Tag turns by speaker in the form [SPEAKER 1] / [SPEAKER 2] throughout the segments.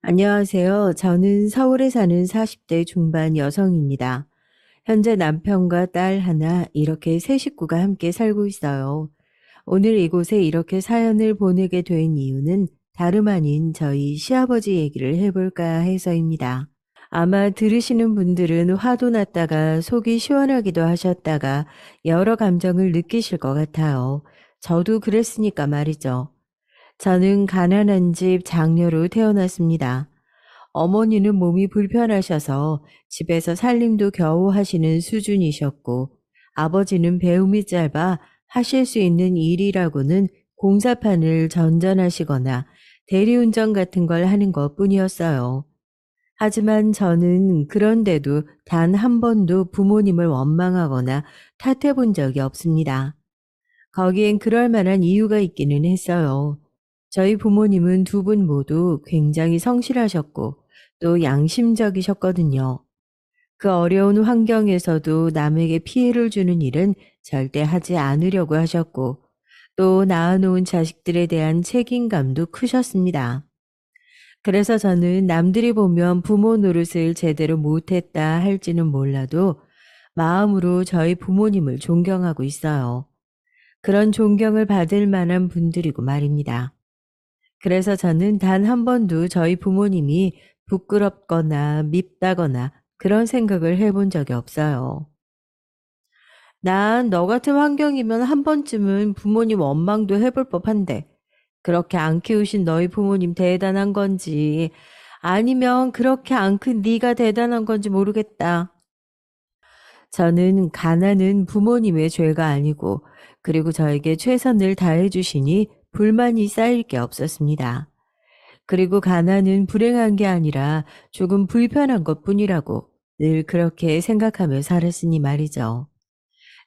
[SPEAKER 1] 안녕하세요. 저는 서울에 사는 40대 중반 여성입니다. 현재 남편과 딸 하나, 이렇게 세 식구가 함께 살고 있어요. 오늘 이곳에 이렇게 사연을 보내게 된 이유는 다름 아닌 저희 시아버지 얘기를 해볼까 해서입니다. 아마 들으시는 분들은 화도 났다가 속이 시원하기도 하셨다가 여러 감정을 느끼실 것 같아요. 저도 그랬으니까 말이죠. 저는 가난한 집 장녀로 태어났습니다. 어머니는 몸이 불편하셔서 집에서 살림도 겨우 하시는 수준이셨고, 아버지는 배움이 짧아 하실 수 있는 일이라고는 공사판을 전전하시거나 대리운전 같은 걸 하는 것 뿐이었어요. 하지만 저는 그런데도 단 한 번도 부모님을 원망하거나 탓해 본 적이 없습니다. 거기엔 그럴 만한 이유가 있기는 했어요. 저희 부모님은 두 분 모두 굉장히 성실하셨고 또 양심적이셨거든요. 그 어려운 환경에서도 남에게 피해를 주는 일은 절대 하지 않으려고 하셨고 또 낳아놓은 자식들에 대한 책임감도 크셨습니다. 그래서 저는 남들이 보면 부모 노릇을 제대로 못했다 할지는 몰라도 마음으로 저희 부모님을 존경하고 있어요. 그런 존경을 받을 만한 분들이고 말입니다. 그래서 저는 단 한 번도 저희 부모님이 부끄럽거나 밉다거나 그런 생각을 해본 적이 없어요. 난 너 같은 환경이면 한 번쯤은 부모님 원망도 해볼 법한데 그렇게 안 키우신 너희 부모님 대단한 건지 아니면 그렇게 안 큰 네가 대단한 건지 모르겠다. 저는 가난은 부모님의 죄가 아니고 그리고 저에게 최선을 다해 주시니 불만이 쌓일 게 없었습니다. 그리고 가난은 불행한 게 아니라 조금 불편한 것뿐이라고 늘 그렇게 생각하며 살았으니 말이죠.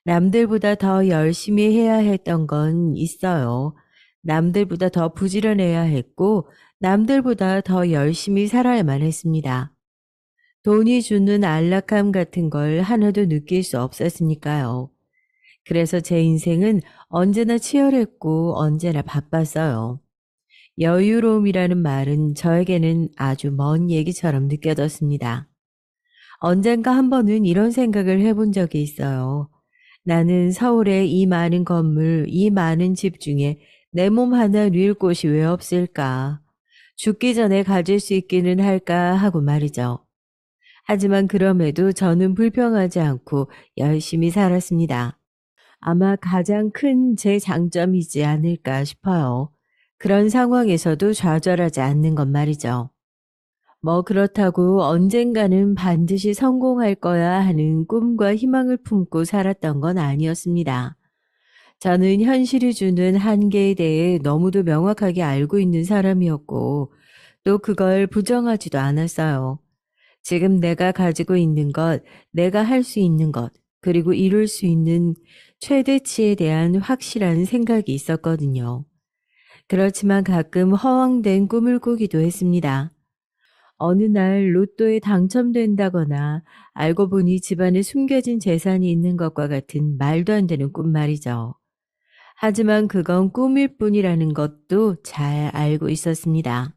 [SPEAKER 1] 남들보다 더 열심히 해야 했던 건 있어요. 남들보다 더 부지런해야 했고 남들보다 더 열심히 살아야만 했습니다. 돈이 주는 안락함 같은 걸 하나도 느낄 수 없었으니까요. 그래서 제 인생은 언제나 치열했고 언제나 바빴어요. 여유로움이라는 말은 저에게는 아주 먼 얘기처럼 느껴졌습니다. 언젠가 한 번은 이런 생각을 해본 적이 있어요. 나는 서울의 이 많은 건물, 이 많은 집 중에 내 몸 하나 누일 곳이 왜 없을까? 죽기 전에 가질 수 있기는 할까 하고 말이죠. 하지만 그럼에도 저는 불평하지 않고 열심히 살았습니다. 아마 가장 큰 제 장점이지 않을까 싶어요. 그런 상황에서도 좌절하지 않는 것 말이죠. 뭐 그렇다고 언젠가는 반드시 성공할 거야 하는 꿈과 희망을 품고 살았던 건 아니었습니다. 저는 현실이 주는 한계에 대해 너무도 명확하게 알고 있는 사람이었고 또 그걸 부정하지도 않았어요. 지금 내가 가지고 있는 것, 내가 할 수 있는 것, 그리고 이룰 수 있는 최대치에 대한 확실한 생각이 있었거든요. 그렇지만 가끔 허황된 꿈을 꾸기도 했습니다. 어느 날 로또에 당첨된다거나 알고 보니 집안에 숨겨진 재산이 있는 것과 같은 말도 안 되는 꿈 말이죠. 하지만 그건 꿈일 뿐이라는 것도 잘 알고 있었습니다.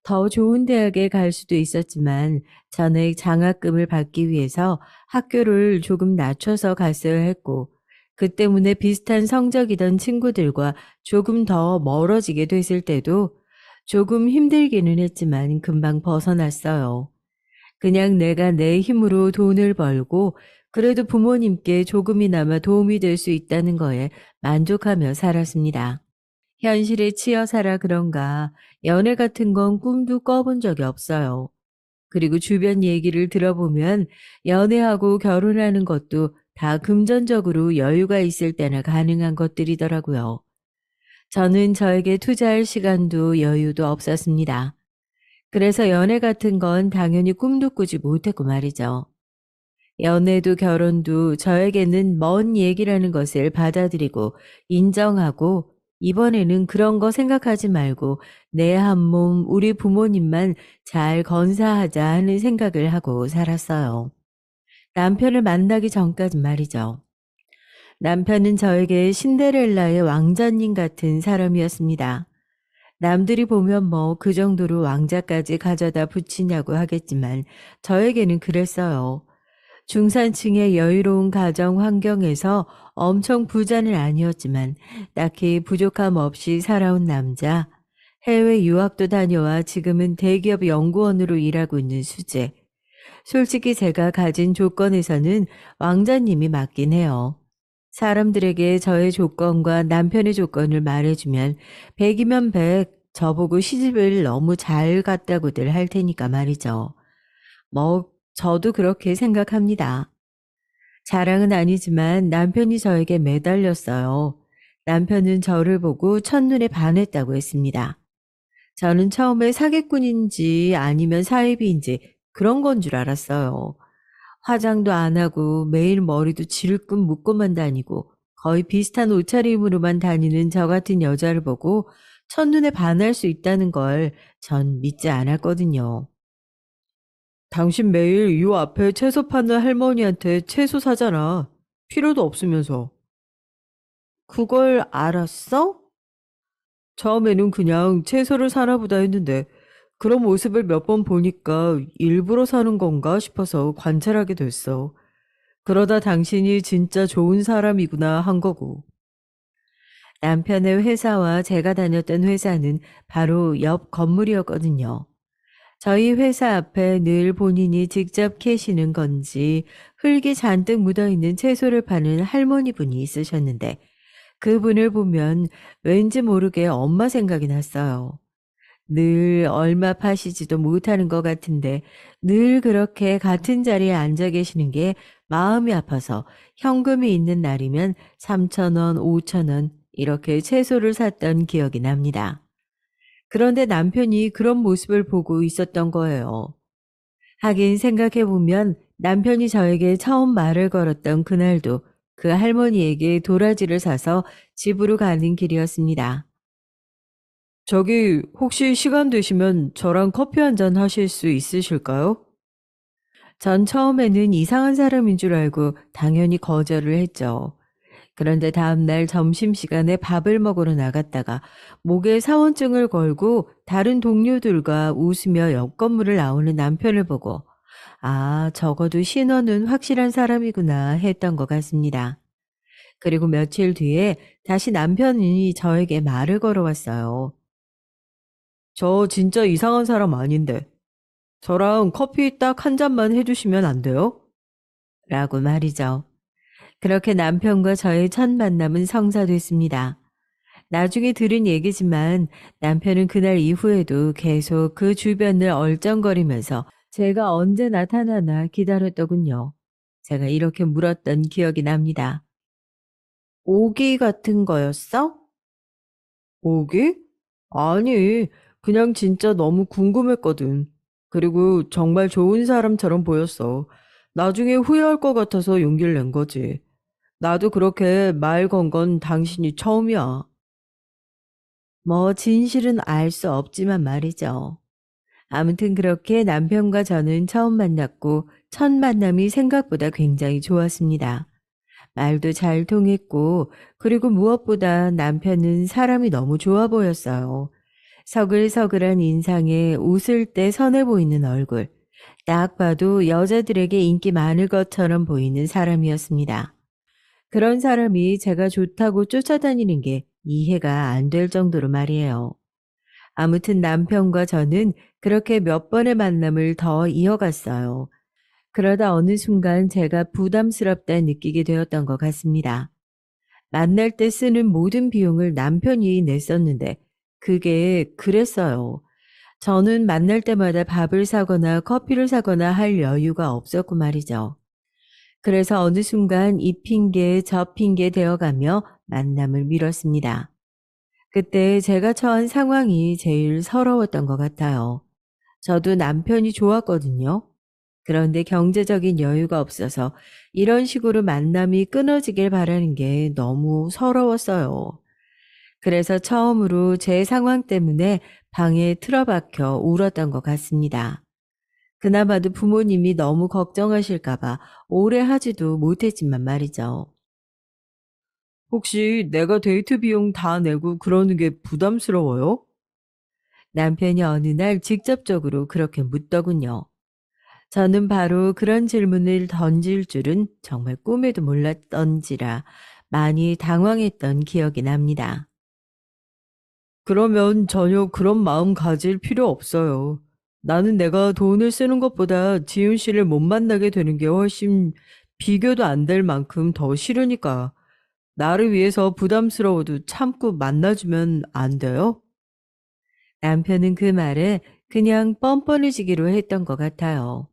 [SPEAKER 1] 더 좋은 대학에 갈 수도 있었지만 전액 장학금을 받기 위해서 학교를 조금 낮춰서 갔어야 했고 그 때문에 비슷한 성적이던 친구들과 조금 더 멀어지게 됐을 때도 조금 힘들기는 했지만 금방 벗어났어요. 그냥 내가 내 힘으로 돈을 벌고 그래도 부모님께 조금이나마 도움이 될 수 있다는 거에 만족하며 살았습니다. 현실에 치여 살아 그런가 연애 같은 건 꿈도 꿔본 적이 없어요. 그리고 주변 얘기를 들어보면 연애하고 결혼하는 것도 다 금전적으로 여유가 있을 때나 가능한 것들이더라고요. 저는 저에게 투자할 시간도 여유도 없었습니다. 그래서 연애 같은 건 당연히 꿈도 꾸지 못했고 말이죠. 연애도 결혼도 저에게는 먼 얘기라는 것을 받아들이고 인정하고 이번에는 그런 거 생각하지 말고 내 한 몸 우리 부모님만 잘 건사하자 하는 생각을 하고 살았어요. 남편을 만나기 전까지 말이죠. 남편은 저에게 신데렐라의 왕자님 같은 사람이었습니다. 남들이 보면 뭐 그 정도로 왕자까지 가져다 붙이냐고 하겠지만 저에게는 그랬어요. 중산층의 여유로운 가정 환경에서 엄청 부자는 아니었지만 딱히 부족함 없이 살아온 남자, 해외 유학도 다녀와 지금은 대기업 연구원으로 일하고 있는 수재. 솔직히 제가 가진 조건에서는 왕자님이 맞긴 해요. 사람들에게 저의 조건과 남편의 조건을 말해주면 100이면 100, 저보고 시집을 너무 잘 갔다고들 할 테니까 말이죠. 뭐, 저도 그렇게 생각합니다. 자랑은 아니지만 남편이 저에게 매달렸어요. 남편은 저를 보고 첫눈에 반했다고 했습니다. 저는 처음에 사기꾼인지 아니면 사이비인지 그런 건 줄 알았어요. 화장도 안 하고 매일 머리도 질끈 묶고만 다니고 거의 비슷한 옷차림으로만 다니는 저 같은 여자를 보고 첫눈에 반할 수 있다는 걸 전 믿지 않았거든요. 당신 매일 요 앞에 채소 파는 할머니한테 채소 사잖아. 필요도 없으면서. 그걸 알았어? 처음에는 그냥 채소를 사나 보다 했는데 그런 모습을 몇 번 보니까 일부러 사는 건가 싶어서 관찰하게 됐어. 그러다 당신이 진짜 좋은 사람이구나 한 거고. 남편의 회사와 제가 다녔던 회사는 바로 옆 건물이었거든요. 저희 회사 앞에 늘 본인이 직접 캐시는 건지 흙이 잔뜩 묻어있는 채소를 파는 할머니 분이 있으셨는데 그분을 보면 왠지 모르게 엄마 생각이 났어요. 늘 얼마 파시지도 못하는 것 같은데 늘 그렇게 같은 자리에 앉아 계시는 게 마음이 아파서 현금이 있는 날이면 3,000원, 5,000원 이렇게 채소를 샀던 기억이 납니다. 그런데 남편이 그런 모습을 보고 있었던 거예요. 하긴 생각해보면 남편이 저에게 처음 말을 걸었던 그날도 그 할머니에게 도라지를 사서 집으로 가는 길이었습니다. 저기 혹시 시간 되시면 저랑 커피 한잔 하실 수 있으실까요? 전 처음에는 이상한 사람인 줄 알고 당연히 거절을 했죠. 그런데 다음날 점심시간에 밥을 먹으러 나갔다가 목에 사원증을 걸고 다른 동료들과 웃으며 옆 건물을 나오는 남편을 보고 아, 적어도 신원은 확실한 사람이구나 했던 것 같습니다. 그리고 며칠 뒤에 다시 남편이 저에게 말을 걸어왔어요. 저 진짜 이상한 사람 아닌데 저랑 커피 딱 한 잔만 해주시면 안 돼요? 라고 말이죠. 그렇게 남편과 저의 첫 만남은 성사됐습니다. 나중에 들은 얘기지만 남편은 그날 이후에도 계속 그 주변을 얼쩡거리면서 제가 언제 나타나나 기다렸더군요. 제가 이렇게 물었던 기억이 납니다. 오기 같은 거였어? 오기? 아니, 그냥 진짜 너무 궁금했거든. 그리고 정말 좋은 사람처럼 보였어. 나중에 후회할 것 같아서 용기를 낸 거지. 나도 그렇게 말 건 건 당신이 처음이야. 뭐 진실은 알 수 없지만 말이죠. 아무튼 그렇게 남편과 저는 처음 만났고 첫 만남이 생각보다 굉장히 좋았습니다. 말도 잘 통했고 그리고 무엇보다 남편은 사람이 너무 좋아 보였어요. 서글서글한 인상에 웃을 때 선해 보이는 얼굴. 딱 봐도 여자들에게 인기 많을 것처럼 보이는 사람이었습니다. 그런 사람이 제가 좋다고 쫓아다니는 게 이해가 안 될 정도로 말이에요. 아무튼 남편과 저는 그렇게 몇 번의 만남을 더 이어갔어요. 그러다 어느 순간 제가 부담스럽다 느끼게 되었던 것 같습니다. 만날 때 쓰는 모든 비용을 남편이 냈었는데 그게 그랬어요. 저는 만날 때마다 밥을 사거나 커피를 사거나 할 여유가 없었고 말이죠. 그래서 어느 순간 이 핑계 저 핑계 되어가며 만남을 미뤘습니다. 그때 제가 처한 상황이 제일 서러웠던 것 같아요. 저도 남편이 좋았거든요. 그런데 경제적인 여유가 없어서 이런 식으로 만남이 끊어지길 바라는 게 너무 서러웠어요. 그래서 처음으로 제 상황 때문에 방에 틀어박혀 울었던 것 같습니다. 그나마도 부모님이 너무 걱정하실까봐 오래 하지도 못했지만 말이죠. 혹시 내가 데이트 비용 다 내고 그러는 게 부담스러워요? 남편이 어느 날 직접적으로 그렇게 묻더군요. 저는 바로 그런 질문을 던질 줄은 정말 꿈에도 몰랐던지라 많이 당황했던 기억이 납니다. 그러면 전혀 그런 마음 가질 필요 없어요. 나는 내가 돈을 쓰는 것보다 지훈 씨를 못 만나게 되는 게 훨씬 비교도 안 될 만큼 더 싫으니까. 나를 위해서 부담스러워도 참고 만나주면 안 돼요? 남편은 그 말에 그냥 뻔뻔해지기로 했던 것 같아요.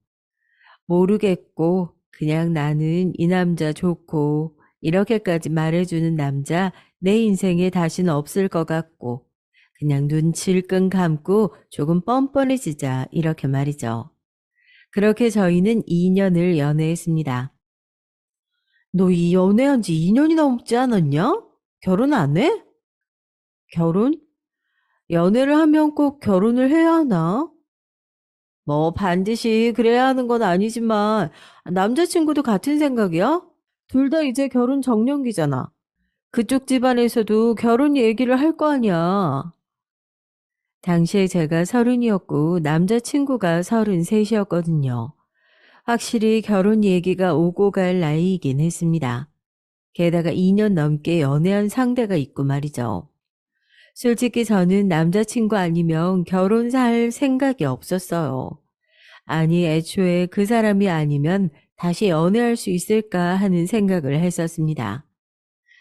[SPEAKER 1] 모르겠고, 그냥 나는 이 남자 좋고, 이렇게까지 말해주는 남자 내 인생에 다시는 없을 것 같고, 그냥 눈 질끈 감고 조금 뻔뻔해지자, 이렇게 말이죠. 그렇게 저희는 2년을 연애했습니다. 너 이 연애한 지 2년이 넘지 않았냐? 결혼 안 해? 결혼? 연애를 하면 꼭 결혼을 해야 하나? 뭐 반드시 그래야 하는 건 아니지만 남자친구도 같은 생각이야? 둘 다 이제 결혼 정년기잖아. 그쪽 집안에서도 결혼 얘기를 할 거 아니야. 당시에 제가 30이었고 남자친구가 33이었거든요. 확실히 결혼 얘기가 오고 갈 나이이긴 했습니다. 게다가 2년 넘게 연애한 상대가 있고 말이죠. 솔직히 저는 남자친구 아니면 결혼할 생각이 없었어요. 아니, 애초에 그 사람이 아니면 다시 연애할 수 있을까 하는 생각을 했었습니다.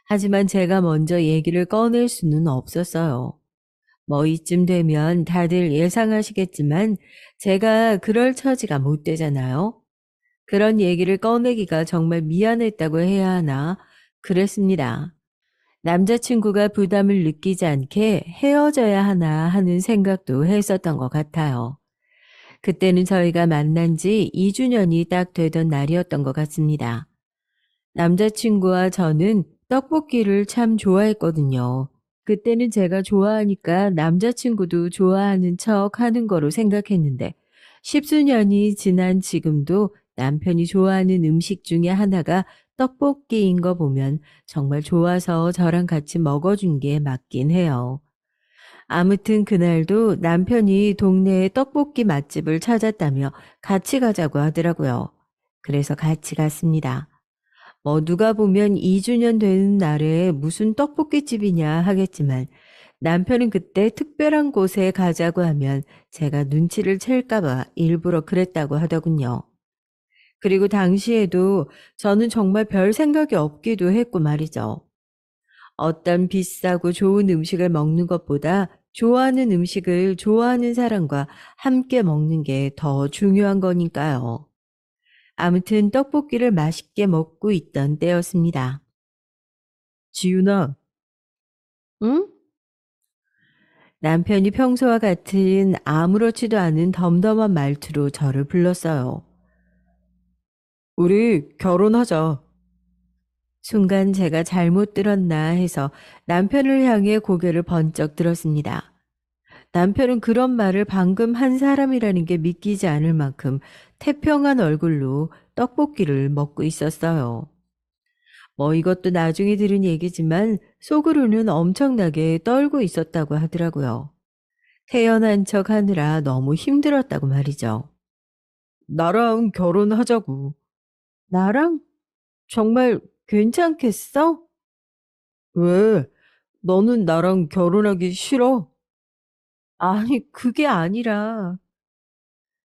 [SPEAKER 1] 하지만 제가 먼저 얘기를 꺼낼 수는 없었어요. 뭐 이쯤 되면 다들 예상하시겠지만 제가 그럴 처지가 못 되잖아요. 그런 얘기를 꺼내기가 정말 미안했다고 해야 하나 그랬습니다. 남자친구가 부담을 느끼지 않게 헤어져야 하나 하는 생각도 했었던 것 같아요. 그때는 저희가 만난 지 2주년이 딱 되던 날이었던 것 같습니다. 남자친구와 저는 떡볶이를 참 좋아했거든요. 그때는 제가 좋아하니까 남자친구도 좋아하는 척 하는 거로 생각했는데, 십수년이 지난 지금도 남편이 좋아하는 음식 중에 하나가 떡볶이인 거 보면 정말 좋아서 저랑 같이 먹어준 게 맞긴 해요. 아무튼 그날도 남편이 동네에 떡볶이 맛집을 찾았다며 같이 가자고 하더라고요. 그래서 같이 갔습니다. 뭐 누가 보면 2주년 되는 날에 무슨 떡볶이집이냐 하겠지만 남편은 그때 특별한 곳에 가자고 하면 제가 눈치를 챌까 봐 일부러 그랬다고 하더군요. 그리고 당시에도 저는 정말 별 생각이 없기도 했고 말이죠. 어떤 비싸고 좋은 음식을 먹는 것보다 좋아하는 음식을 좋아하는 사람과 함께 먹는 게 더 중요한 거니까요. 아무튼 떡볶이를 맛있게 먹고 있던 때였습니다. 지윤아, 응? 남편이 평소와 같은 아무렇지도 않은 덤덤한 말투로 저를 불렀어요. 우리 결혼하자. 순간 제가 잘못 들었나 해서 남편을 향해 고개를 번쩍 들었습니다. 남편은 그런 말을 방금 한 사람이라는 게 믿기지 않을 만큼 태평한 얼굴로 떡볶이를 먹고 있었어요. 뭐 이것도 나중에 들은 얘기지만 속으로는 엄청나게 떨고 있었다고 하더라고요. 태연한 척 하느라 너무 힘들었다고 말이죠. 나랑 결혼하자고. 나랑? 정말 괜찮겠어? 왜? 너는 나랑 결혼하기 싫어? 아니, 그게 아니라.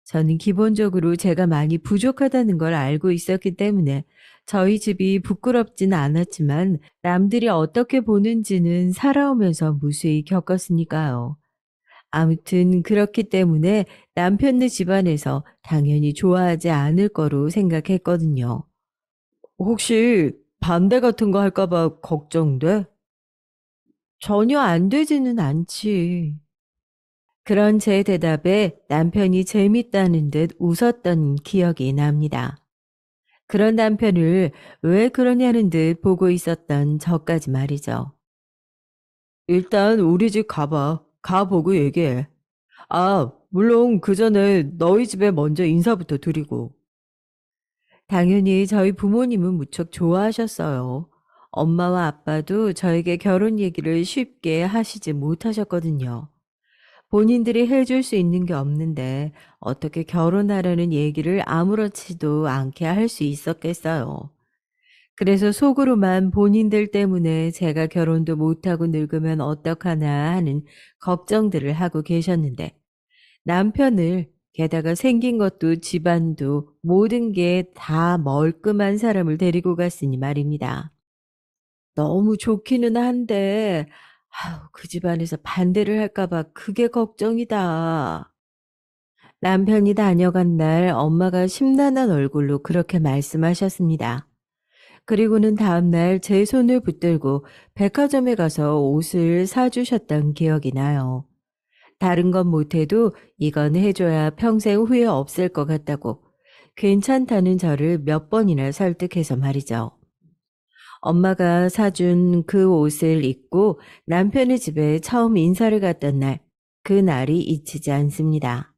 [SPEAKER 1] 저는 기본적으로 제가 많이 부족하다는 걸 알고 있었기 때문에 저희 집이 부끄럽지는 않았지만 남들이 어떻게 보는지는 살아오면서 무수히 겪었으니까요. 아무튼 그렇기 때문에 남편네 집안에서 당연히 좋아하지 않을 거로 생각했거든요. 혹시 반대 같은 거 할까 봐 걱정돼? 전혀 안 되지는 않지. 그런 제 대답에 남편이 재밌다는 듯 웃었던 기억이 납니다. 그런 남편을 왜 그러냐는 듯 보고 있었던 저까지 말이죠. 일단 우리 집 가봐. 가보고 얘기해. 아, 물론 그 전에 너희 집에 먼저 인사부터 드리고. 당연히 저희 부모님은 무척 좋아하셨어요. 엄마와 아빠도 저에게 결혼 얘기를 쉽게 하시지 못하셨거든요. 본인들이 해줄 수 있는 게 없는데 어떻게 결혼하라는 얘기를 아무렇지도 않게 할 수 있었겠어요. 그래서 속으로만 본인들 때문에 제가 결혼도 못하고 늙으면 어떡하나 하는 걱정들을 하고 계셨는데 남편을 게다가 생긴 것도 집안도 모든 게 다 멀끔한 사람을 데리고 갔으니 말입니다. 너무 좋기는 한데 그 집안에서 반대를 할까 봐 그게 걱정이다. 남편이 다녀간 날 엄마가 심란한 얼굴로 그렇게 말씀하셨습니다. 그리고는 다음 날 제 손을 붙들고 백화점에 가서 옷을 사주셨던 기억이 나요. 다른 건 못해도 이건 해줘야 평생 후회 없을 것 같다고 괜찮다는 저를 몇 번이나 설득해서 말이죠. 엄마가 사준 그 옷을 입고 남편의 집에 처음 인사를 갔던 날, 그 날이 잊히지 않습니다.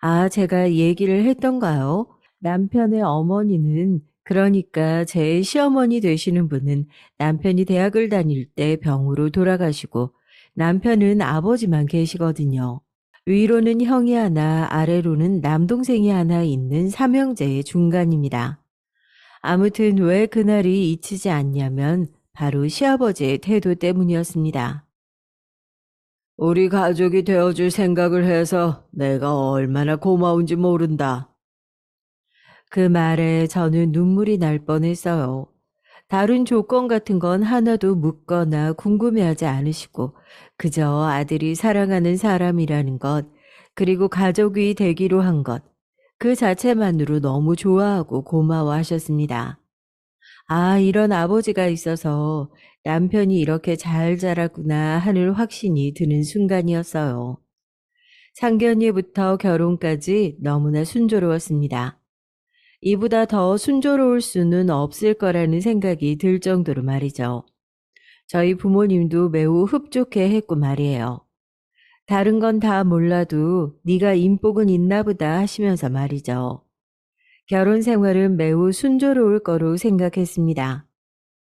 [SPEAKER 1] 아, 제가 얘기를 했던가요? 남편의 어머니는, 그러니까 제 시어머니 되시는 분은 남편이 대학을 다닐 때 병으로 돌아가시고 남편은 아버지만 계시거든요. 위로는 형이 하나, 아래로는 남동생이 하나 있는 삼형제의 중간입니다. 아무튼 왜 그날이 잊히지 않냐면 바로 시아버지의 태도 때문이었습니다. 우리 가족이 되어줄 생각을 해서 내가 얼마나 고마운지 모른다. 그 말에 저는 눈물이 날 뻔했어요. 다른 조건 같은 건 하나도 묻거나 궁금해하지 않으시고 그저 아들이 사랑하는 사람이라는 것, 그리고 가족이 되기로 한 것, 그 자체만으로 너무 좋아하고 고마워하셨습니다. 아, 이런 아버지가 있어서 남편이 이렇게 잘 자랐구나 하는 확신이 드는 순간이었어요. 상견례부터 결혼까지 너무나 순조로웠습니다. 이보다 더 순조로울 수는 없을 거라는 생각이 들 정도로 말이죠. 저희 부모님도 매우 흡족해 했고 말이에요. 다른 건 다 몰라도 네가 인복은 있나 보다 하시면서 말이죠. 결혼 생활은 매우 순조로울 거로 생각했습니다.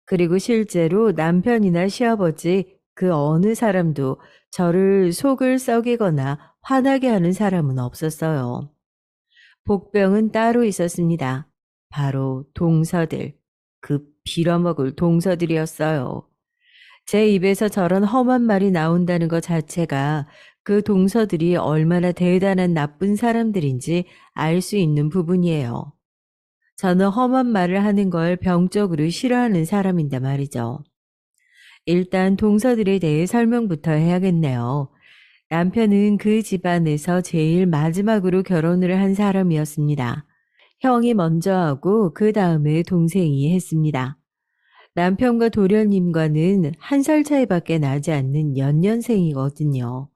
[SPEAKER 1] 그리고 실제로 남편이나 시아버지 그 어느 사람도 저를 속을 썩이거나 화나게 하는 사람은 없었어요. 복병은 따로 있었습니다. 바로 동서들, 그 빌어먹을 동서들이었어요. 제 입에서 저런 험한 말이 나온다는 것 자체가 그 동서들이 얼마나 대단한 나쁜 사람들인지 알 수 있는 부분이에요. 저는 험한 말을 하는 걸 병적으로 싫어하는 사람인데 말이죠. 일단 동서들에 대해 설명부터 해야겠네요. 남편은 그 집안에서 제일 마지막으로 결혼을 한 사람이었습니다. 형이 먼저 하고 그 다음에 동생이 했습니다. 남편과 도련님과는 1살 차이밖에 나지 않는 연년생이거든요.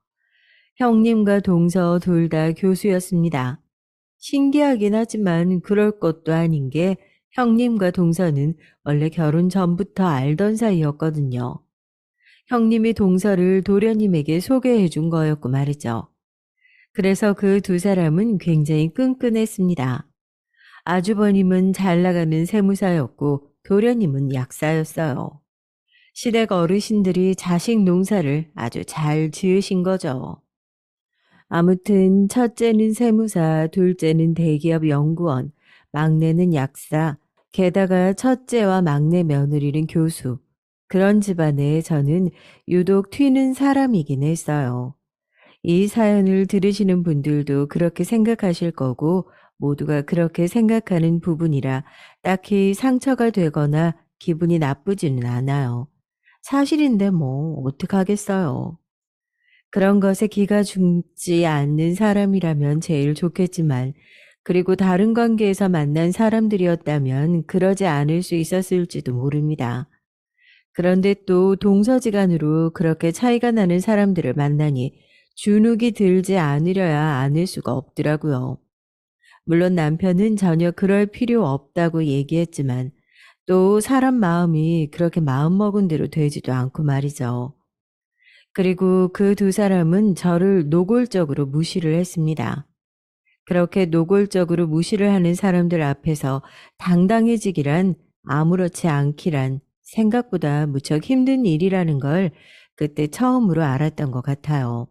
[SPEAKER 1] 형님과 동서 둘 다 교수였습니다. 신기하긴 하지만 그럴 것도 아닌 게 형님과 동서는 원래 결혼 전부터 알던 사이였거든요. 형님이 동서를 도련님에게 소개해 준 거였고 말이죠. 그래서 그 두 사람은 굉장히 끈끈했습니다. 아주버님은 잘 나가는 세무사였고 도련님은 약사였어요. 시댁 어르신들이 자식 농사를 아주 잘 지으신 거죠. 아무튼 첫째는 세무사, 둘째는 대기업 연구원, 막내는 약사, 게다가 첫째와 막내 며느리는 교수. 그런 집안에 저는 유독 튀는 사람이긴 했어요. 이 사연을 들으시는 분들도 그렇게 생각하실 거고 모두가 그렇게 생각하는 부분이라 딱히 상처가 되거나 기분이 나쁘지는 않아요. 사실인데 뭐 어떡하겠어요. 그런 것에 기가 죽지 않는 사람이라면 제일 좋겠지만 그리고 다른 관계에서 만난 사람들이었다면 그러지 않을 수 있었을지도 모릅니다. 그런데 또 동서지간으로 그렇게 차이가 나는 사람들을 만나니 주눅이 들지 않으려야 않을 수가 없더라고요. 물론 남편은 전혀 그럴 필요 없다고 얘기했지만 또 사람 마음이 그렇게 마음먹은 대로 되지도 않고 말이죠. 그리고 그 두 사람은 저를 노골적으로 무시를 했습니다. 그렇게 노골적으로 무시를 하는 사람들 앞에서 당당해지기란 아무렇지 않기란 생각보다 무척 힘든 일이라는 걸 그때 처음으로 알았던 것 같아요.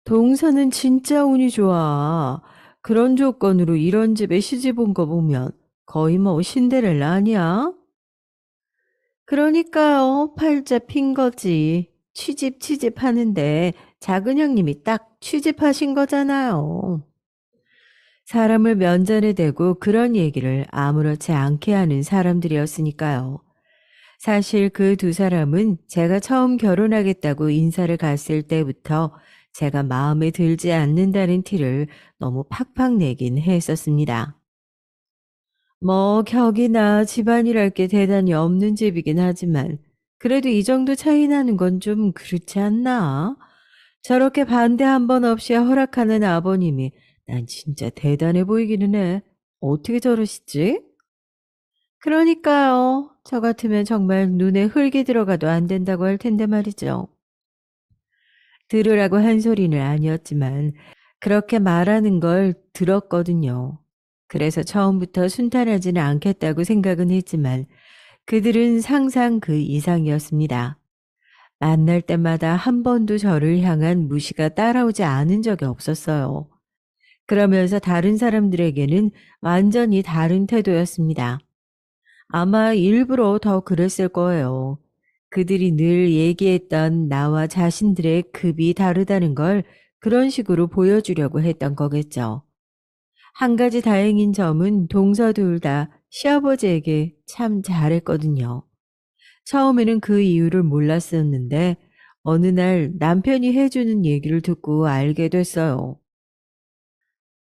[SPEAKER 1] 동서는 진짜 운이 좋아. 그런 조건으로 이런 집에 시집 온 거 보면 거의 뭐 신데렐라 아니야? 그러니까요. 팔자 핀 거지. 취집 하는데 작은 형님이 딱 취집하신 거잖아요. 사람을 면전에 대고 그런 얘기를 아무렇지 않게 하는 사람들이었으니까요. 사실 그 두 사람은 제가 처음 결혼하겠다고 인사를 갔을 때부터 제가 마음에 들지 않는다는 티를 너무 팍팍 내긴 했었습니다. 뭐 격이나 집안이랄 게 대단히 없는 집이긴 하지만 그래도 이 정도 차이 나는 건 좀 그렇지 않나? 저렇게 반대 한 번 없이 허락하는 아버님이 난 진짜 대단해 보이기는 해. 어떻게 저러시지? 그러니까요. 저 같으면 정말 눈에 흙이 들어가도 안 된다고 할 텐데 말이죠. 들으라고 한 소리는 아니었지만 그렇게 말하는 걸 들었거든요. 그래서 처음부터 순탄하지는 않겠다고 생각은 했지만 그들은 상상 그 이상이었습니다. 만날 때마다 한 번도 저를 향한 무시가 따라오지 않은 적이 없었어요. 그러면서 다른 사람들에게는 완전히 다른 태도였습니다. 아마 일부러 더 그랬을 거예요. 그들이 늘 얘기했던 나와 자신들의 급이 다르다는 걸 그런 식으로 보여주려고 했던 거겠죠. 한 가지 다행인 점은 동서 둘 다 시아버지에게 참 잘했거든요. 처음에는 그 이유를 몰랐었는데 어느 날 남편이 해주는 얘기를 듣고 알게 됐어요.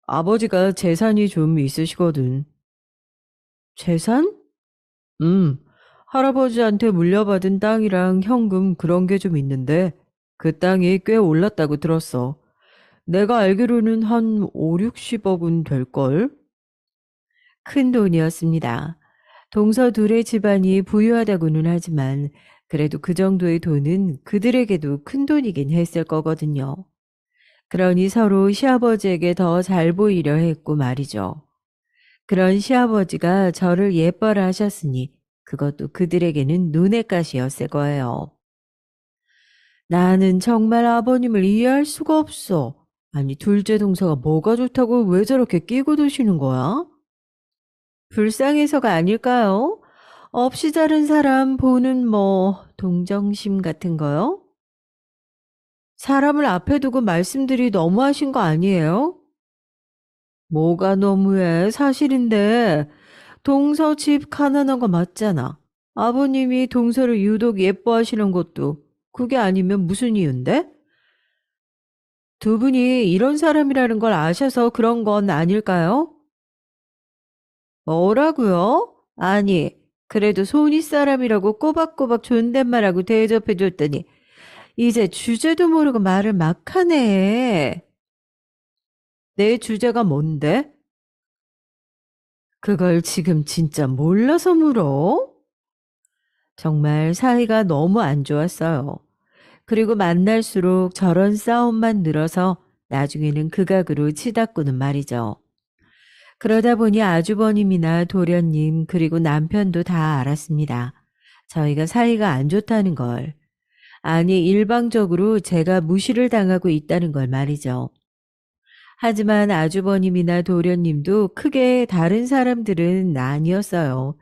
[SPEAKER 1] 아버지가 재산이 좀 있으시거든. 재산? 음, 할아버지한테 물려받은 땅이랑 현금 그런 게 좀 있는데 그 땅이 꽤 올랐다고 들었어. 내가 알기로는 한 5, 60억은 될걸? 큰 돈이었습니다. 동서 둘의 집안이 부유하다고는 하지만 그래도 그 정도의 돈은 그들에게도 큰 돈이긴 했을 거거든요. 그러니 서로 시아버지에게 더 잘 보이려 했고 말이죠. 그런 시아버지가 저를 예뻐라 하셨으니 그것도 그들에게는 눈엣 가시였을 거예요. 나는 정말 아버님을 이해할 수가 없어. 아니, 둘째 동서가 뭐가 좋다고 왜 저렇게 끼고 드시는 거야? 불쌍해서가 아닐까요? 없이 자른 사람 보는 뭐 동정심 같은 거요? 사람을 앞에 두고 말씀들이 너무하신 거 아니에요? 뭐가 너무해? 사실인데 동서 집 가난한 거 맞잖아. 아버님이 동서를 유독 예뻐하시는 것도 그게 아니면 무슨 이유인데? 두 분이 이런 사람이라는 걸 아셔서 그런 건 아닐까요? 뭐라고요? 아니, 그래도 손윗 사람이라고 꼬박꼬박 존댓말하고 대접해줬더니 이제 주제도 모르고 말을 막 하네. 내 주제가 뭔데? 그걸 지금 진짜 몰라서 물어? 정말 사이가 너무 안 좋았어요. 그리고 만날수록 저런 싸움만 늘어서 나중에는 극악으로 치닫고는 말이죠. 그러다 보니 아주버님이나 도련님 그리고 남편도 다 알았습니다. 저희가 사이가 안 좋다는 걸. 아니 일방적으로 제가 무시를 당하고 있다는 걸 말이죠. 하지만 아주버님이나 도련님도 크게 다른 사람들은 아니었어요.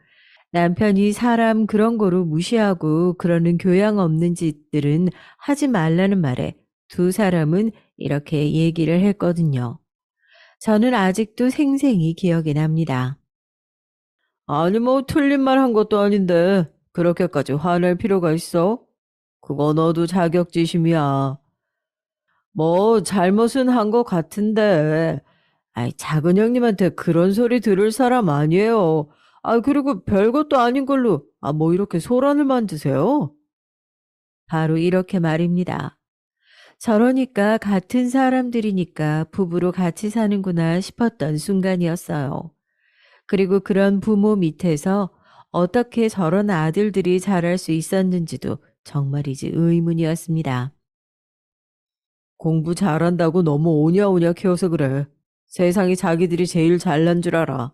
[SPEAKER 1] 남편이 사람 그런 거로 무시하고 그러는 교양 없는 짓들은 하지 말라는 말에 두 사람은 이렇게 얘기를 했거든요. 저는 아직도 생생히 기억이 납니다. 아니 뭐 틀린 말 한 것도 아닌데 그렇게까지 화낼 필요가 있어? 그거 너도 자격지심이야. 뭐 잘못은 한 것 같은데. 아이 작은 형님한테 그런 소리 들을 사람 아니에요. 아 그리고 별것도 아닌 걸로 뭐 이렇게 소란을 만드세요? 바로 이렇게 말입니다. 저러니까 같은 사람들이니까 부부로 같이 사는구나 싶었던 순간이었어요. 그리고 그런 부모 밑에서 어떻게 저런 아들들이 자랄 수 있었는지도 정말이지 의문이었습니다. 공부 잘한다고 너무 오냐오냐 키워서 그래. 세상에 자기들이 제일 잘난 줄 알아.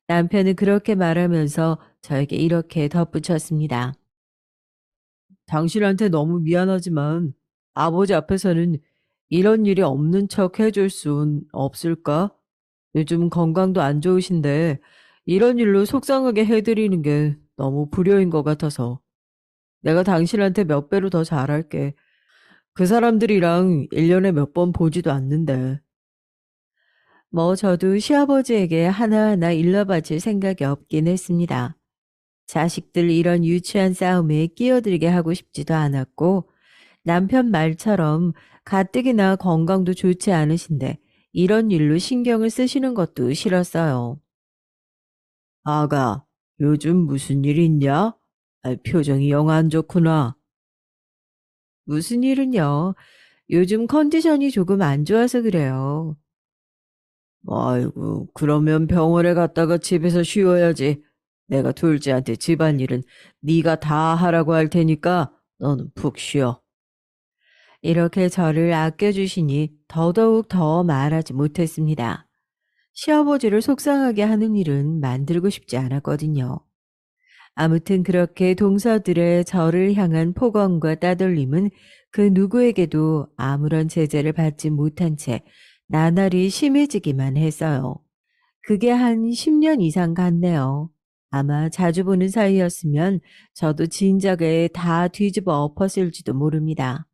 [SPEAKER 1] 남편은 그렇게 말하면서 저에게 이렇게 덧붙였습니다. 당신한테 너무 미안하지만 아버지 앞에서는 이런 일이 없는 척 해줄 순 없을까? 요즘 건강도 안 좋으신데 이런 일로 속상하게 해드리는 게 너무 불효인 것 같아서 내가 당신한테 몇 배로 더 잘할게. 그 사람들이랑 1년에 몇 번 보지도 않는데. 뭐 저도 시아버지에게 하나하나 일러바칠 생각이 없긴 했습니다. 자식들 이런 유치한 싸움에 끼어들게 하고 싶지도 않았고 남편 말처럼 가뜩이나 건강도 좋지 않으신데 이런 일로 신경을 쓰시는 것도 싫었어요. 아가, 요즘 무슨 일 있냐? 표정이 영 안 좋구나. 무슨 일은요? 요즘 컨디션이 조금 안 좋아서 그래요. 아이고, 그러면 병원에 갔다가 집에서 쉬어야지. 내가 둘째한테 집안일은 네가 다 하라고 할 테니까 너는 푹 쉬어. 이렇게 저를 아껴주시니 더더욱 더 말하지 못했습니다. 시아버지를 속상하게 하는 일은 만들고 싶지 않았거든요. 아무튼 그렇게 동서들의 저를 향한 폭언과 따돌림은 그 누구에게도 아무런 제재를 받지 못한 채 나날이 심해지기만 했어요. 그게 한 10년 이상 갔네요. 아마 자주 보는 사이였으면 저도 진작에 다 뒤집어 엎었을지도 모릅니다.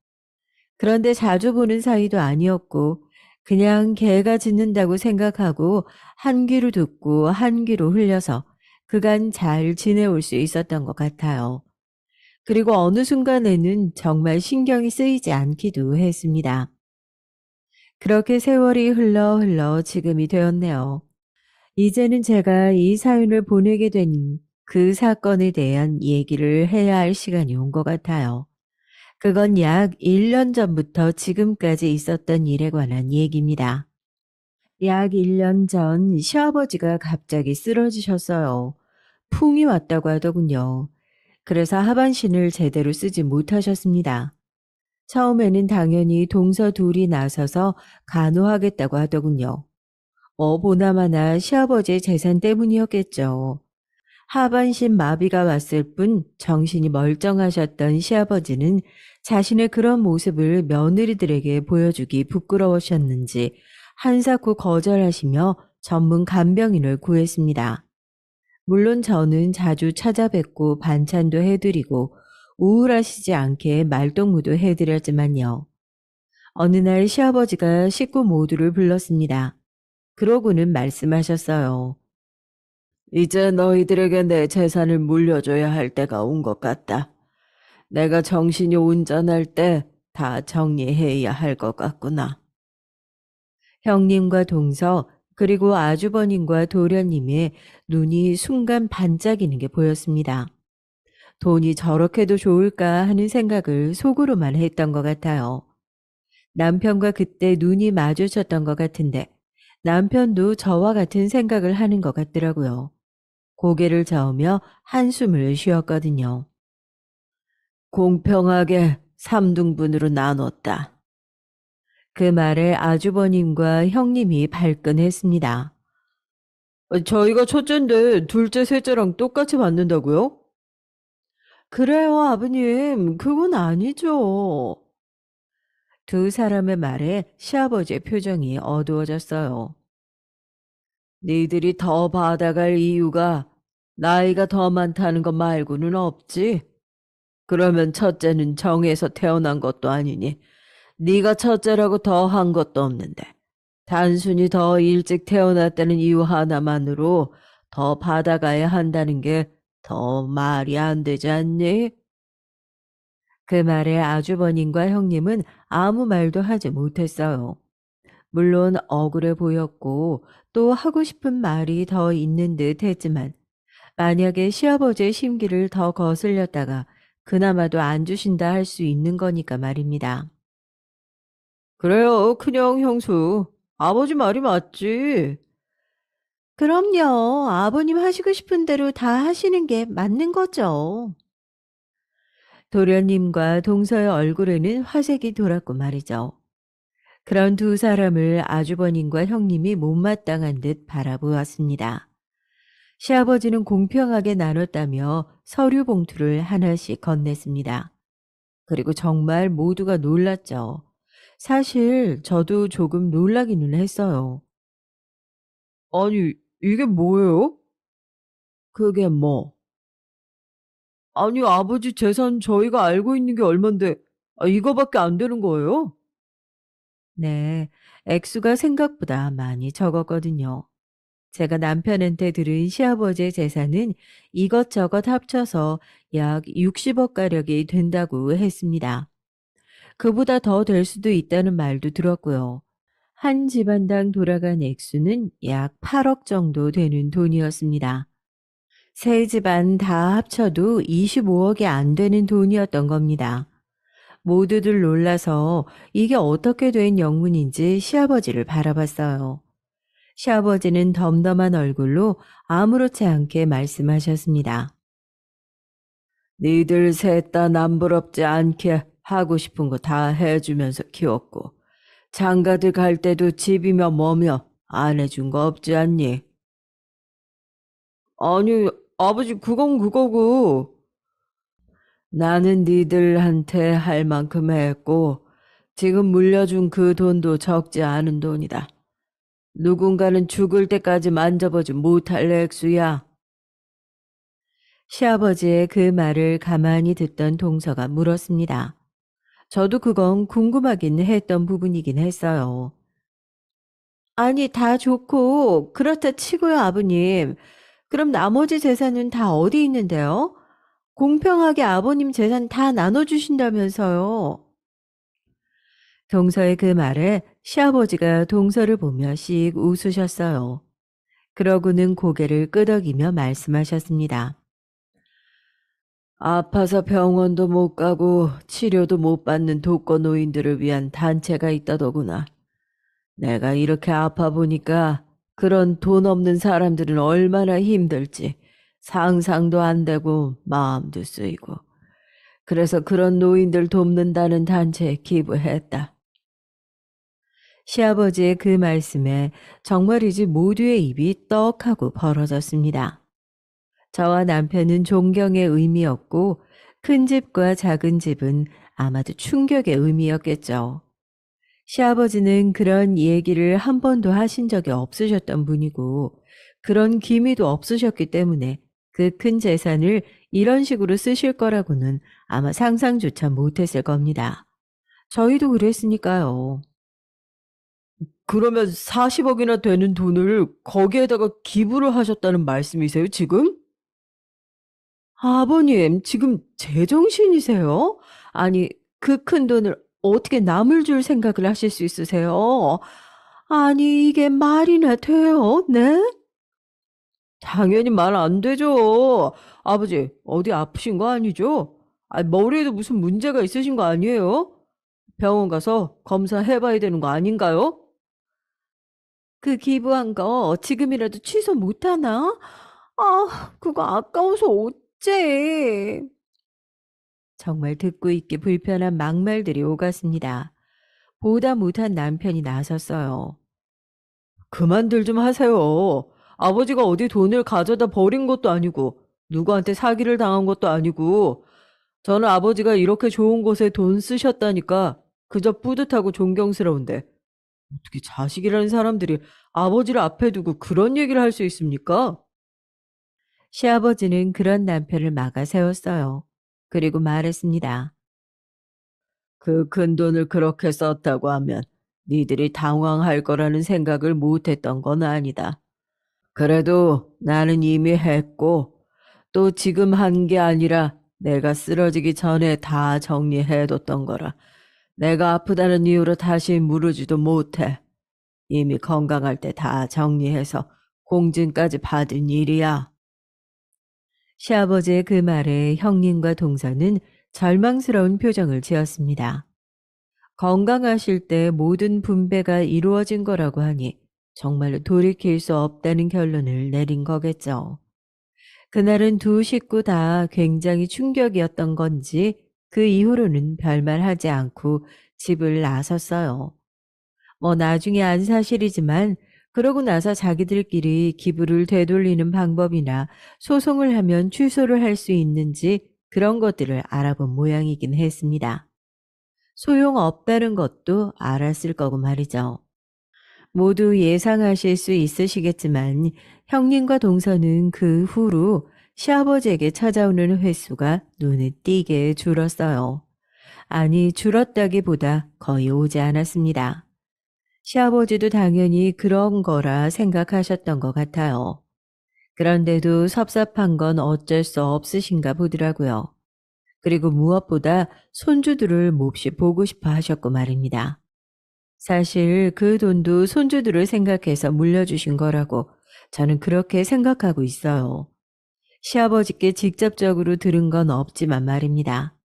[SPEAKER 1] 그런데 자주 보는 사이도 아니었고 그냥 개가 짖는다고 생각하고 한 귀로 듣고 한 귀로 흘려서 그간 잘 지내올 수 있었던 것 같아요. 그리고 어느 순간에는 정말 신경이 쓰이지 않기도 했습니다. 그렇게 세월이 흘러 지금이 되었네요. 이제는 제가 이 사연을 보내게 된 그 사건에 대한 얘기를 해야 할 시간이 온 것 같아요. 그건 약 1년 전부터 지금까지 있었던 일에 관한 얘기입니다. 약 1년 전 시아버지가 갑자기 쓰러지셨어요. 풍이 왔다고 하더군요. 그래서 하반신을 제대로 쓰지 못하셨습니다. 처음에는 당연히 동서 둘이 나서서 간호하겠다고 하더군요. 보나마나 시아버지의 재산 때문이었겠죠. 하반신 마비가 왔을 뿐 정신이 멀쩡하셨던 시아버지는 자신의 그런 모습을 며느리들에게 보여주기 부끄러우셨는지 한사코 거절하시며 전문 간병인을 구했습니다. 물론 저는 자주 찾아뵙고 반찬도 해드리고 우울하시지 않게 말동무도 해드렸지만요. 어느 날 시아버지가 식구 모두를 불렀습니다. 그러고는 말씀하셨어요. 이제 너희들에게 내 재산을 물려줘야 할 때가 온 것 같다. 내가 정신이 온전할 때 다 정리해야 할 것 같구나. 형님과 동서 그리고 아주버님과 도련님의 눈이 순간 반짝이는 게 보였습니다. 돈이 저렇게도 좋을까 하는 생각을 속으로만 했던 것 같아요. 남편과 그때 눈이 마주쳤던 것 같은데 남편도 저와 같은 생각을 하는 것 같더라고요. 고개를 저으며 한숨을 쉬었거든요. 공평하게 3등분으로 나눴다. 그 말에 아주버님과 형님이 발끈했습니다. 저희가 첫째인데 둘째, 셋째랑 똑같이 받는다고요? 그래요, 아버님. 그건 아니죠. 두 사람의 말에 시아버지의 표정이 어두워졌어요. 니들이 더 받아갈 이유가 나이가 더 많다는 것 말고는 없지. 그러면 첫째는 정해서 태어난 것도 아니니 네가 첫째라고 더 한 것도 없는데 단순히 더 일찍 태어났다는 이유 하나만으로 더 받아가야 한다는 게 더 말이 안 되지 않니? 그 말에 아주버님과 형님은 아무 말도 하지 못했어요. 물론 억울해 보였고 또 하고 싶은 말이 더 있는 듯 했지만 만약에 시아버지의 심기를 더 거슬렸다가 그나마도 안 주신다 할 수 있는 거니까 말입니다. 그래요, 큰형 형수. 아버지 말이 맞지. 그럼요. 아버님 하시고 싶은 대로 다 하시는 게 맞는 거죠. 도련님과 동서의 얼굴에는 화색이 돌았고 말이죠. 그런 두 사람을 아주버님과 형님이 못마땅한 듯 바라보았습니다. 시아버지는 공평하게 나눴다며 서류 봉투를 하나씩 건넸습니다. 그리고 정말 모두가 놀랐죠. 사실 저도 조금 놀라기는 했어요. 아니, 이게 뭐예요? 그게 뭐? 아니, 아버지 재산 저희가 알고 있는 게 얼만데, 이거밖에 안 되는 거예요? 네, 액수가 생각보다 많이 적었거든요. 제가 남편한테 들은 시아버지의 재산은 이것저것 합쳐서 약 60억 가량이 된다고 했습니다. 그보다 더 될 수도 있다는 말도 들었고요. 한 집안당 돌아간 액수는 약 8억 정도 되는 돈이었습니다. 세 집안 다 합쳐도 25억이 안 되는 돈이었던 겁니다. 모두들 놀라서 이게 어떻게 된 영문인지 시아버지를 바라봤어요. 시아버지는 덤덤한 얼굴로 아무렇지 않게 말씀하셨습니다. 니들 셋 다 남부럽지 않게 하고 싶은 거 다 해주면서 키웠고 장가들 갈 때도 집이며 뭐며 안 해준 거 없지 않니? 아니, 아버지 그건 그거고 나는 니들한테 할 만큼 했고 지금 물려준 그 돈도 적지 않은 돈이다. 누군가는 죽을 때까지 만져보지 못할 액수야. 시아버지의 그 말을 가만히 듣던 동서가 물었습니다. 저도 그건 궁금하긴 했던 부분이긴 했어요. 아니, 다 좋고, 그렇다 치고요, 아버님. 그럼 나머지 재산은 다 어디 있는데요? 공평하게 아버님 재산 다 나눠주신다면서요. 동서의 그 말에 시아버지가 동서를 보며 씩 웃으셨어요. 그러고는 고개를 끄덕이며 말씀하셨습니다. 아파서 병원도 못 가고 치료도 못 받는 독거노인들을 위한 단체가 있다더구나. 내가 이렇게 아파 보니까 그런 돈 없는 사람들은 얼마나 힘들지 상상도 안 되고 마음도 쓰이고. 그래서 그런 노인들 돕는다는 단체에 기부했다. 시아버지의 그 말씀에 정말이지 모두의 입이 떡하고 벌어졌습니다. 저와 남편은 존경의 의미였고 큰 집과 작은 집은 아마도 충격의 의미였겠죠. 시아버지는 그런 얘기를 한 번도 하신 적이 없으셨던 분이고 그런 기미도 없으셨기 때문에 그 큰 재산을 이런 식으로 쓰실 거라고는 아마 상상조차 못했을 겁니다. 저희도 그랬으니까요. 그러면 40억이나 되는 돈을 거기에다가 기부를 하셨다는 말씀이세요, 지금? 아버님, 지금 제정신이세요? 아니, 그 큰 돈을 어떻게 남을 줄 생각을 하실 수 있으세요? 아니, 이게 말이나 돼요? 네? 당연히 말 안 되죠. 아버지, 어디 아프신 거 아니죠? 머리에도 무슨 문제가 있으신 거 아니에요? 병원 가서 검사해 봐야 되는 거 아닌가요? 그 기부한 거 지금이라도 취소 못 하나? 그거 아까워서 어째. 정말 듣고 있기 불편한 막말들이 오갔습니다. 보다 못한 남편이 나섰어요. 그만들 좀 하세요. 아버지가 어디 돈을 가져다 버린 것도 아니고 누구한테 사기를 당한 것도 아니고 저는 아버지가 이렇게 좋은 곳에 돈 쓰셨다니까 그저 뿌듯하고 존경스러운데 어떻게 자식이라는 사람들이 아버지를 앞에 두고 그런 얘기를 할 수 있습니까? 시아버지는 그런 남편을 막아 세웠어요. 그리고 말했습니다. 그 큰 돈을 그렇게 썼다고 하면 니들이 당황할 거라는 생각을 못했던 건 아니다. 그래도 나는 이미 했고 또 지금 한 게 아니라 내가 쓰러지기 전에 다 정리해뒀던 거라 내가 아프다는 이유로 다시 물으지도 못해. 이미 건강할 때 다 정리해서 공증까지 받은 일이야. 시아버지의 그 말에 형님과 동서는 절망스러운 표정을 지었습니다. 건강하실 때 모든 분배가 이루어진 거라고 하니 정말로 돌이킬 수 없다는 결론을 내린 거겠죠. 그날은 두 식구 다 굉장히 충격이었던 건지 그 이후로는 별말 하지 않고 집을 나섰어요. 뭐 나중에 안 사실이지만 그러고 나서 자기들끼리 기부를 되돌리는 방법이나 소송을 하면 취소를 할 수 있는지 그런 것들을 알아본 모양이긴 했습니다. 소용없다는 것도 알았을 거고 말이죠. 모두 예상하실 수 있으시겠지만 형님과 동서는 그 후로 시아버지에게 찾아오는 횟수가 눈에 띄게 줄었어요. 아니, 줄었다기보다 거의 오지 않았습니다. 시아버지도 당연히 그런 거라 생각하셨던 것 같아요. 그런데도 섭섭한 건 어쩔 수 없으신가 보더라고요. 그리고 무엇보다 손주들을 몹시 보고 싶어 하셨고 말입니다. 사실 그 돈도 손주들을 생각해서 물려주신 거라고 저는 그렇게 생각하고 있어요. 시아버지께 직접적으로 들은 건 없지만 말입니다.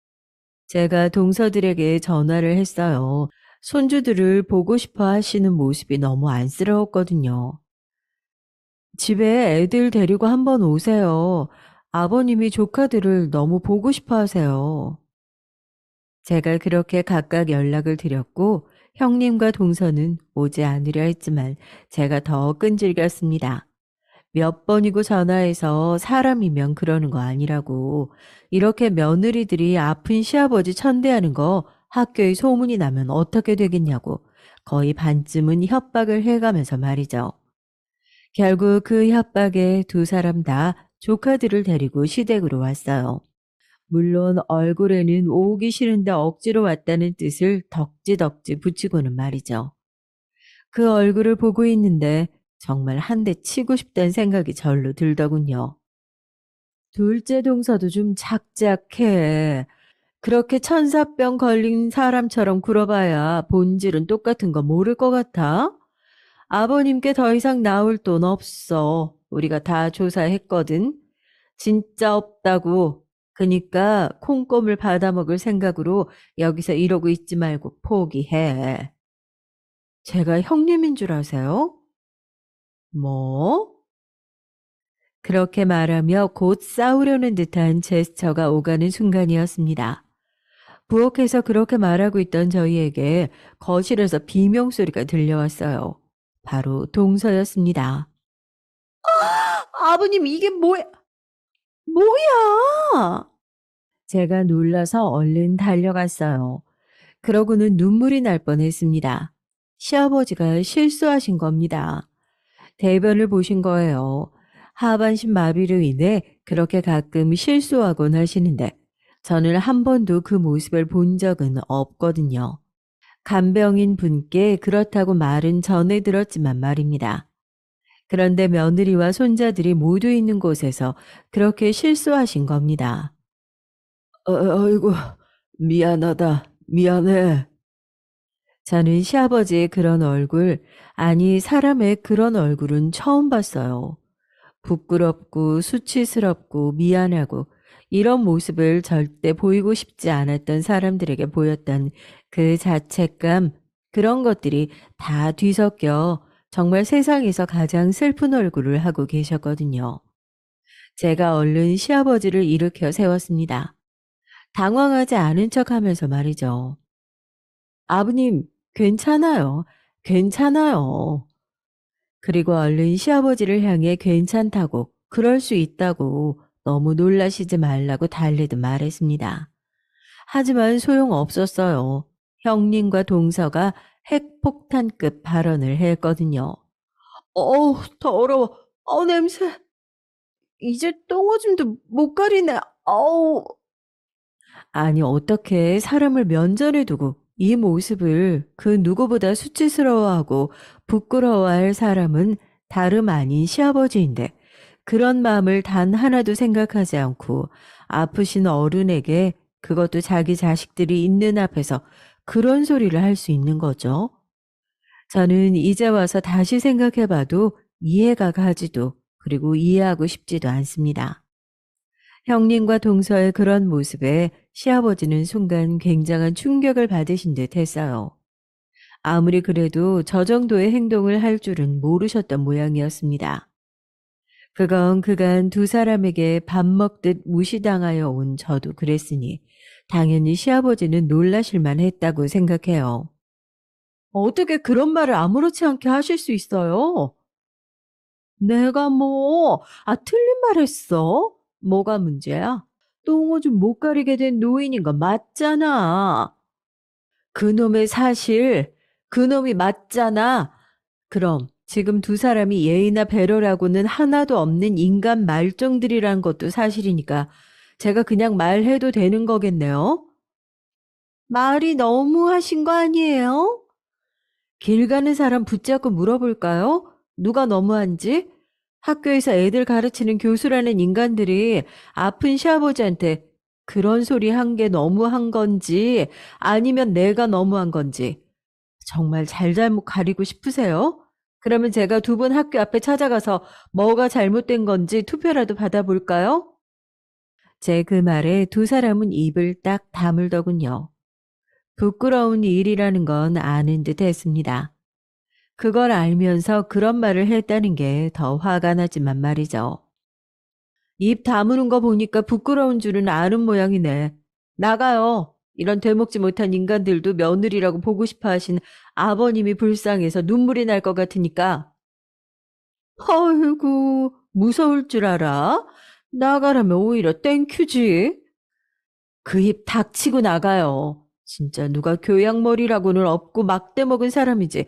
[SPEAKER 1] 제가 동서들에게 전화를 했어요. 손주들을 보고 싶어 하시는 모습이 너무 안쓰러웠거든요. 집에 애들 데리고 한번 오세요. 아버님이 조카들을 너무 보고 싶어 하세요. 제가 그렇게 각각 연락을 드렸고 형님과 동서는 오지 않으려 했지만 제가 더 끈질겼습니다. 몇 번이고 전화해서 사람이면 그러는 거 아니라고. 이렇게 며느리들이 아픈 시아버지 천대하는 거 학교에 소문이 나면 어떻게 되겠냐고. 거의 반쯤은 협박을 해가면서 말이죠. 결국 그 협박에 두 사람 다 조카들을 데리고 시댁으로 왔어요. 물론 얼굴에는 오기 싫은데 억지로 왔다는 뜻을 덕지덕지 붙이고는 말이죠. 그 얼굴을 보고 있는데 정말 한 대 치고 싶다는 생각이 절로 들더군요. 둘째 동서도 좀 작작해. 그렇게 천사병 걸린 사람처럼 굴어봐야 본질은 똑같은 거 모를 것 같아? 아버님께 더 이상 나올 돈 없어. 우리가 다 조사했거든. 진짜 없다고. 그니까 콩고물 받아먹을 생각으로 여기서 이러고 있지 말고 포기해. 제가 형님인 줄 아세요? 뭐? 그렇게 말하며 곧 싸우려는 듯한 제스처가 오가는 순간이었습니다. 부엌에서 그렇게 말하고 있던 저희에게 거실에서 비명소리가 들려왔어요. 바로 동서였습니다. 아버님, 이게 뭐야? 제가 놀라서 얼른 달려갔어요. 그러고는 눈물이 날 뻔했습니다. 시아버지가 실수하신 겁니다. 대변을 보신 거예요. 하반신 마비로 인해 그렇게 가끔 실수하곤 하시는데 저는 한 번도 그 모습을 본 적은 없거든요. 간병인 분께 그렇다고 말은 전해 들었지만 말입니다. 그런데 며느리와 손자들이 모두 있는 곳에서 그렇게 실수하신 겁니다. 아이고, 미안하다. 미안해. 저는 시아버지의 그런 얼굴, 아니 사람의 그런 얼굴은 처음 봤어요. 부끄럽고 수치스럽고 미안하고 이런 모습을 절대 보이고 싶지 않았던 사람들에게 보였던 그 자책감, 그런 것들이 다 뒤섞여 정말 세상에서 가장 슬픈 얼굴을 하고 계셨거든요. 제가 얼른 시아버지를 일으켜 세웠습니다. 당황하지 않은 척 하면서 말이죠. 아버님, 괜찮아요. 괜찮아요. 그리고 얼른 시아버지를 향해 괜찮다고, 그럴 수 있다고 너무 놀라시지 말라고 달래듯 말했습니다. 하지만 소용없었어요. 형님과 동서가 핵폭탄급 발언을 했거든요. 어우, 더러워. 냄새. 이제 똥오줌도 못 가리네. 어우. 아니, 어떻게 사람을 면전에 두고 이 모습을 그 누구보다 수치스러워하고 부끄러워할 사람은 다름 아닌 시아버지인데 그런 마음을 단 하나도 생각하지 않고 아프신 어른에게, 그것도 자기 자식들이 있는 앞에서 그런 소리를 할 수 있는 거죠. 저는 이제 와서 다시 생각해 봐도 이해가 가지도, 그리고 이해하고 싶지도 않습니다. 형님과 동서의 그런 모습에 시아버지는 순간 굉장한 충격을 받으신 듯 했어요. 아무리 그래도 저 정도의 행동을 할 줄은 모르셨던 모양이었습니다. 그건 그간 두 사람에게 밥 먹듯 무시당하여 온 저도 그랬으니 당연히 시아버지는 놀라실만 했다고 생각해요. 어떻게 그런 말을 아무렇지 않게 하실 수 있어요? 내가 틀린 말 했어? 뭐가 문제야? 똥오줌 못 가리게 된 노인인 거 맞잖아. 그놈의 사실, 그놈이 맞잖아. 그럼 지금 두 사람이 예의나 배려라고는 하나도 없는 인간 말종들이란 것도 사실이니까 제가 그냥 말해도 되는 거겠네요? 말이 너무 하신 거 아니에요? 길 가는 사람 붙잡고 물어볼까요? 누가 너무한지? 학교에서 애들 가르치는 교수라는 인간들이 아픈 시아버지한테 그런 소리 한 게 너무한 건지 아니면 내가 너무한 건지 정말 잘잘못 가리고 싶으세요? 그러면 제가 두 분 학교 앞에 찾아가서 뭐가 잘못된 건지 투표라도 받아볼까요? 제 그 말에 두 사람은 입을 딱 다물더군요. 부끄러운 일이라는 건 아는 듯 했습니다. 그걸 알면서 그런 말을 했다는 게 더 화가 나지만 말이죠. 입 다무는 거 보니까 부끄러운 줄은 아는 모양이네. 나가요. 이런 되먹지 못한 인간들도 며느리라고 보고 싶어 하신 아버님이 불쌍해서 눈물이 날 것 같으니까. 아이고, 무서울 줄 알아? 나가라면 오히려 땡큐지. 그 입 닥치고 나가요. 진짜 누가 교양머리라고는 없고 막대 먹은 사람이지.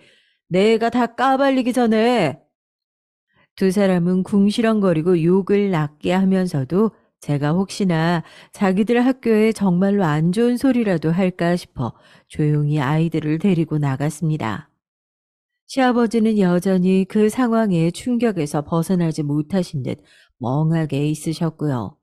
[SPEAKER 1] 내가 다 까발리기 전에. 두 사람은 궁시렁거리고 욕을 낫게 하면서도 제가 혹시나 자기들 학교에 정말로 안 좋은 소리라도 할까 싶어 조용히 아이들을 데리고 나갔습니다. 시아버지는 여전히 그 상황의 충격에서 벗어나지 못하신 듯 멍하게 있으셨고요.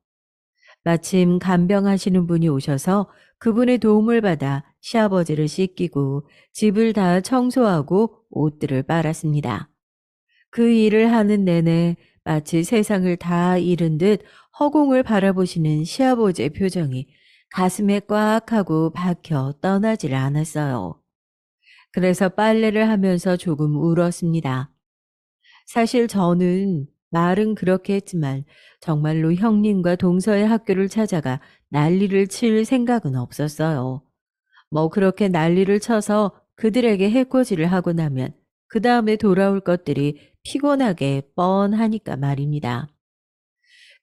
[SPEAKER 1] 마침 간병하시는 분이 오셔서 그분의 도움을 받아 시아버지를 씻기고 집을 다 청소하고 옷들을 빨았습니다. 그 일을 하는 내내 마치 세상을 다 잃은 듯 허공을 바라보시는 시아버지의 표정이 가슴에 꽉 하고 박혀 떠나질 않았어요. 그래서 빨래를 하면서 조금 울었습니다. 사실 저는 말은 그렇게 했지만 정말로 형님과 동서의 학교를 찾아가 난리를 칠 생각은 없었어요. 뭐 그렇게 난리를 쳐서 그들에게 해코지를 하고 나면 그 다음에 돌아올 것들이 피곤하게 뻔하니까 말입니다.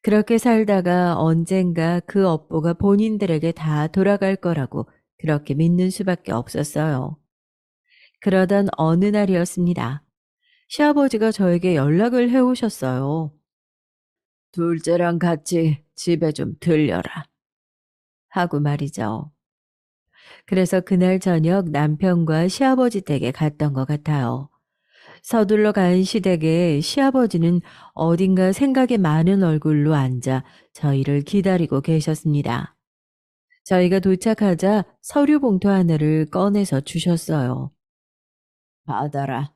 [SPEAKER 1] 그렇게 살다가 언젠가 그 업보가 본인들에게 다 돌아갈 거라고 그렇게 믿는 수밖에 없었어요. 그러던 어느 날이었습니다. 시아버지가 저에게 연락을 해오셨어요. 둘째랑 같이 집에 좀 들려라. 하고 말이죠. 그래서 그날 저녁 남편과 시아버지 댁에 갔던 것 같아요. 서둘러 간 시댁에 시아버지는 어딘가 생각이 많은 얼굴로 앉아 저희를 기다리고 계셨습니다. 저희가 도착하자 서류 봉투 하나를 꺼내서 주셨어요. 받아라.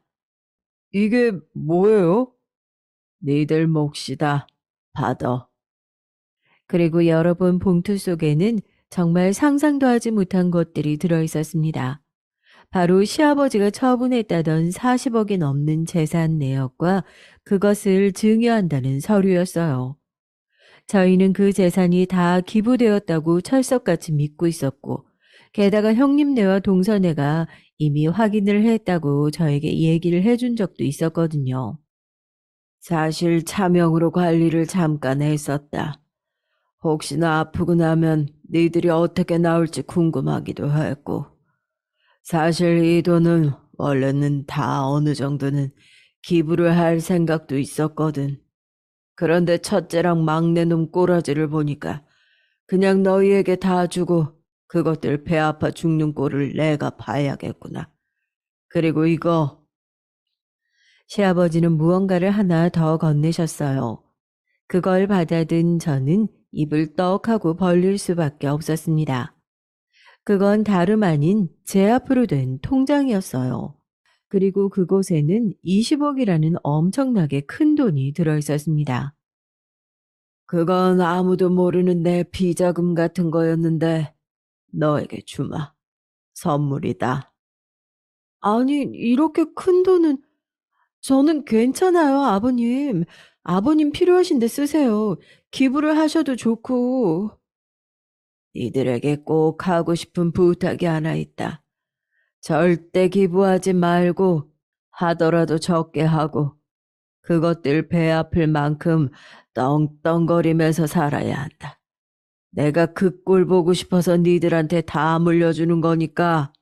[SPEAKER 1] 이게 뭐예요? 니들 몫이다. 받아. 그리고 열어본 봉투 속에는 정말 상상도 하지 못한 것들이 들어 있었습니다. 바로 시아버지가 처분했다던 40억이 넘는 재산 내역과 그것을 증여한다는 서류였어요. 저희는 그 재산이 다 기부되었다고 철석같이 믿고 있었고, 게다가 형님네와 동서네가 이미 확인을 했다고 저에게 얘기를 해준 적도 있었거든요. 사실 차명으로 관리를 잠깐 했었다. 혹시나 아프고 나면 니들이 어떻게 나올지 궁금하기도 했고. 사실 이 돈은 원래는 다 어느 정도는 기부를 할 생각도 있었거든. 그런데 첫째랑 막내놈 꼬라지를 보니까 그냥 너희에게 다 주고 그것들 배 아파 죽는 꼴을 내가 봐야겠구나. 그리고 이거 시아버지는 무언가를 하나 더 건네셨어요. 그걸 받아든 저는 입을 떡하고 벌릴 수밖에 없었습니다. 그건 다름 아닌 제 앞으로 된 통장이었어요. 그리고 그곳에는 20억이라는 엄청나게 큰 돈이 들어 있었습니다. 그건 아무도 모르는 내 비자금 같은 거였는데 너에게 주마. 선물이다. 아니, 이렇게 큰 돈은 저는 괜찮아요, 아버님. 아버님 필요하신데 쓰세요. 기부를 하셔도 좋고. 이들에게 꼭 하고 싶은 부탁이 하나 있다. 절대 기부하지 말고 하더라도 적게 하고 그것들 배 아플 만큼 떵떵거리면서 살아야 한다. 내가 그 꼴 보고 싶어서 니들한테 다 물려주는 거니까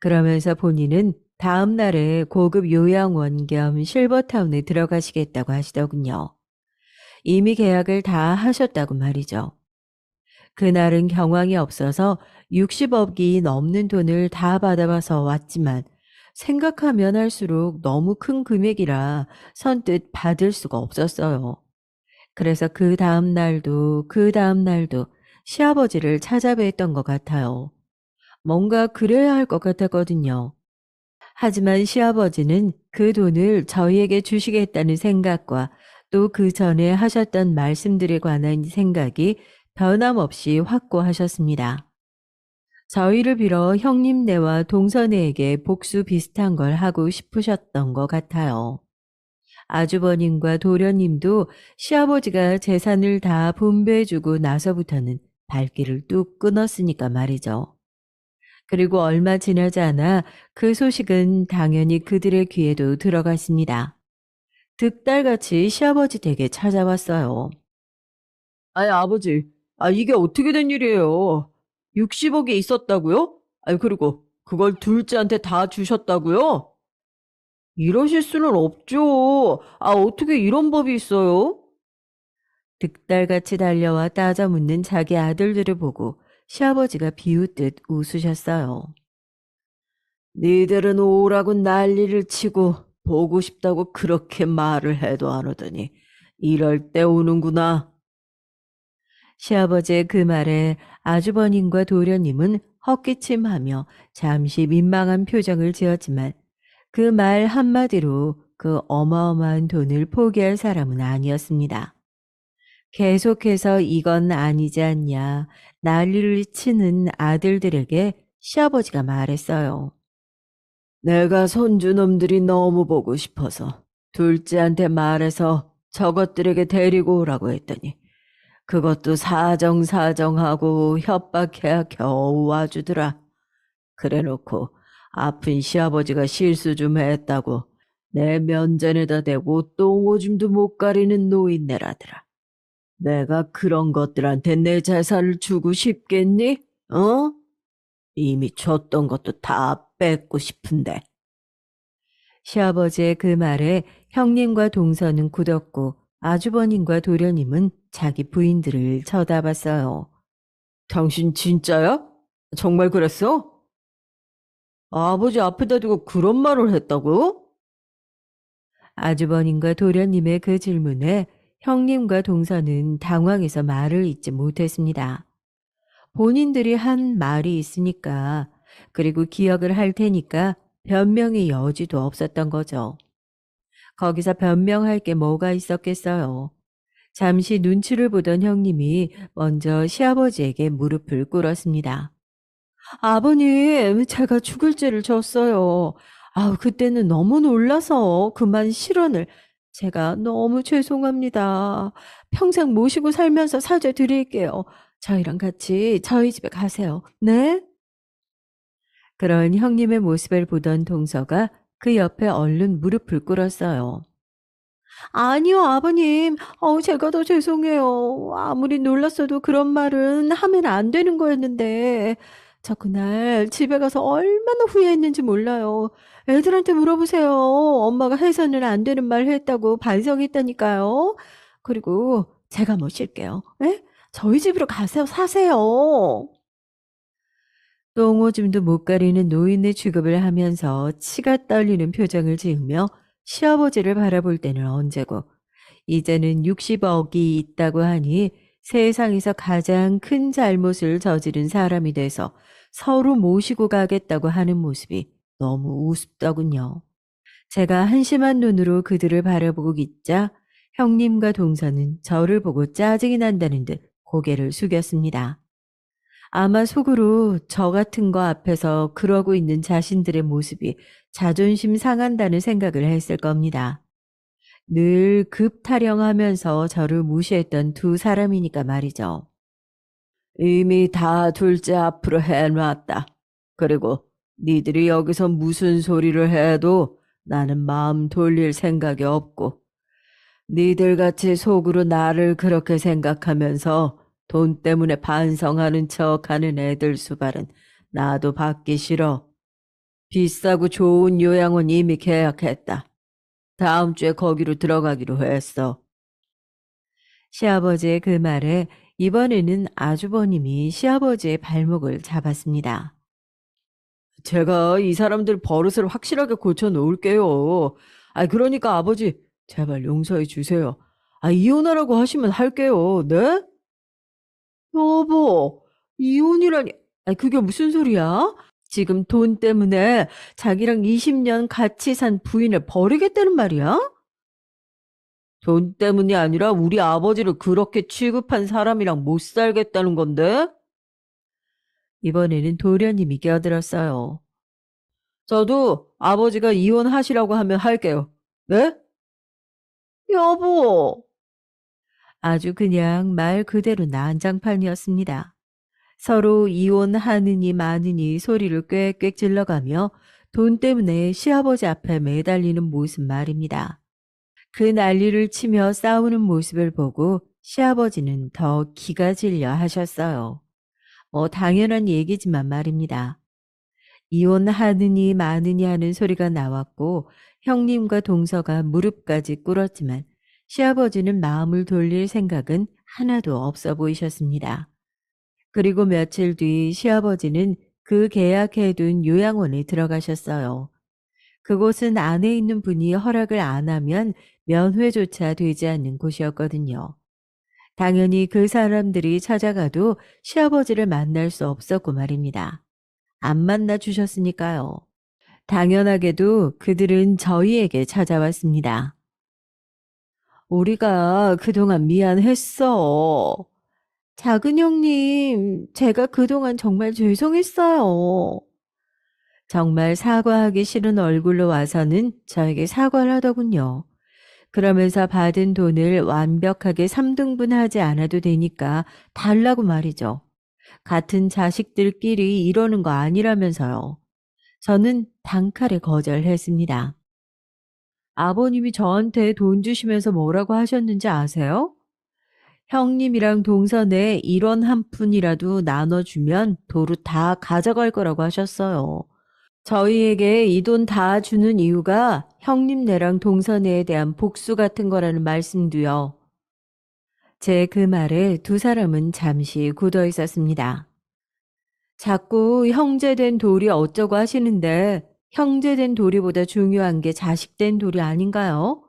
[SPEAKER 1] 그러면서 본인은 다음 날에 고급 요양원 겸 실버타운에 들어가시겠다고 하시더군요. 이미 계약을 다 하셨다고 말이죠. 그날은 경황이 없어서 60억이 넘는 돈을 다 받아봐서 왔지만 생각하면 할수록 너무 큰 금액이라 선뜻 받을 수가 없었어요. 그래서 그 다음 날도 시아버지를 찾아뵀던 것 같아요. 뭔가 그래야 할 것 같았거든요. 하지만 시아버지는 그 돈을 저희에게 주시겠다는 생각과 또 그 전에 하셨던 말씀들에 관한 생각이 변함없이 확고하셨습니다. 저희를 빌어 형님네와 동서네에게 복수 비슷한 걸 하고 싶으셨던 것 같아요. 아주버님과 도련님도 시아버지가 재산을 다 분배해주고 나서부터는 발길을 뚝 끊었으니까 말이죠. 그리고 얼마 지나지 않아 그 소식은 당연히 그들의 귀에도 들어갔습니다. 득달같이 시아버지 댁에 찾아왔어요. 아니, 아버지. 이게 어떻게 된 일이에요? 60억이 있었다고요? 그리고 그걸 둘째한테 다 주셨다고요? 이러실 수는 없죠. 어떻게 이런 법이 있어요? 득달같이 달려와 따져 묻는 자기 아들들을 보고 시아버지가 비웃듯 웃으셨어요. 니들은 오라고 난리를 치고 보고 싶다고 그렇게 말을 해도 안 오더니 이럴 때 오는구나. 시아버지의 그 말에 아주버님과 도련님은 헛기침하며 잠시 민망한 표정을 지었지만 그 말 한마디로 그 어마어마한 돈을 포기할 사람은 아니었습니다. 계속해서 이건 아니지 않냐 난리를 치는 아들들에게 시아버지가 말했어요. 내가 손주놈들이 너무 보고 싶어서 둘째한테 말해서 저것들에게 데리고 오라고 했더니 그것도 사정사정하고 협박해야 겨우 와주더라. 그래놓고 아픈 시아버지가 실수 좀 했다고 내 면전에다 대고 똥오줌도 못 가리는 노인네라더라. 내가 그런 것들한테 내 재산을 주고 싶겠니? 어? 이미 줬던 것도 다 뺏고 싶은데. 시아버지의 그 말에 형님과 동서는 굳었고 아주버님과 도련님은 자기 부인들을 쳐다봤어요. 당신 진짜야? 정말 그랬어? 아버지 앞에다 두고 그런 말을 했다고? 아주버님과 도련님의 그 질문에 형님과 동서는 당황해서 말을 잇지 못했습니다. 본인들이 한 말이 있으니까 그리고 기억을 할 테니까 변명의 여지도 없었던 거죠. 거기서 변명할 게 뭐가 있었겠어요. 잠시 눈치를 보던 형님이 먼저 시아버지에게 무릎을 꿇었습니다. 아버님, 제가 죽을 죄를 졌어요. 그때는 너무 놀라서 그만 실언을. 제가 너무 죄송합니다. 평생 모시고 살면서 사죄 드릴게요. 저희랑 같이 저희 집에 가세요. 네? 그런 형님의 모습을 보던 동서가 그 옆에 얼른 무릎을 꿇었어요. 아니요, 아버님. 제가 더 죄송해요. 아무리 놀랐어도 그런 말은 하면 안 되는 거였는데. 저 그날 집에 가서 얼마나 후회했는지 몰라요. 애들한테 물어보세요. 엄마가 해서는 안 되는 말 했다고 반성했다니까요. 그리고 제가 모실게요. 예? 저희 집으로 가세요. 사세요. 똥오줌도 못 가리는 노인의 취급을 하면서 치가 떨리는 표정을 지으며 시아버지를 바라볼 때는 언제고 이제는 60억이 있다고 하니 세상에서 가장 큰 잘못을 저지른 사람이 돼서 서로 모시고 가겠다고 하는 모습이 너무 우습더군요. 제가 한심한 눈으로 그들을 바라보고 있자 형님과 동서는 저를 보고 짜증이 난다는 듯 고개를 숙였습니다. 아마 속으로 저 같은 거 앞에서 그러고 있는 자신들의 모습이 자존심 상한다는 생각을 했을 겁니다. 늘 급타령하면서 저를 무시했던 두 사람이니까 말이죠. 이미 다 둘째 앞으로 해놨다. 그리고 니들이 여기서 무슨 소리를 해도 나는 마음 돌릴 생각이 없고 니들같이 속으로 나를 그렇게 생각하면서 돈 때문에 반성하는 척하는 애들 수발은 나도 받기 싫어. 비싸고 좋은 요양원 이미 계약했다. 다음 주에 거기로 들어가기로 했어. 시아버지의 그 말에 이번에는 아주버님이 시아버지의 발목을 잡았습니다. 제가 이 사람들 버릇을 확실하게 고쳐 놓을게요. 그러니까 아버지, 제발 용서해 주세요. 이혼하라고 하시면 할게요. 네? 여보, 이혼이라니. 그게 무슨 소리야? 지금 돈 때문에 자기랑 20년 같이 산 부인을 버리겠다는 말이야? 돈 때문이 아니라 우리 아버지를 그렇게 취급한 사람이랑 못 살겠다는 건데? 이번에는 도련님이 끼어들었어요. 저도 아버지가 이혼하시라고 하면 할게요. 네? 여보! 아주 그냥 말 그대로 난장판이었습니다. 서로 이혼하느니 마느니 소리를 꽥꽥 질러가며 돈 때문에 시아버지 앞에 매달리는 모습 말입니다. 그 난리를 치며 싸우는 모습을 보고 시아버지는 더 기가 질려 하셨어요. 당연한 얘기지만 말입니다. 이혼하느니 마느니 하는 소리가 나왔고 형님과 동서가 무릎까지 꿇었지만 시아버지는 마음을 돌릴 생각은 하나도 없어 보이셨습니다. 그리고 며칠 뒤 시아버지는 그 계약해둔 요양원에 들어가셨어요. 그곳은 안에 있는 분이 허락을 안 하면 면회조차 되지 않는 곳이었거든요. 당연히 그 사람들이 찾아가도 시아버지를 만날 수 없었고 말입니다. 안 만나 주셨으니까요. 당연하게도 그들은 저희에게 찾아왔습니다. 우리가 그동안 미안했어. 작은 형님, 제가 그동안 정말 죄송했어요. 정말 사과하기 싫은 얼굴로 와서는 저에게 사과를 하더군요. 그러면서 받은 돈을 완벽하게 3등분하지 않아도 되니까 달라고 말이죠. 같은 자식들끼리 이러는 거 아니라면서요. 저는 단칼에 거절했습니다. 아버님이 저한테 돈 주시면서 뭐라고 하셨는지 아세요? 형님이랑 동선에 1원 한 푼이라도 나눠주면 도로 다 가져갈 거라고 하셨어요. 저희에게 이 돈 다 주는 이유가 형님네랑 동선회에 대한 복수 같은 거라는 말씀도요. 제 그 말에 두 사람은 잠시 굳어 있었습니다. 자꾸 형제된 돌이 어쩌고 하시는데 형제된 도리보다 중요한 게 자식된 돌이 아닌가요?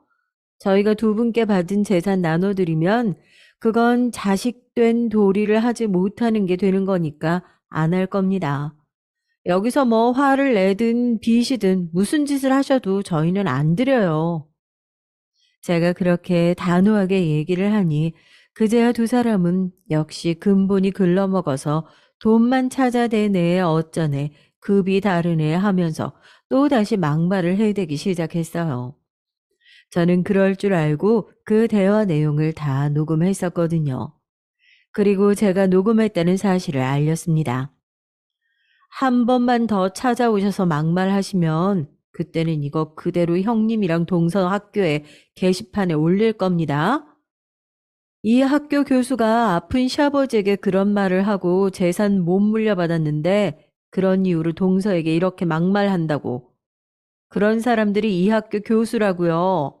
[SPEAKER 1] 저희가 두 분께 받은 재산 나눠드리면 그건 자식된 도리를 하지 못하는 게 되는 거니까 안 할 겁니다. 여기서 뭐 화를 내든 빚이든 무슨 짓을 하셔도 저희는 안 드려요. 제가 그렇게 단호하게 얘기를 하니 그제야 두 사람은 역시 근본이 글러먹어서 돈만 찾아대네 어쩌네 급이 다르네 하면서 또다시 막말을 해대기 시작했어요. 저는 그럴 줄 알고 그 대화 내용을 다 녹음했었거든요. 그리고 제가 녹음했다는 사실을 알렸습니다. 한 번만 더 찾아오셔서 막말하시면 그때는 이거 그대로 형님이랑 동서 학교에 게시판에 올릴 겁니다. 이 학교 교수가 아픈 시아버지에게 그런 말을 하고 재산 못 물려받았는데 그런 이유로 동서에게 이렇게 막말한다고. 그런 사람들이 이 학교 교수라고요.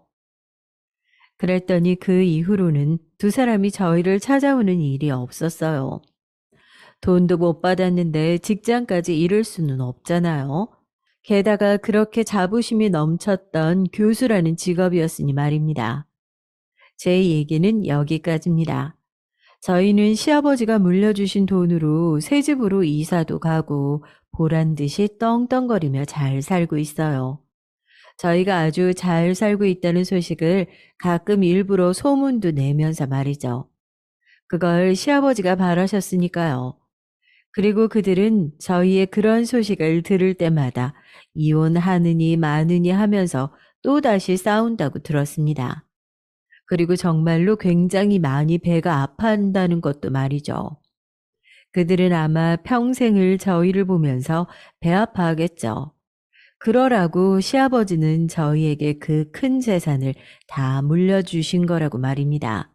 [SPEAKER 1] 그랬더니 그 이후로는 두 사람이 저희를 찾아오는 일이 없었어요. 돈도 못 받았는데 직장까지 잃을 수는 없잖아요. 게다가 그렇게 자부심이 넘쳤던 교수라는 직업이었으니 말입니다. 제 얘기는 여기까지입니다. 저희는 시아버지가 물려주신 돈으로 새 집으로 이사도 가고 보란 듯이 떵떵거리며 잘 살고 있어요. 저희가 아주 잘 살고 있다는 소식을 가끔 일부러 소문도 내면서 말이죠. 그걸 시아버지가 바라셨으니까요. 그리고 그들은 저희의 그런 소식을 들을 때마다 이혼하느니 마느니 하면서 또다시 싸운다고 들었습니다. 그리고 정말로 굉장히 많이 배가 아파한다는 것도 말이죠. 그들은 아마 평생을 저희를 보면서 배 아파하겠죠. 그러라고 시아버지는 저희에게 그 큰 재산을 다 물려주신 거라고 말입니다.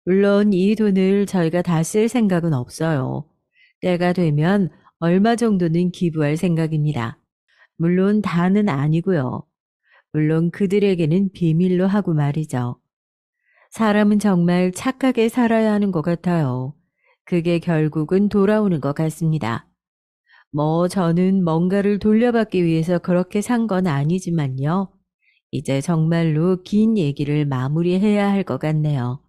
[SPEAKER 1] 물론 이 돈을 저희가 다 쓸 생각은 없어요. 때가 되면 얼마 정도는 기부할 생각입니다. 물론 다는 아니고요. 물론 그들에게는 비밀로 하고 말이죠. 사람은 정말 착하게 살아야 하는 것 같아요. 그게 결국은 돌아오는 것 같습니다. 저는 뭔가를 돌려받기 위해서 그렇게 산 건 아니지만요. 이제 정말로 긴 얘기를 마무리해야 할 것 같네요.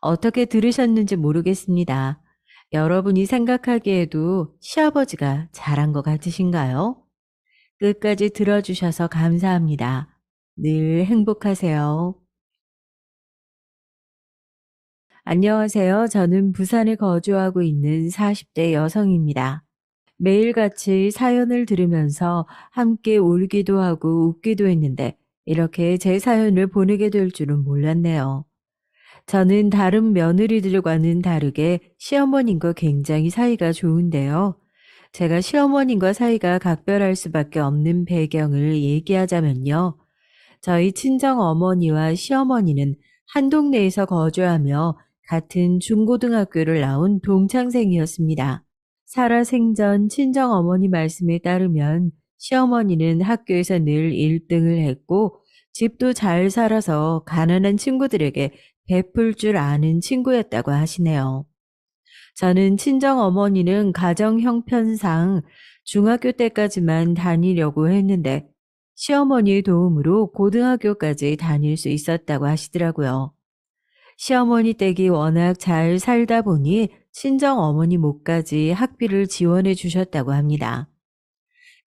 [SPEAKER 1] 어떻게 들으셨는지 모르겠습니다. 여러분이 생각하기에도 시아버지가 잘한 것 같으신가요? 끝까지 들어주셔서 감사합니다. 늘 행복하세요. 안녕하세요. 저는 부산에 거주하고 있는 40대 여성입니다. 매일같이 사연을 들으면서 함께 울기도 하고 웃기도 했는데 이렇게 제 사연을 보내게 될 줄은 몰랐네요. 저는 다른 며느리들과는 다르게 시어머님과 굉장히 사이가 좋은데요. 제가 시어머님과 사이가 각별할 수밖에 없는 배경을 얘기하자면요. 저희 친정 어머니와 시어머니는 한 동네에서 거주하며 같은 중고등학교를 나온 동창생이었습니다. 살아생전 친정 어머니 말씀에 따르면 시어머니는 학교에서 늘 1등을 했고 집도 잘 살아서 가난한 친구들에게 베풀 줄 아는 친구였다고 하시네요. 저는 친정 어머니는 가정 형편상 중학교 때까지만 다니려고 했는데 시어머니의 도움으로 고등학교까지 다닐 수 있었다고 하시더라고요. 시어머니 댁이 워낙 잘 살다 보니 친정 어머니 몫까지 학비를 지원해 주셨다고 합니다.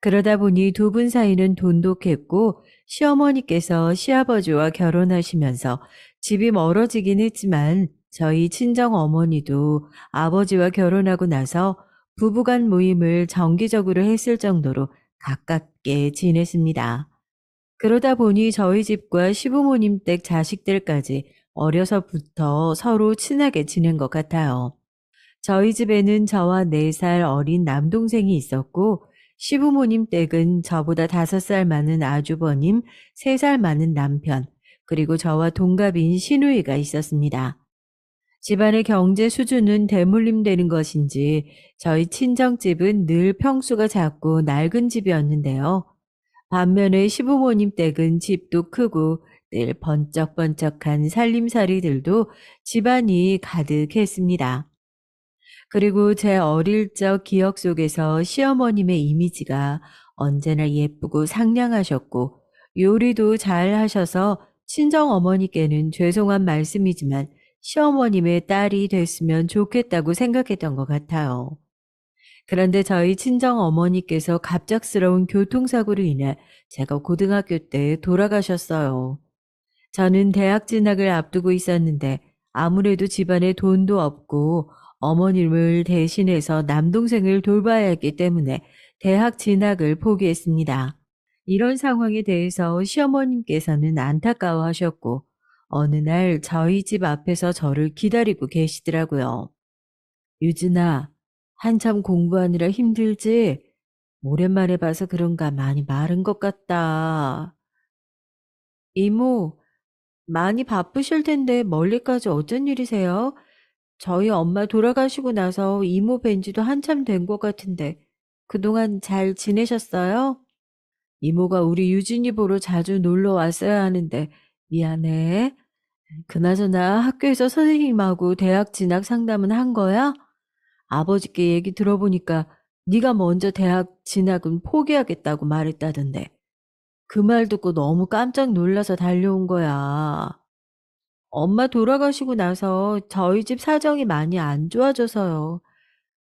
[SPEAKER 1] 그러다 보니 두 분 사이는 돈독했고 시어머니께서 시아버지와 결혼하시면서 집이 멀어지긴 했지만 저희 친정 어머니도 아버지와 결혼하고 나서 부부간 모임을 정기적으로 했을 정도로 가깝게 지냈습니다. 그러다 보니 저희 집과 시부모님 댁 자식들까지 어려서부터 서로 친하게 지낸 것 같아요. 저희 집에는 저와 4살 어린 남동생이 있었고 시부모님 댁은 저보다 5살 많은 아주버님, 3살 많은 남편, 그리고 저와 동갑인 시누이가 있었습니다. 집안의 경제 수준은 대물림되는 것인지 저희 친정집은 늘 평수가 작고 낡은 집이었는데요. 반면에 시부모님 댁은 집도 크고 늘 번쩍번쩍한 살림살이들도 집안이 가득했습니다. 그리고 제 어릴 적 기억 속에서 시어머님의 이미지가 언제나 예쁘고 상냥하셨고 요리도 잘 하셔서 친정 어머니께는 죄송한 말씀이지만 시어머님의 딸이 됐으면 좋겠다고 생각했던 것 같아요. 그런데 저희 친정 어머니께서 갑작스러운 교통사고로 인해 제가 고등학교 때 돌아가셨어요. 저는 대학 진학을 앞두고 있었는데 아무래도 집안에 돈도 없고 어머님을 대신해서 남동생을 돌봐야 했기 때문에 대학 진학을 포기했습니다. 이런 상황에 대해서 시어머님께서는 안타까워하셨고 어느 날 저희 집 앞에서 저를 기다리고 계시더라고요. 유진아, 한참 공부하느라 힘들지? 오랜만에 봐서 그런가 많이 마른 것 같다. 이모, 많이 바쁘실 텐데 멀리까지 어쩐 일이세요? 저희 엄마 돌아가시고 나서 이모 뵌 지도 한참 된 것 같은데 그동안 잘 지내셨어요? 이모가 우리 유진이 보러 자주 놀러 왔어야 하는데 미안해. 그나저나 학교에서 선생님하고 대학 진학 상담은 한 거야? 아버지께 얘기 들어보니까 네가 먼저 대학 진학은 포기하겠다고 말했다던데. 그 말 듣고 너무 깜짝 놀라서 달려온 거야. 엄마 돌아가시고 나서 저희 집 사정이 많이 안 좋아져서요.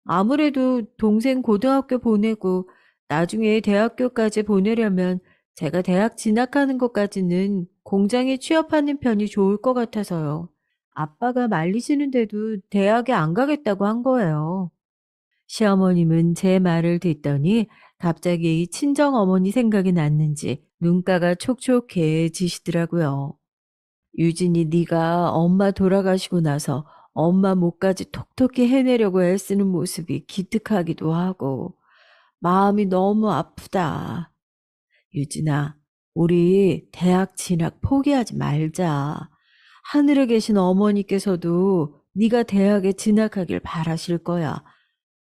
[SPEAKER 1] 아무래도 동생 고등학교 보내고 나중에 대학교까지 보내려면 제가 대학 진학하는 것까지는 공장에 취업하는 편이 좋을 것 같아서요. 아빠가 말리시는데도 대학에 안 가겠다고 한 거예요. 시어머님은 제 말을 듣더니 갑자기 친정어머니 생각이 났는지 눈가가 촉촉해지시더라고요. 유진이 네가 엄마 돌아가시고 나서 엄마 몫까지 톡톡히 해내려고 애쓰는 모습이 기특하기도 하고 마음이 너무 아프다. 유진아, 우리 대학 진학 포기하지 말자. 하늘에 계신 어머니께서도 네가 대학에 진학하길 바라실 거야.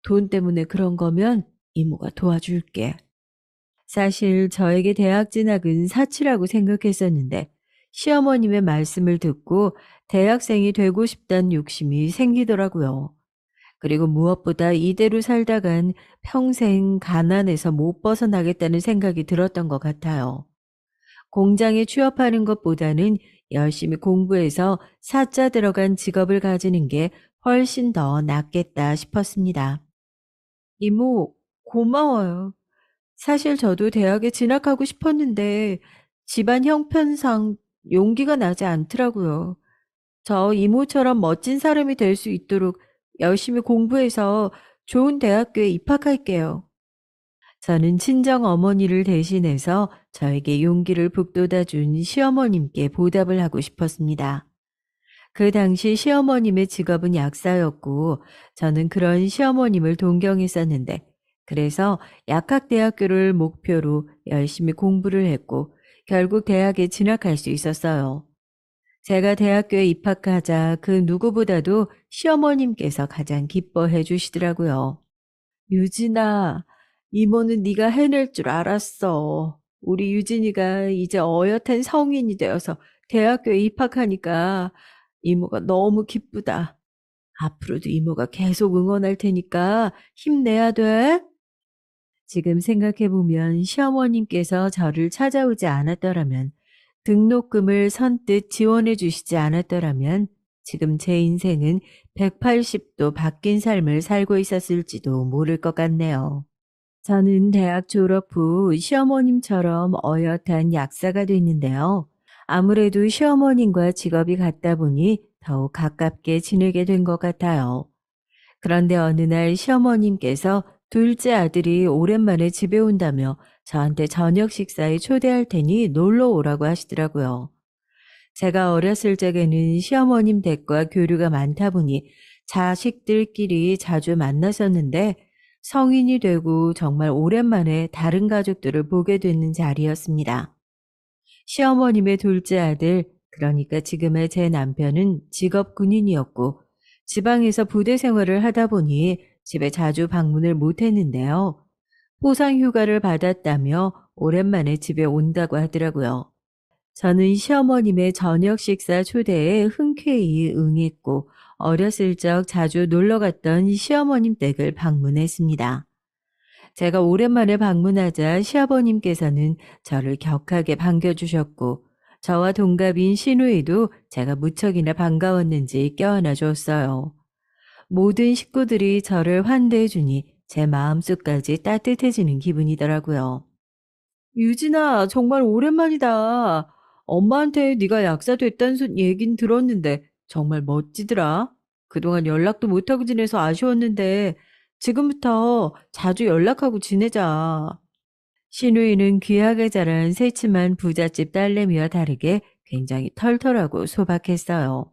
[SPEAKER 1] 돈 때문에 그런 거면 이모가 도와줄게. 사실 저에게 대학 진학은 사치라고 생각했었는데 시어머님의 말씀을 듣고 대학생이 되고 싶다는 욕심이 생기더라고요. 그리고 무엇보다 이대로 살다간 평생 가난에서 못 벗어나겠다는 생각이 들었던 것 같아요. 공장에 취업하는 것보다는 열심히 공부해서 사자 들어간 직업을 가지는 게 훨씬 더 낫겠다 싶었습니다. 이모, 고마워요. 사실 저도 대학에 진학하고 싶었는데 집안 형편상 용기가 나지 않더라고요. 저 이모처럼 멋진 사람이 될 수 있도록 열심히 공부해서 좋은 대학교에 입학할게요. 저는 친정 어머니를 대신해서 저에게 용기를 북돋아 준 시어머님께 보답을 하고 싶었습니다. 그 당시 시어머님의 직업은 약사였고 저는 그런 시어머님을 동경했었는데 그래서 약학대학교를 목표로 열심히 공부를 했고 결국 대학에 진학할 수 있었어요. 제가 대학교에 입학하자 그 누구보다도 시어머님께서 가장 기뻐해 주시더라고요. 유진아, 이모는 네가 해낼 줄 알았어. 우리 유진이가 이제 어엿한 성인이 되어서 대학교에 입학하니까 이모가 너무 기쁘다. 앞으로도 이모가 계속 응원할 테니까 힘내야 돼. 지금 생각해보면 시어머님께서 저를 찾아오지 않았더라면, 등록금을 선뜻 지원해 주시지 않았더라면, 지금 제 인생은 180도 바뀐 삶을 살고 있었을지도 모를 것 같네요. 저는 대학 졸업 후 시어머님처럼 어엿한 약사가 됐는데요. 아무래도 시어머님과 직업이 같다 보니 더욱 가깝게 지내게 된 것 같아요. 그런데 어느 날 시어머님께서 둘째 아들이 오랜만에 집에 온다며 저한테 저녁 식사에 초대할 테니 놀러 오라고 하시더라고요. 제가 어렸을 적에는 시어머님 댁과 교류가 많다 보니 자식들끼리 자주 만났었는데 성인이 되고 정말 오랜만에 다른 가족들을 보게 되는 자리였습니다. 시어머님의 둘째 아들, 그러니까 지금의 제 남편은 직업 군인이었고 지방에서 부대 생활을 하다 보니 집에 자주 방문을 못했는데요. 포상 휴가를 받았다며 오랜만에 집에 온다고 하더라고요. 저는 시어머님의 저녁 식사 초대에 흔쾌히 응했고 어렸을 적 자주 놀러 갔던 시어머님 댁을 방문했습니다. 제가 오랜만에 방문하자 시아버님께서는 저를 격하게 반겨주셨고 저와 동갑인 시누이도 제가 무척이나 반가웠는지 껴안아 줬어요. 모든 식구들이 저를 환대해 주니 제 마음속까지 따뜻해지는 기분이더라고요. 유진아, 정말 오랜만이다. 엄마한테 네가 약사 됐다는 얘긴 들었는데 정말 멋지더라. 그동안 연락도 못하고 지내서 아쉬웠는데 지금부터 자주 연락하고 지내자. 신우이는 귀하게 자란 새침한 부잣집 딸내미와 다르게 굉장히 털털하고 소박했어요.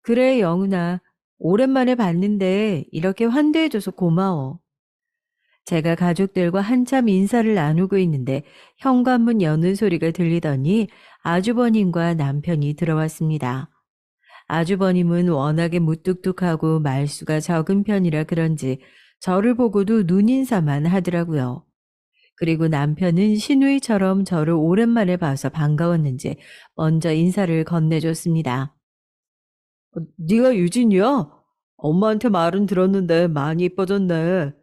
[SPEAKER 1] 그래, 영훈아. 오랜만에 봤는데 이렇게 환대해줘서 고마워. 제가 가족들과 한참 인사를 나누고 있는데 현관문 여는 소리가 들리더니 아주버님과 남편이 들어왔습니다. 아주버님은 워낙에 무뚝뚝하고 말수가 적은 편이라 그런지 저를 보고도 눈인사만 하더라고요. 그리고 남편은 시누이처럼 저를 오랜만에 봐서 반가웠는지 먼저 인사를 건네줬습니다. 네가 유진이야? 엄마한테 말은 들었는데 많이 이뻐졌네.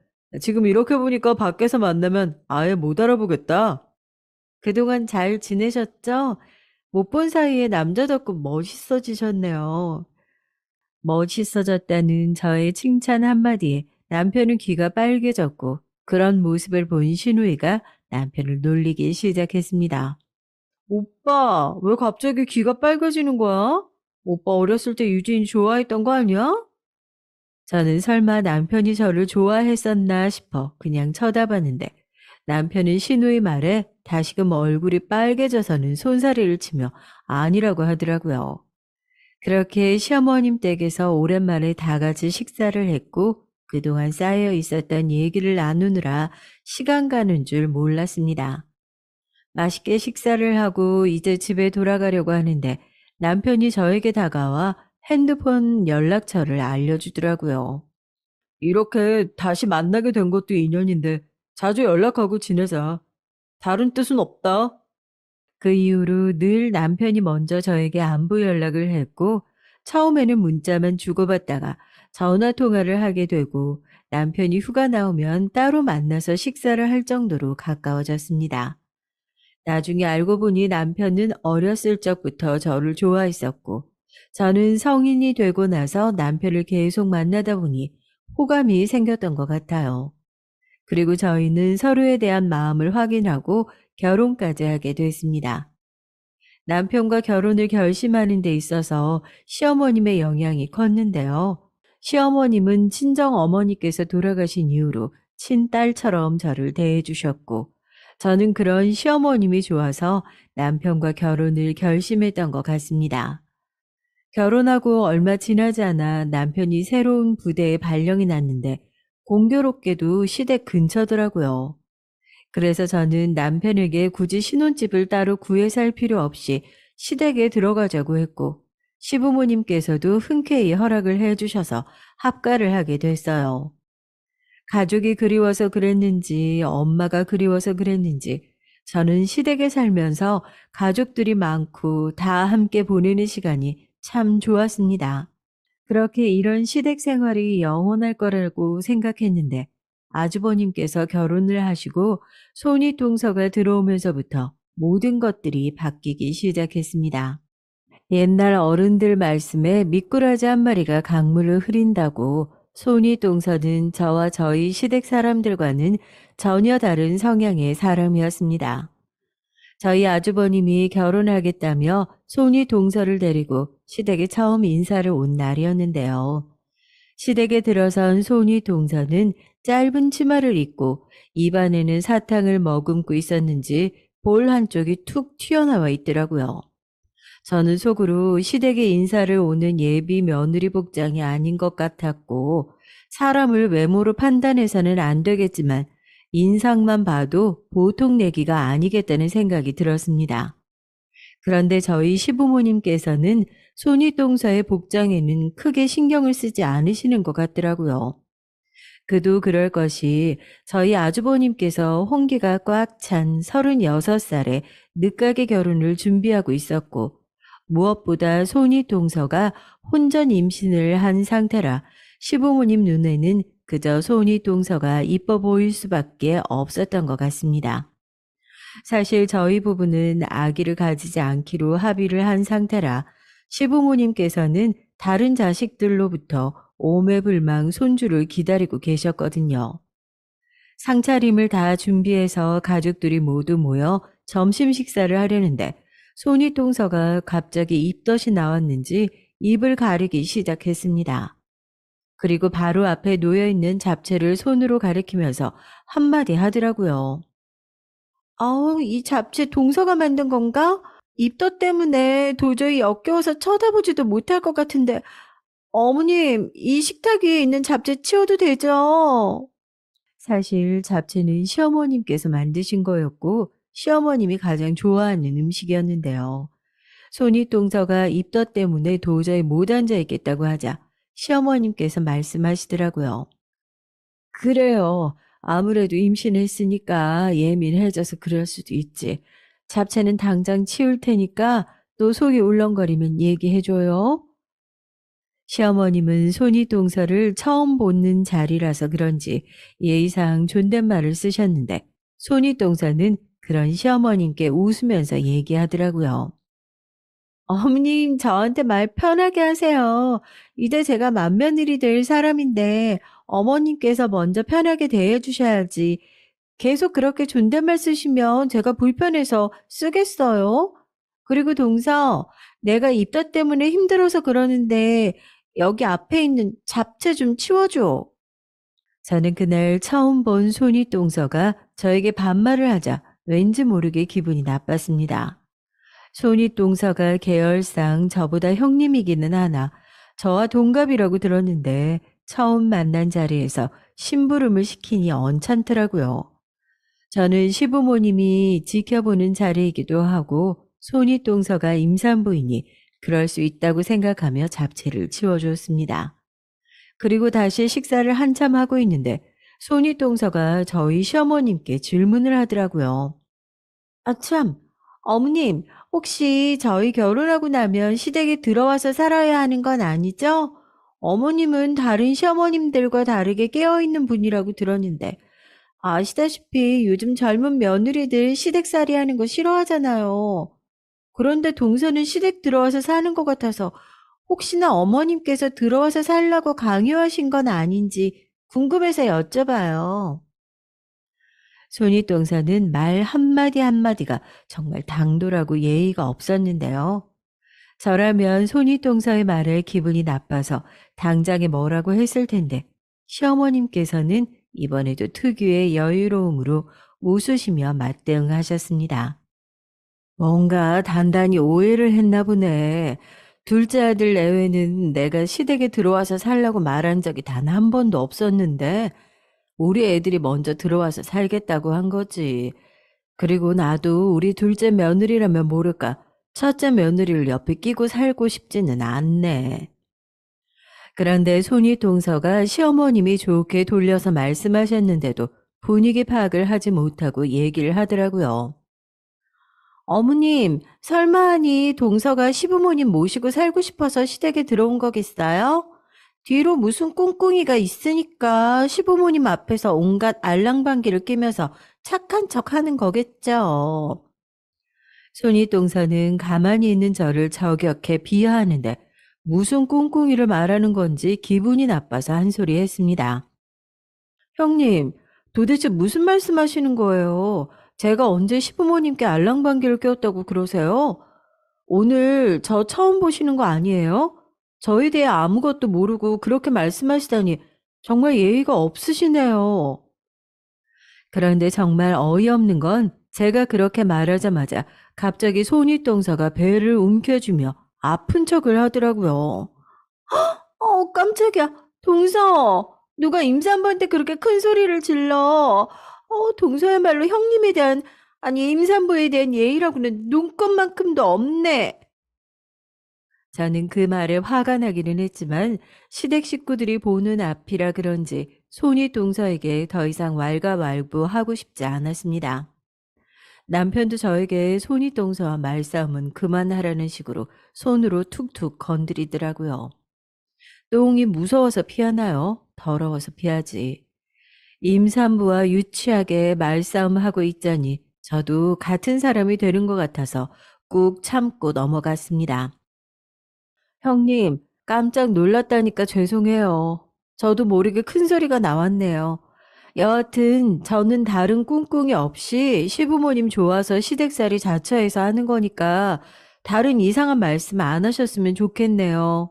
[SPEAKER 1] 지금 이렇게 보니까 밖에서 만나면 아예 못 알아보겠다. 그동안 잘 지내셨죠? 못 본 사이에 남자답고 멋있어지셨네요. 멋있어졌다는 저의 칭찬 한마디에 남편은 귀가 빨개졌고 그런 모습을 본 신우이가 남편을 놀리기 시작했습니다. 오빠, 왜 갑자기 귀가 빨개지는 거야? 오빠 어렸을 때 유진이 좋아했던 거 아니야? 저는 설마 남편이 저를 좋아했었나 싶어 그냥 쳐다봤는데 남편은 신우의 말에 다시금 얼굴이 빨개져서는 손사래를 치며 아니라고 하더라고요. 그렇게 시어머님 댁에서 오랜만에 다 같이 식사를 했고 그동안 쌓여 있었던 얘기를 나누느라 시간 가는 줄 몰랐습니다. 맛있게 식사를 하고 이제 집에 돌아가려고 하는데 남편이 저에게 다가와 핸드폰 연락처를 알려주더라고요. 이렇게 다시 만나게 된 것도 인연인데 자주 연락하고 지내자. 다른 뜻은 없다. 그 이후로 늘 남편이 먼저 저에게 안부 연락을 했고, 처음에는 문자만 주고받다가 전화 통화를 하게 되고, 남편이 휴가 나오면 따로 만나서 식사를 할 정도로 가까워졌습니다. 나중에 알고 보니 남편은 어렸을 적부터 저를 좋아했었고, 저는 성인이 되고 나서 남편을 계속 만나다 보니 호감이 생겼던 것 같아요. 그리고 저희는 서로에 대한 마음을 확인하고 결혼까지 하게 됐습니다. 남편과 결혼을 결심하는 데 있어서 시어머님의 영향이 컸는데요. 시어머님은 친정 어머니께서 돌아가신 이후로 친딸처럼 저를 대해주셨고, 저는 그런 시어머님이 좋아서 남편과 결혼을 결심했던 것 같습니다. 결혼하고 얼마 지나지 않아 남편이 새로운 부대에 발령이 났는데 공교롭게도 시댁 근처더라고요. 그래서 저는 남편에게 굳이 신혼집을 따로 구해 살 필요 없이 시댁에 들어가자고 했고, 시부모님께서도 흔쾌히 허락을 해주셔서 합가를 하게 됐어요. 가족이 그리워서 그랬는지, 엄마가 그리워서 그랬는지, 저는 시댁에 살면서 가족들이 많고 다 함께 보내는 시간이 참 좋았습니다. 그렇게 이런 시댁 생활이 영원할 거라고 생각했는데, 아주버님께서 결혼을 하시고 손윗동서가 들어오면서부터 모든 것들이 바뀌기 시작했습니다. 옛날 어른들 말씀에 미꾸라지 한 마리가 강물을 흐린다고, 손윗동서는 저와 저희 시댁 사람들과는 전혀 다른 성향의 사람이었습니다. 저희 아주버님이 결혼하겠다며 손윗동서를 데리고 시댁에 처음 인사를 온 날이었는데요. 시댁에 들어선 손윗동서는 짧은 치마를 입고 입안에는 사탕을 머금고 있었는지 볼 한쪽이 툭 튀어나와 있더라고요. 저는 속으로 시댁에 인사를 오는 예비 며느리 복장이 아닌 것 같았고, 사람을 외모로 판단해서는 안 되겠지만 인상만 봐도 보통 내기가 아니겠다는 생각이 들었습니다. 그런데 저희 시부모님께서는 손윗동서의 복장에는 크게 신경을 쓰지 않으시는 것 같더라고요. 그도 그럴 것이, 저희 아주버님께서 홍기가 꽉 찬 36살에 늦가게 결혼을 준비하고 있었고, 무엇보다 손윗동서가 혼전 임신을 한 상태라 시부모님 눈에는 그저 손윗동서가 이뻐 보일 수밖에 없었던 것 같습니다. 사실 저희 부부는 아기를 가지지 않기로 합의를 한 상태라 시부모님께서는 다른 자식들로부터 오매불망 손주를 기다리고 계셨거든요. 상차림을 다 준비해서 가족들이 모두 모여 점심 식사를 하려는데, 손윗동서가 갑자기 입덧이 나왔는지 입을 가리기 시작했습니다. 그리고 바로 앞에 놓여있는 잡채를 손으로 가리키면서 한마디 하더라고요. 아우, 이 잡채 동서가 만든 건가? 입덧 때문에 도저히 역겨워서 쳐다보지도 못할 것 같은데, 어머님, 이 식탁 위에 있는 잡채 치워도 되죠? 사실 잡채는 시어머님께서 만드신 거였고, 시어머님이 가장 좋아하는 음식이었는데요. 손윗동서가 입덧 때문에 도저히 못 앉아 있겠다고 하자 시어머님께서 말씀하시더라고요. 그래요. 아무래도 임신했으니까 예민해져서 그럴 수도 있지. 잡채는 당장 치울 테니까 또 속이 울렁거리면 얘기해줘요. 시어머님은 손윗동서를 처음 보는 자리라서 그런지 예의상 존댓말을 쓰셨는데, 손윗동서는 그런 시어머님께 웃으면서 얘기하더라고요. 어머님, 저한테 말 편하게 하세요. 이제 제가 맏며느리 될 사람인데 어머님께서 먼저 편하게 대해 주셔야지. 계속 그렇게 존댓말 쓰시면 제가 불편해서 쓰겠어요? 그리고 동서, 내가 입덧 때문에 힘들어서 그러는데 여기 앞에 있는 잡채 좀 치워줘. 저는 그날 처음 본 손윗동서가 저에게 반말을 하자 왠지 모르게 기분이 나빴습니다. 손윗동서가 계열상 저보다 형님이기는 하나 저와 동갑이라고 들었는데, 처음 만난 자리에서 심부름을 시키니 언짢더라고요. 저는 시부모님이 지켜보는 자리이기도 하고 손윗동서가 임산부이니 그럴 수 있다고 생각하며 잡채를 치워줬습니다. 그리고 다시 식사를 한참 하고 있는데 손윗동서가 저희 시어머님께 질문을 하더라고요. 아, 참. 어머님, 혹시 저희 결혼하고 나면 시댁에 들어와서 살아야 하는 건 아니죠? 어머님은 다른 시어머님들과 다르게 깨어있는 분이라고 들었는데, 아시다시피 요즘 젊은 며느리들 시댁살이 하는 거 싫어하잖아요. 그런데 동서는 시댁 들어와서 사는 것 같아서 혹시나 어머님께서 들어와서 살라고 강요하신 건 아닌지 궁금해서 여쭤봐요. 손윗동서는 말 한마디 한마디가 정말 당돌하고 예의가 없었는데요. 저라면 손윗동서의 말에 기분이 나빠서 당장에 뭐라고 했을 텐데 시어머님께서는 이번에도 특유의 여유로움으로 웃으시며 맞대응하셨습니다. 뭔가 단단히 오해를 했나 보네. 둘째 아들 내외는 내가 시댁에 들어와서 살라고 말한 적이 단 한 번도 없었는데 우리 애들이 먼저 들어와서 살겠다고 한 거지. 그리고 나도 우리 둘째 며느리라면 모를까 첫째 며느리를 옆에 끼고 살고 싶지는 않네. 그런데 손윗동서가 시어머님이 좋게 돌려서 말씀하셨는데도 분위기 파악을 하지 못하고 얘기를 하더라고요. 어머님, 설마 하니 동서가 시부모님 모시고 살고 싶어서 시댁에 들어온 거겠어요? 뒤로 무슨 꿍꿍이가 있으니까 시부모님 앞에서 온갖 알랑방귀를 끼면서 착한 척 하는 거겠죠. 손윗동서는 가만히 있는 저를 저격해 비하하는데 무슨 꿍꿍이를 말하는 건지 기분이 나빠서 한 소리 했습니다. 형님, 도대체 무슨 말씀하시는 거예요? 제가 언제 시부모님께 알랑방귀를 뀌었다고 그러세요? 오늘 저 처음 보시는 거 아니에요? 저에 대해 아무것도 모르고 그렇게 말씀하시다니 정말 예의가 없으시네요. 그런데 정말 어이없는 건 제가 그렇게 말하자마자 갑자기 손윗동서가 배를 움켜쥐며 아픈 척을 하더라고요. 깜짝이야. 동서, 누가 임산부한테 그렇게 큰 소리를 질러. 동서야말로 형님에 대한, 아니, 임산부에 대한 예의라고는 눈꼽만큼도 없네. 저는 그 말에 화가 나기는 했지만 시댁 식구들이 보는 앞이라 그런지 손윗동서에게 더 이상 왈가왈부하고 싶지 않았습니다. 남편도 저에게 손윗동서와 말싸움은 그만하라는 식으로 손으로 툭툭 건드리더라고요. 똥이 무서워서 피하나요? 더러워서 피하지. 임산부와 유치하게 말싸움하고 있자니 저도 같은 사람이 되는 것 같아서 꾹 참고 넘어갔습니다. 형님, 깜짝 놀랐다니까 죄송해요. 저도 모르게 큰 소리가 나왔네요. 여하튼 저는 다른 꿍꿍이 없이 시부모님 좋아서 시댁살이 자처해서 하는 거니까 다른 이상한 말씀 안 하셨으면 좋겠네요.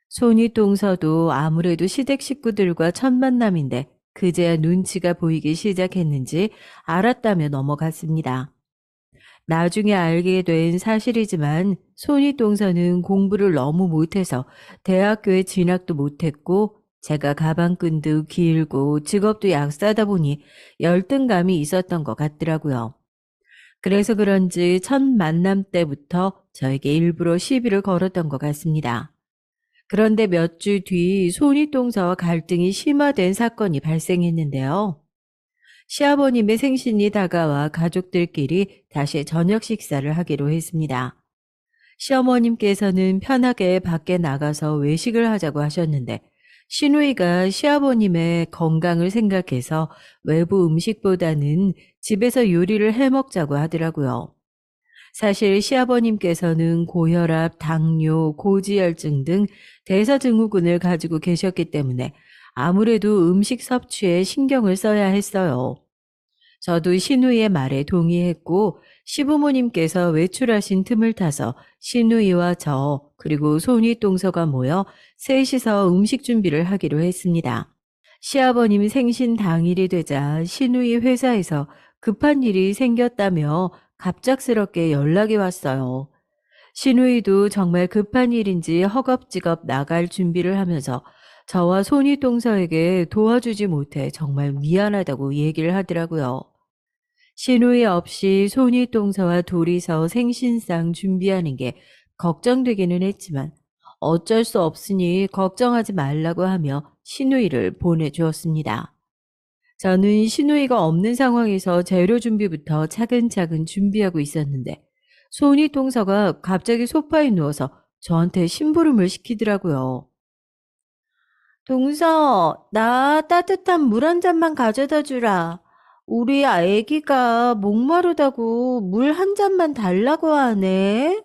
[SPEAKER 1] 손윗동서도 아무래도 시댁 식구들과 첫 만남인데 그제야 눈치가 보이기 시작했는지 알았다며 넘어갔습니다. 나중에 알게 된 사실이지만 손윗동서는 공부를 너무 못해서 대학교에 진학도 못했고 제가 가방끈도 길고 직업도 약사다 보니 열등감이 있었던 것 같더라고요. 그래서 그런지 첫 만남 때부터 저에게 일부러 시비를 걸었던 것 같습니다. 그런데 몇 주 뒤 손윗동서와 갈등이 심화된 사건이 발생했는데요. 시아버님의 생신이 다가와 가족들끼리 다시 저녁 식사를 하기로 했습니다. 시어머님께서는 편하게 밖에 나가서 외식을 하자고 하셨는데 시누이가 시아버님의 건강을 생각해서 외부 음식보다는 집에서 요리를 해 먹자고 하더라고요. 사실 시아버님께서는 고혈압, 당뇨, 고지혈증 등 대사증후군을 가지고 계셨기 때문에 아무래도 음식 섭취에 신경을 써야 했어요. 저도 시누이의 말에 동의했고 시부모님께서 외출하신 틈을 타서 시누이와 저 그리고 손윗동서가 모여 셋이서 음식 준비를 하기로 했습니다. 시아버님 생신 당일이 되자 시누이 회사에서 급한 일이 생겼다며 갑작스럽게 연락이 왔어요. 시누이도 정말 급한 일인지 허겁지겁 나갈 준비를 하면서 저와 손윗동서에게 도와주지 못해 정말 미안하다고 얘기를 하더라고요. 시누이 없이 손윗동서와 둘이서 생신상 준비하는 게 걱정되기는 했지만 어쩔 수 없으니 걱정하지 말라고 하며 시누이를 보내주었습니다. 저는 시누이가 없는 상황에서 재료 준비부터 차근차근 준비하고 있었는데 손이 동서가 갑자기 소파에 누워서 저한테 심부름을 시키더라고요. 동서, 나 따뜻한 물 한 잔만 가져다 주라. 우리 아기가 목마르다고 물 한 잔만 달라고 하네.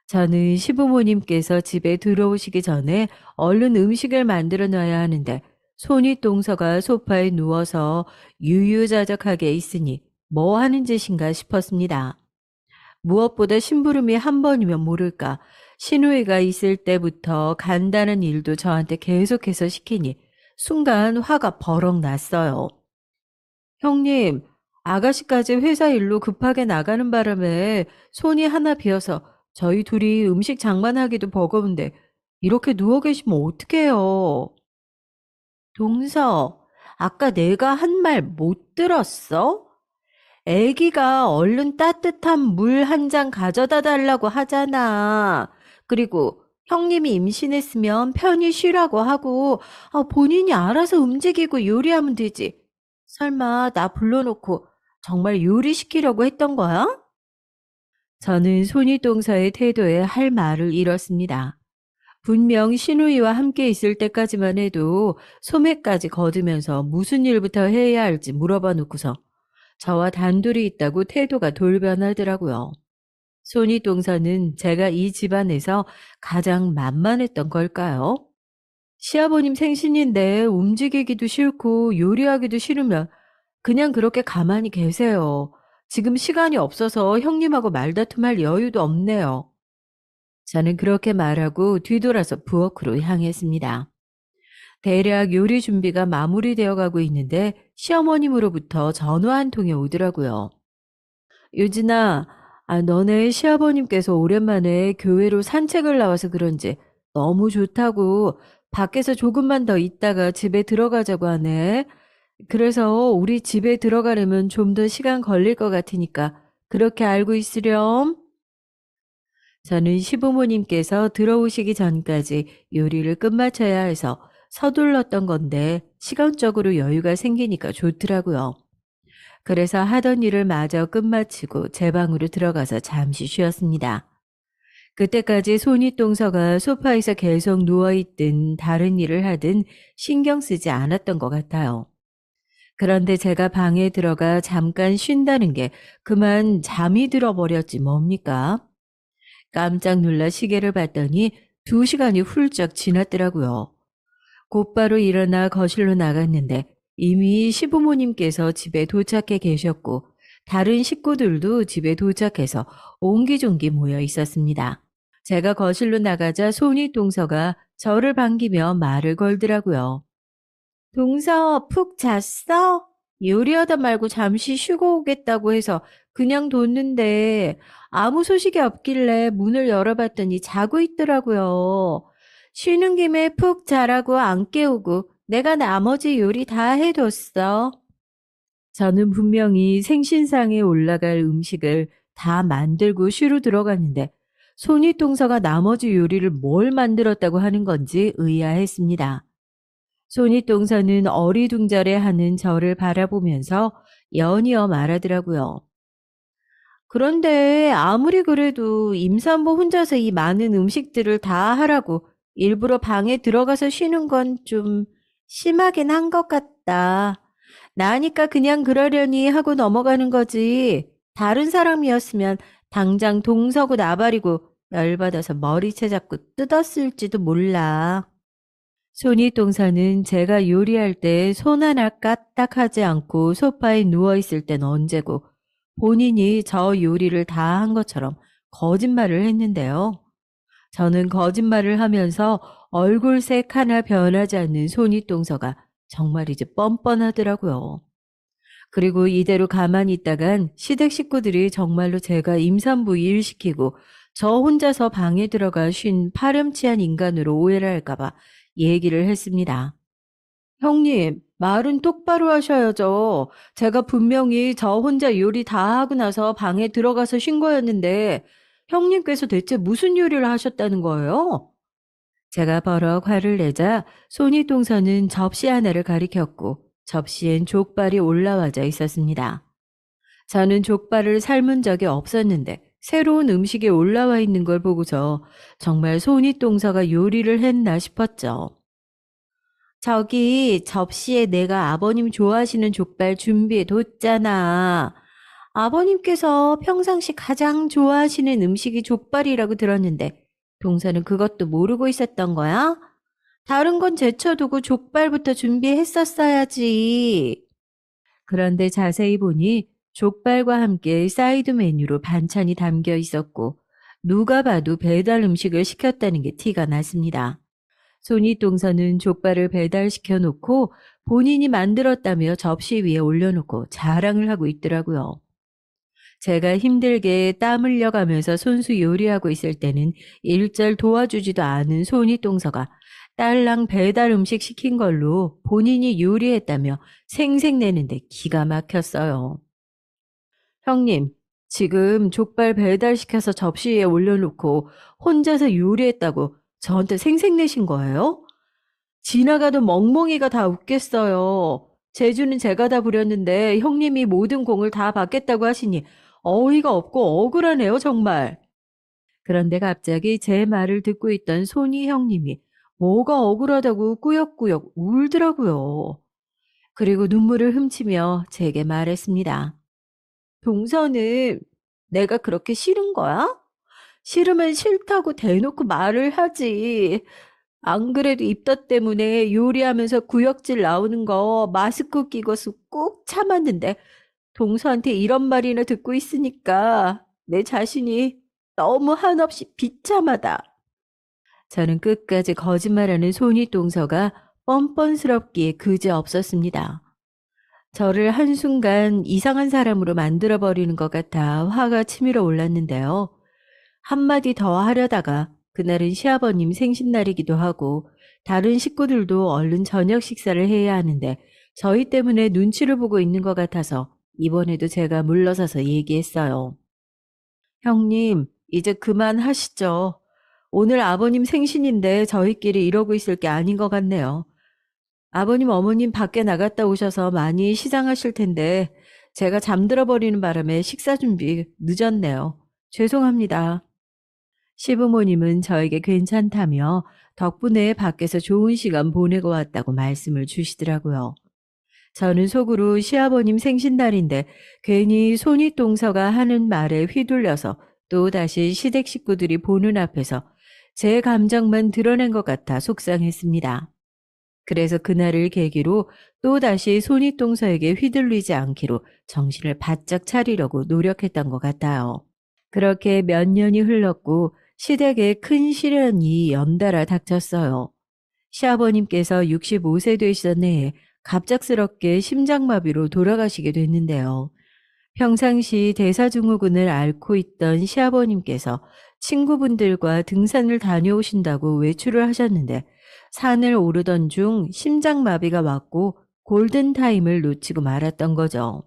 [SPEAKER 1] 저는 시부모님께서 집에 들어오시기 전에 얼른 음식을 만들어 놔야 하는데 손이 동서가 소파에 누워서 유유자적하게 있으니 뭐 하는 짓인가 싶었습니다. 무엇보다 심부름이 한 번이면 모를까 시누이가 있을 때부터 간단한 일도 저한테 계속해서 시키니 순간 화가 버럭 났어요. 형님, 아가씨까지 회사 일로 급하게 나가는 바람에 손이 하나 비어서 저희 둘이 음식 장만하기도 버거운데 이렇게 누워 계시면 어떡해요? 동서, 아까 내가 한 말 못 들었어? 애기가 얼른 따뜻한 물 한 잔 가져다 달라고 하잖아. 그리고 형님이 임신했으면 편히 쉬라고 하고 본인이 알아서 움직이고 요리하면 되지. 설마 나 불러놓고 정말 요리시키려고 했던 거야? 저는 손윗동서의 태도에 할 말을 잃었습니다. 분명 시누이와 함께 있을 때까지만 해도 소매까지 거두면서 무슨 일부터 해야 할지 물어봐 놓고서 저와 단둘이 있다고 태도가 돌변하더라고요. 손윗동서는 제가 이 집안에서 가장 만만했던 걸까요? 시아버님 생신인데 움직이기도 싫고 요리하기도 싫으면 그냥 그렇게 가만히 계세요. 지금 시간이 없어서 형님하고 말다툼할 여유도 없네요. 저는 그렇게 말하고 뒤돌아서 부엌으로 향했습니다. 대략 요리 준비가 마무리되어 가고 있는데 시어머님으로부터 전화 한 통이 오더라고요. 유진아, 너네 시아버님께서 오랜만에 교회로 산책을 나와서 그런지 너무 좋다고 밖에서 조금만 더 있다가 집에 들어가자고 하네. 그래서 우리 집에 들어가려면 좀 더 시간 걸릴 것 같으니까 그렇게 알고 있으렴. 저는 시부모님께서 들어오시기 전까지 요리를 끝마쳐야 해서 서둘렀던 건데 시간적으로 여유가 생기니까 좋더라고요. 그래서 하던 일을 마저 끝마치고 제 방으로 들어가서 잠시 쉬었습니다. 그때까지 손윗동서가 소파에서 계속 누워있든 다른 일을 하든 신경 쓰지 않았던 것 같아요. 그런데 제가 방에 들어가 잠깐 쉰다는 게 그만 잠이 들어버렸지 뭡니까? 깜짝 놀라 시계를 봤더니 2시간이 훌쩍 지났더라고요. 곧바로 일어나 거실로 나갔는데 이미 시부모님께서 집에 도착해 계셨고 다른 식구들도 집에 도착해서 옹기종기 모여 있었습니다. 제가 거실로 나가자 손윗동서가 저를 반기며 말을 걸더라고요. 동서 푹 잤어? 요리하다 말고 잠시 쉬고 오겠다고 해서 그냥 뒀는데 아무 소식이 없길래 문을 열어봤더니 자고 있더라고요. 쉬는 김에 푹 자라고 안 깨우고 내가 나머지 요리 다 해뒀어. 저는 분명히 생신상에 올라갈 음식을 다 만들고 쉬러 들어갔는데 손윗동서가 나머지 요리를 뭘 만들었다고 하는 건지 의아했습니다. 손윗동서는 어리둥절해하는 저를 바라보면서 연이어 말하더라고요. 그런데 아무리 그래도 임산부 혼자서 이 많은 음식들을 다 하라고 일부러 방에 들어가서 쉬는 건 좀 심하긴 한 것 같다. 나니까 그냥 그러려니 하고 넘어가는 거지. 다른 사람이었으면 당장 동서고 나발이고 열받아서 머리채 잡고 뜯었을지도 몰라. 손윗동서는 제가 요리할 때 손 하나 까딱하지 않고 소파에 누워있을 땐 언제고 본인이 저 요리를 다 한 것처럼 거짓말을 했는데요. 저는 거짓말을 하면서 얼굴색 하나 변하지 않는 손윗동서가 정말 이제 뻔뻔하더라고요. 그리고 이대로 가만히 있다간 시댁 식구들이 정말로 제가 임산부 일시키고 저 혼자서 방에 들어가 쉰 파렴치한 인간으로 오해를 할까봐 얘기를 했습니다. 형님, 말은 똑바로 하셔야죠. 제가 분명히 저 혼자 요리 다 하고 나서 방에 들어가서 쉰 거였는데 형님께서 대체 무슨 요리를 하셨다는 거예요? 제가 버럭 화를 내자 손윗동서는 접시 하나를 가리켰고 접시엔 족발이 올라와져 있었습니다. 저는 족발을 삶은 적이 없었는데 새로운 음식이 올라와 있는 걸 보고서 정말 손윗동서가 요리를 했나 싶었죠. 저기 접시에 내가 아버님 좋아하시는 족발 준비해 뒀잖아. 아버님께서 평상시 가장 좋아하시는 음식이 족발이라고 들었는데 동서는 그것도 모르고 있었던 거야? 다른 건 제쳐두고 족발부터 준비했었어야지. 그런데 자세히 보니 족발과 함께 사이드 메뉴로 반찬이 담겨 있었고 누가 봐도 배달 음식을 시켰다는 게 티가 났습니다. 손윗동서는 족발을 배달시켜 놓고 본인이 만들었다며 접시 위에 올려놓고 자랑을 하고 있더라고요. 제가 힘들게 땀 흘려가면서 손수 요리하고 있을 때는 일절 도와주지도 않은 손윗동서가 딸랑 배달 음식 시킨 걸로 본인이 요리했다며 생색내는데 기가 막혔어요. 형님, 지금 족발 배달시켜서 접시 위에 올려놓고 혼자서 요리했다고 저한테 생색내신 거예요? 지나가던 멍멍이가 다 웃겠어요. 제주는 제가 다 부렸는데 형님이 모든 공을 다 받겠다고 하시니 어이가 없고 억울하네요, 정말. 그런데 갑자기 제 말을 듣고 있던 손이 형님이 뭐가 억울하다고 꾸역꾸역 울더라고요. 그리고 눈물을 훔치며 제게 말했습니다. 동서는 내가 그렇게 싫은 거야? 싫으면 싫다고 대놓고 말을 하지. 안 그래도 입덧 때문에 요리하면서 구역질 나오는 거 마스크 끼고서 꾹 참았는데 동서한테 이런 말이나 듣고 있으니까 내 자신이 너무 한없이 비참하다. 저는 끝까지 거짓말하는 손윗동서가 뻔뻔스럽기에 그지없었습니다. 저를 한순간 이상한 사람으로 만들어버리는 것 같아 화가 치밀어 올랐는데요. 한마디 더 하려다가 그날은 시아버님 생신날이기도 하고 다른 식구들도 얼른 저녁 식사를 해야 하는데 저희 때문에 눈치를 보고 있는 것 같아서 이번에도 제가 물러서서 얘기했어요. 형님, 이제 그만하시죠. 오늘 아버님 생신인데 저희끼리 이러고 있을 게 아닌 것 같네요. 아버님, 어머님 밖에 나갔다 오셔서 많이 시장하실 텐데 제가 잠들어 버리는 바람에 식사 준비 늦었네요. 죄송합니다. 시부모님은 저에게 괜찮다며 덕분에 밖에서 좋은 시간 보내고 왔다고 말씀을 주시더라고요. 저는 속으로 시아버님 생신날인데 괜히 손윗동서가 하는 말에 휘둘려서 또다시 시댁 식구들이 보는 앞에서 제 감정만 드러낸 것 같아 속상했습니다. 그래서 그날을 계기로 또다시 손윗동서에게 휘둘리지 않기로 정신을 바짝 차리려고 노력했던 것 같아요. 그렇게 몇 년이 흘렀고 시댁에 큰 시련이 연달아 닥쳤어요. 시아버님께서 65세 되시던 해에 갑작스럽게 심장마비로 돌아가시게 됐는데요. 평상시 대사증후군을 앓고 있던 시아버님께서 친구분들과 등산을 다녀오신다고 외출을 하셨는데 산을 오르던 중 심장마비가 왔고 골든타임을 놓치고 말았던 거죠.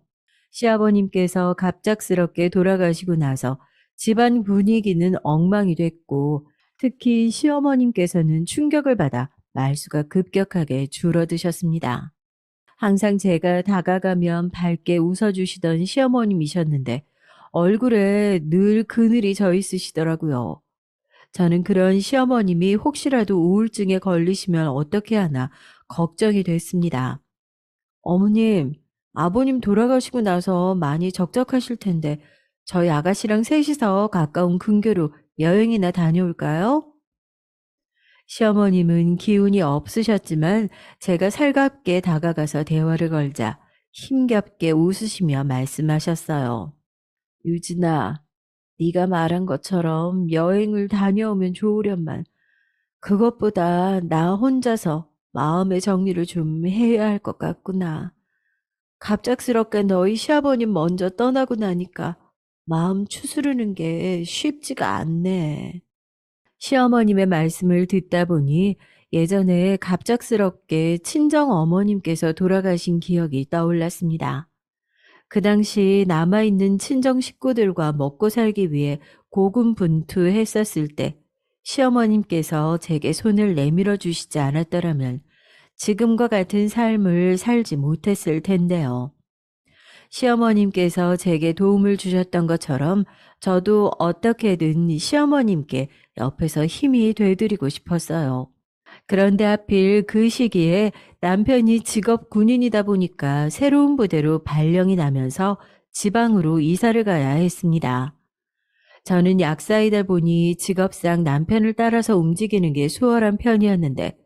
[SPEAKER 1] 시아버님께서 갑작스럽게 돌아가시고 나서 집안 분위기는 엉망이 됐고 특히 시어머님께서는 충격을 받아 말수가 급격하게 줄어드셨습니다. 항상 제가 다가가면 밝게 웃어주시던 시어머님이셨는데 얼굴에 늘 그늘이 져 있으시더라고요. 저는 그런 시어머님이 혹시라도 우울증에 걸리시면 어떻게 하나 걱정이 됐습니다. 어머님, 아버님 돌아가시고 나서 많이 적적하실 텐데 저희 아가씨랑 셋이서 가까운 근교로 여행이나 다녀올까요? 시어머님은 기운이 없으셨지만 제가 살갑게 다가가서 대화를 걸자 힘겹게 웃으시며 말씀하셨어요. 유진아, 네가 말한 것처럼 여행을 다녀오면 좋으련만 그것보다 나 혼자서 마음의 정리를 좀 해야 할 것 같구나. 갑작스럽게 너희 시아버님 먼저 떠나고 나니까 마음 추스르는 게 쉽지가 않네. 시어머님의 말씀을 듣다 보니 예전에 갑작스럽게 친정 어머님께서 돌아가신 기억이 떠올랐습니다. 그 당시 남아있는 친정 식구들과 먹고 살기 위해 고군분투했었을 때 시어머님께서 제게 손을 내밀어 주시지 않았더라면 지금과 같은 삶을 살지 못했을 텐데요. 시어머님께서 제게 도움을 주셨던 것처럼 저도 어떻게든 시어머님께 옆에서 힘이 돼드리고 싶었어요. 그런데 하필 그 시기에 남편이 직업 군인이다 보니까 새로운 부대로 발령이 나면서 지방으로 이사를 가야 했습니다. 저는 약사이다 보니 직업상 남편을 따라서 움직이는 게 수월한 편이었는데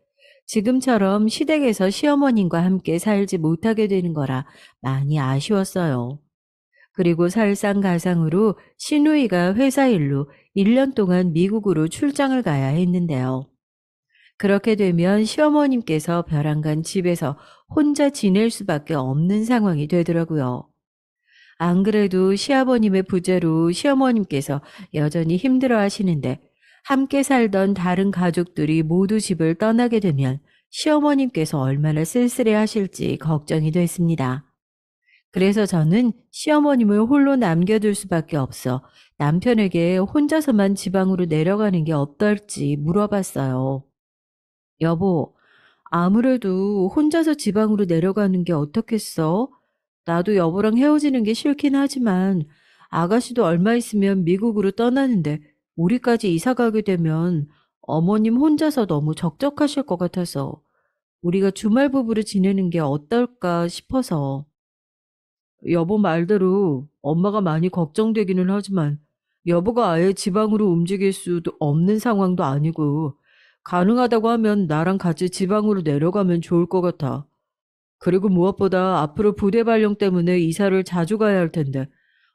[SPEAKER 1] 지금처럼 시댁에서 시어머님과 함께 살지 못하게 되는 거라 많이 아쉬웠어요. 그리고 설상가상으로 시누이가 회사 일로 1년 동안 미국으로 출장을 가야 했는데요. 그렇게 되면 시어머님께서 벼랑간 집에서 혼자 지낼 수밖에 없는 상황이 되더라고요. 안 그래도 시아버님의 부재로 시어머님께서 여전히 힘들어 하시는데 함께 살던 다른 가족들이 모두 집을 떠나게 되면 시어머님께서 얼마나 쓸쓸해 하실지 걱정이 됐습니다. 그래서 저는 시어머님을 홀로 남겨둘 수밖에 없어 남편에게 혼자서만 지방으로 내려가는 게 어떨지 물어봤어요. 여보, 아무래도 혼자서 지방으로 내려가는 게 어떻겠어? 나도 여보랑 헤어지는 게 싫긴 하지만 아가씨도 얼마 있으면 미국으로 떠나는데 우리까지 이사 가게 되면 어머님 혼자서 너무 적적하실 것 같아서 우리가 주말 부부로 지내는 게 어떨까 싶어서. 여보 말대로 엄마가 많이 걱정되기는 하지만 여보가 아예 지방으로 움직일 수도 없는 상황도 아니고 가능하다고 하면 나랑 같이 지방으로 내려가면 좋을 것 같아. 그리고 무엇보다 앞으로 부대 발령 때문에 이사를 자주 가야 할 텐데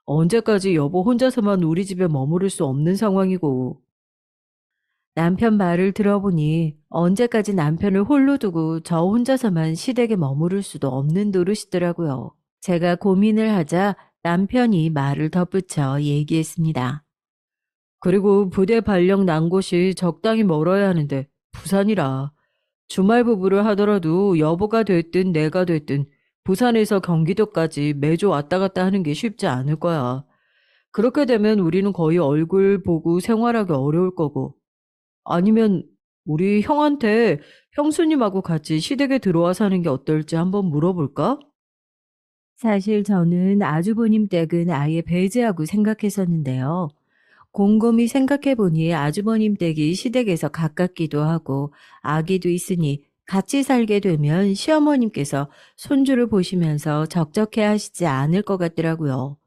[SPEAKER 1] 언제까지 여보 혼자서만 우리 집에 머무를 수 없는 상황이고. 남편 말을 들어보니 언제까지 남편을 홀로 두고 저 혼자서만 시댁에 머무를 수도 없는 노릇이더라고요. 제가 고민을 하자 남편이 말을 덧붙여 얘기했습니다. 그리고 부대 발령 난 곳이 적당히 멀어야 하는데 부산이라 주말 부부를 하더라도 여보가 됐든 내가 됐든 부산에서 경기도까지 매주 왔다 갔다 하는 게 쉽지 않을 거야. 그렇게 되면 우리는 거의 얼굴 보고 생활하기 어려울 거고. 아니면 우리 형한테 형수님하고 같이 시댁에 들어와 사는 게 어떨지 한번 물어볼까? 사실 저는 아주버님 댁은 아예 배제하고 생각했었는데요. 곰곰이 생각해보니 아주버님 댁이 시댁에서 가깝기도 하고 아기도 있으니 같이 살게 되면 시어머님께서 손주를 보시면서 적적해 하시지 않을 것 같더라고요.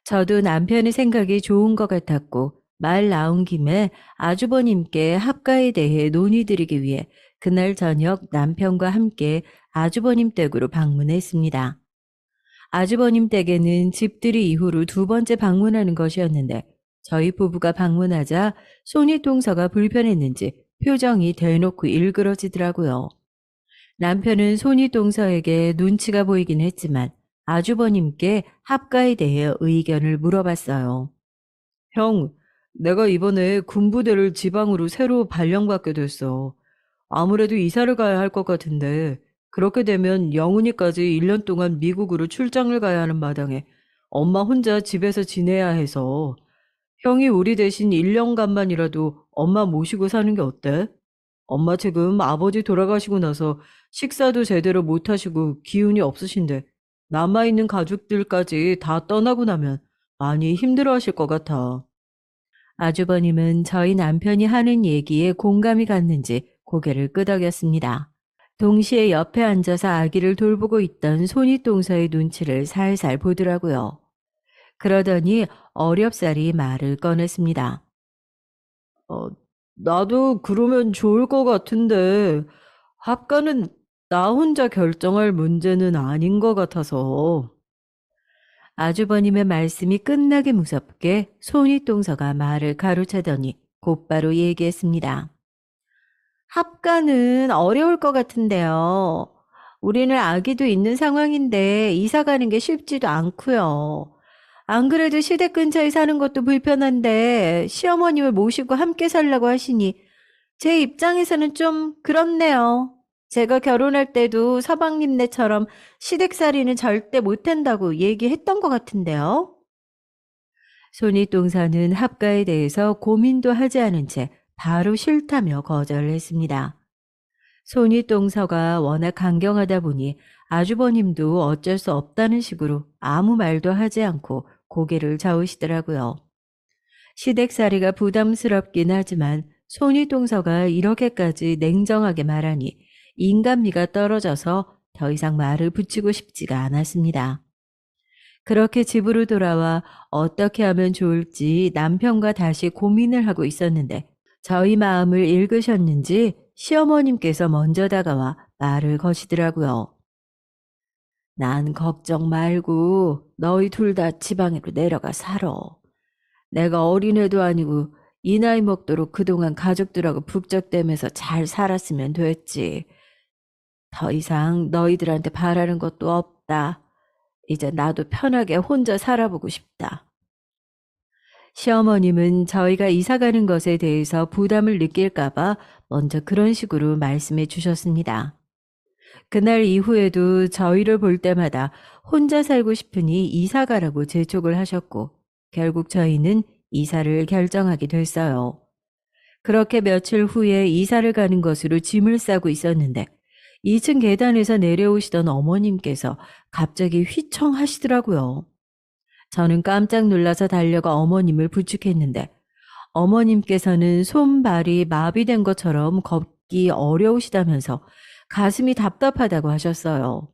[SPEAKER 1] 저도 남편의 생각이 좋은 것 같았고 말 나온 김에 아주버님께 합가에 대해 논의드리기 위해 그날 저녁 남편과 함께 아주버님 댁으로 방문했습니다. 아주버님 댁에는 집들이 이후로 두 번째 방문하는 것이었는데 저희 부부가 방문하자 손윗동서가 불편했는지 표정이 대놓고 일그러지더라고요. 남편은 손윗동서에게 눈치가 보이긴 했지만 아주버님께 합가에 대해 의견을 물어봤어요. 형, 내가 이번에 군부대를 지방으로 새로 발령받게 됐어. 아무래도 이사를 가야 할 것 같은데 그렇게 되면 영훈이까지 1년 동안 미국으로 출장을 가야 하는 마당에 엄마 혼자 집에서 지내야 해서 형이 우리 대신 1년간만이라도 엄마 모시고 사는 게 어때? 엄마 지금 아버지 돌아가시고 나서 식사도 제대로 못 하시고 기운이 없으신데 남아있는 가족들까지 다 떠나고 나면 많이 힘들어 하실 것 같아. 아주버님은 저희 남편이 하는 얘기에 공감이 갔는지 고개를 끄덕였습니다. 동시에 옆에 앉아서 아기를 돌보고 있던 손윗동서의 눈치를 살살 보더라고요. 그러더니 어렵사리 말을 꺼냈습니다. 어, 나도 그러면 좋을 것 같은데 합가는 나 혼자 결정할 문제는 아닌 것 같아서. 아주버님의 말씀이 끝나기 무섭게 손윗동서가 말을 가로채더니 곧바로 얘기했습니다. 합가는 어려울 것 같은데요. 우리는 아기도 있는 상황인데 이사 가는 게 쉽지도 않고요. 안 그래도 시댁 근처에 사는 것도 불편한데 시어머님을 모시고 함께 살라고 하시니 제 입장에서는 좀 그렇네요. 제가 결혼할 때도 서방님네처럼 시댁살이는 절대 못한다고 얘기했던 것 같은데요. 손윗동서는 합가에 대해서 고민도 하지 않은 채 바로 싫다며 거절을 했습니다. 손윗동서가 워낙 강경하다 보니 아주버님도 어쩔 수 없다는 식으로 아무 말도 하지 않고 고개를 저으시더라고요. 시댁살이가 부담스럽긴 하지만 손윗동서가 이렇게까지 냉정하게 말하니 인간미가 떨어져서 더 이상 말을 붙이고 싶지가 않았습니다. 그렇게 집으로 돌아와 어떻게 하면 좋을지 남편과 다시 고민을 하고 있었는데 저희 마음을 읽으셨는지 시어머님께서 먼저 다가와 말을 거시더라고요. 난 걱정 말고 너희 둘 다 지방으로 내려가 살아. 내가 어린애도 아니고 이 나이 먹도록 그동안 가족들하고 북적대면서 잘 살았으면 됐지. 더 이상 너희들한테 바라는 것도 없다. 이제 나도 편하게 혼자 살아보고 싶다. 시어머님은 저희가 이사 가는 것에 대해서 부담을 느낄까봐 먼저 그런 식으로 말씀해 주셨습니다. 그날 이후에도 저희를 볼 때마다 혼자 살고 싶으니 이사 가라고 재촉을 하셨고 결국 저희는 이사를 결정하게 됐어요. 그렇게 며칠 후에 이사를 가는 것으로 짐을 싸고 있었는데 2층 계단에서 내려오시던 어머님께서 갑자기 휘청하시더라고요. 저는 깜짝 놀라서 달려가 어머님을 부축했는데 어머님께서는 손발이 마비된 것처럼 걷기 어려우시다면서 가슴이 답답하다고 하셨어요.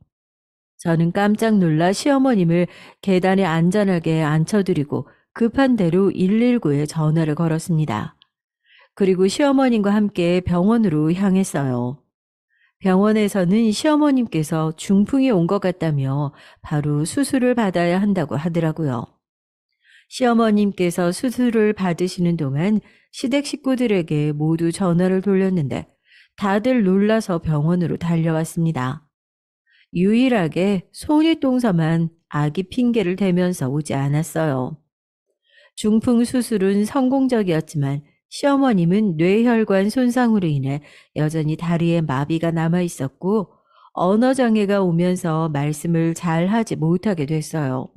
[SPEAKER 1] 저는 깜짝 놀라 시어머님을 계단에 안전하게 앉혀드리고 급한 대로 119에 전화를 걸었습니다. 그리고 시어머님과 함께 병원으로 향했어요. 병원에서는 시어머님께서 중풍이 온 것 같다며 바로 수술을 받아야 한다고 하더라고요. 시어머님께서 수술을 받으시는 동안 시댁 식구들에게 모두 전화를 돌렸는데 다들 놀라서 병원으로 달려왔습니다. 유일하게 손윗동서만 아기 핑계를 대면서 오지 않았어요. 중풍 수술은 성공적이었지만 시어머님은 뇌혈관 손상으로 인해 여전히 다리에 마비가 남아 있었고 언어장애가 오면서 말씀을 잘 하지 못하게 됐어요.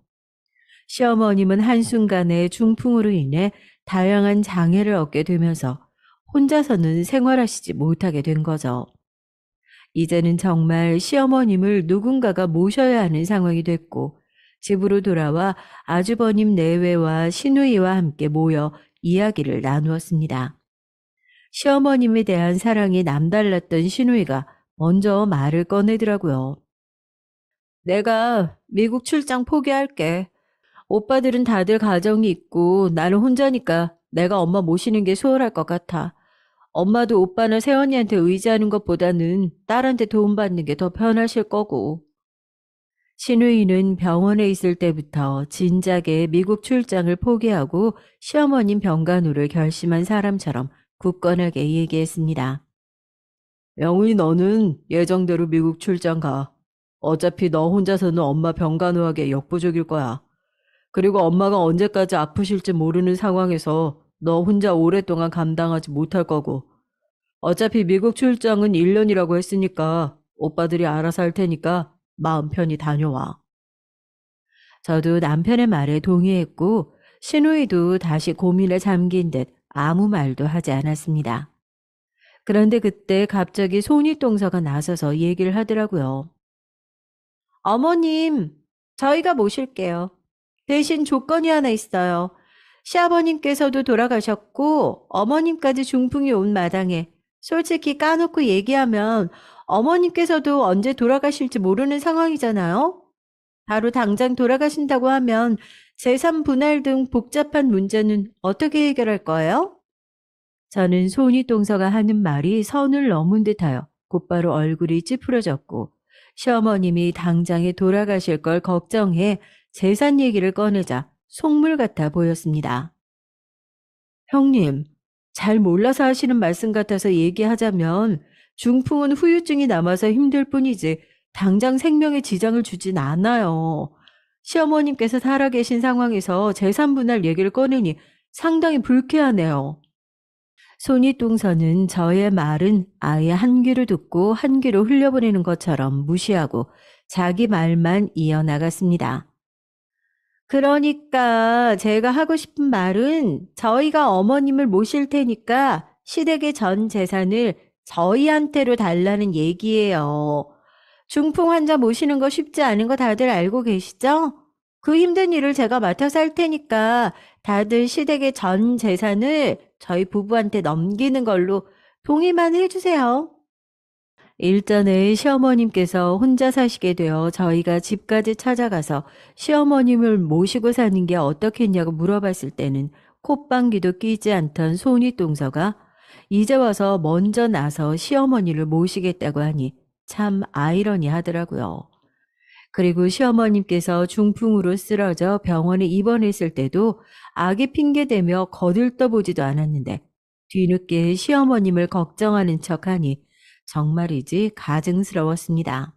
[SPEAKER 1] 시어머님은 한순간에 중풍으로 인해 다양한 장애를 얻게 되면서 혼자서는 생활하시지 못하게 된 거죠. 이제는 정말 시어머님을 누군가가 모셔야 하는 상황이 됐고 집으로 돌아와 아주버님 내외와 시누이와 함께 모여 이야기를 나누었습니다. 시어머님에 대한 사랑이 남달랐던 시누이가 먼저 말을 꺼내더라고요. 내가 미국 출장 포기할게. 오빠들은 다들 가정이 있고 나는 혼자니까 내가 엄마 모시는 게 수월할 것 같아. 엄마도 오빠나 새언니한테 의지하는 것보다는 딸한테 도움받는 게 더 편하실 거고. 신우이는 병원에 있을 때부터 진작에 미국 출장을 포기하고 시어머님 병간호를 결심한 사람처럼 굳건하게 얘기했습니다. 영훈이 너는 예정대로 미국 출장 가. 어차피 너 혼자서는 엄마 병간호하기에 역부족일 거야. 그리고 엄마가 언제까지 아프실지 모르는 상황에서 너 혼자 오랫동안 감당하지 못할 거고. 어차피 미국 출장은 1년이라고 했으니까 오빠들이 알아서 할 테니까 마음 편히 다녀와. 저도 남편의 말에 동의했고 신우이도 다시 고민에 잠긴 듯 아무 말도 하지 않았습니다. 그런데 그때 갑자기 손윗동서가 나서서 얘기를 하더라고요. 어머님, 저희가 모실게요. 대신 조건이 하나 있어요. 시아버님께서도 돌아가셨고 어머님까지 중풍이 온 마당에 솔직히 까놓고 얘기하면 어머님께서도 언제 돌아가실지 모르는 상황이잖아요. 바로 당장 돌아가신다고 하면 재산 분할 등 복잡한 문제는 어떻게 해결할 거예요? 저는 손윗동서가 하는 말이 선을 넘은 듯하여 곧바로 얼굴이 찌푸려졌고 시어머님이 당장에 돌아가실 걸 걱정해 재산 얘기를 꺼내자 속물 같아 보였습니다. 형님, 잘 몰라서 하시는 말씀 같아서 얘기하자면 중풍은 후유증이 남아서 힘들 뿐이지 당장 생명에 지장을 주진 않아요. 시어머님께서 살아계신 상황에서 재산 분할 얘기를 꺼내니 상당히 불쾌하네요. 손윗동서는 저의 말은 아예 한 귀로 듣고 한 귀로 흘려보내는 것처럼 무시하고 자기 말만 이어나갔습니다. 그러니까 제가 하고 싶은 말은 저희가 어머님을 모실 테니까 시댁의 전 재산을 저희한테로 달라는 얘기예요. 중풍 환자 모시는 거 쉽지 않은 거 다들 알고 계시죠? 그 힘든 일을 제가 맡아서 할 테니까 다들 시댁의 전 재산을 저희 부부한테 넘기는 걸로 동의만 해주세요. 일전에 시어머님께서 혼자 사시게 되어 저희가 집까지 찾아가서 시어머님을 모시고 사는 게 어떻겠냐고 물어봤을 때는 콧방귀도 끼지 않던 손윗동서가 이제 와서 먼저 나서 시어머니를 모시겠다고 하니 참 아이러니하더라고요. 그리고 시어머님께서 중풍으로 쓰러져 병원에 입원했을 때도 아기 핑계대며 거들떠보지도 않았는데 뒤늦게 시어머님을 걱정하는 척하니 정말이지 가증스러웠습니다.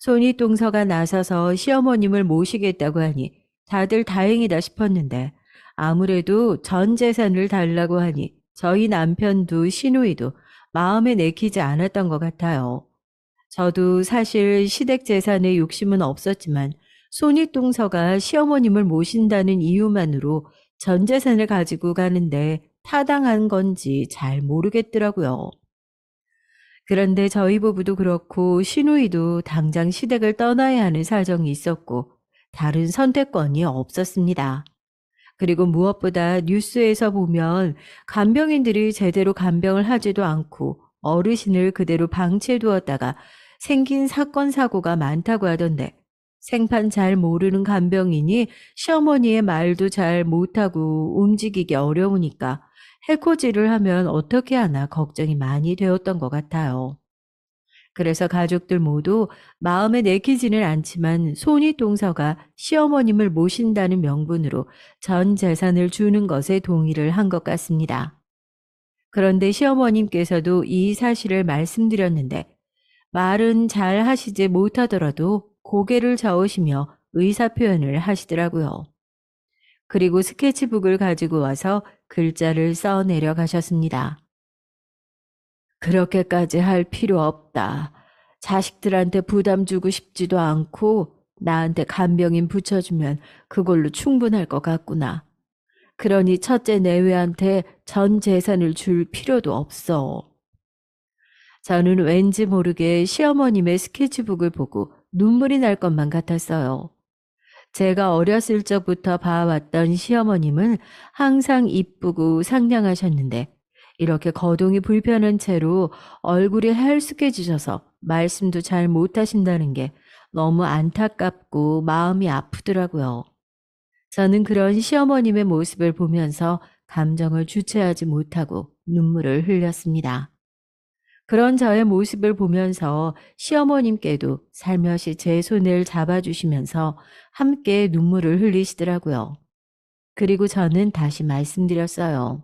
[SPEAKER 1] 손윗동서가 나서서 시어머님을 모시겠다고 하니 다들 다행이다 싶었는데 아무래도 전 재산을 달라고 하니 저희 남편도 시누이도 마음에 내키지 않았던 것 같아요. 저도 사실 시댁 재산에 욕심은 없었지만 손윗동서가 시어머님을 모신다는 이유만으로 전 재산을 가지고 가는데 타당한 건지 잘 모르겠더라고요. 그런데 저희 부부도 그렇고 시누이도 당장 시댁을 떠나야 하는 사정이 있었고 다른 선택권이 없었습니다. 그리고 무엇보다 뉴스에서 보면 간병인들이 제대로 간병을 하지도 않고 어르신을 그대로 방치해 두었다가 생긴 사건 사고가 많다고 하던데 생판 잘 모르는 간병인이 시어머니의 말도 잘 못하고 움직이기 어려우니까 해코지를 하면 어떻게 하나 걱정이 많이 되었던 것 같아요. 그래서 가족들 모두 마음에 내키지는 않지만 손윗동서가 시어머님을 모신다는 명분으로 전 재산을 주는 것에 동의를 한 것 같습니다. 그런데 시어머님께서도 이 사실을 말씀드렸는데 말은 잘 하시지 못하더라도 고개를 저으시며 의사표현을 하시더라고요. 그리고 스케치북을 가지고 와서 글자를 써 내려가셨습니다. 그렇게까지 할 필요 없다. 자식들한테 부담 주고 싶지도 않고 나한테 간병인 붙여주면 그걸로 충분할 것 같구나. 그러니 첫째 내외한테 전 재산을 줄 필요도 없어. 저는 왠지 모르게 시어머님의 스케치북을 보고 눈물이 날 것만 같았어요. 제가 어렸을 적부터 봐왔던 시어머님은 항상 이쁘고 상냥하셨는데 이렇게 거동이 불편한 채로 얼굴이 헬쑥해지셔서 말씀도 잘 못하신다는 게 너무 안타깝고 마음이 아프더라고요. 저는 그런 시어머님의 모습을 보면서 감정을 주체하지 못하고 눈물을 흘렸습니다. 그런 저의 모습을 보면서 시어머님께도 살며시 제 손을 잡아주시면서 함께 눈물을 흘리시더라고요. 그리고 저는 다시 말씀드렸어요.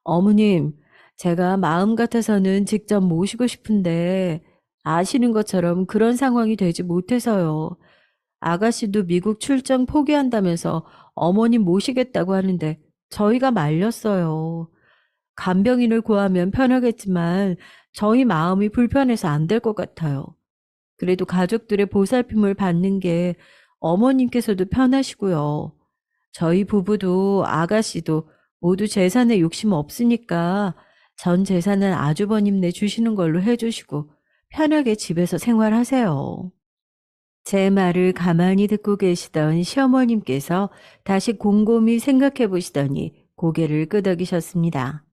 [SPEAKER 1] 어머님, 제가 마음 같아서는 직접 모시고 싶은데 아시는 것처럼 그런 상황이 되지 못해서요. 아가씨도 미국 출장 포기한다면서 어머님 모시겠다고 하는데 저희가 말렸어요. 간병인을 구하면 편하겠지만 저희 마음이 불편해서 안 될 것 같아요. 그래도 가족들의 보살핌을 받는 게 어머님께서도 편하시고요. 저희 부부도 아가씨도 모두 재산에 욕심 없으니까 전 재산은 아주버님네 주시는 걸로 해주시고 편하게 집에서 생활하세요. 제 말을 가만히 듣고 계시던 시어머님께서 다시 곰곰이 생각해 보시더니 고개를 끄덕이셨습니다.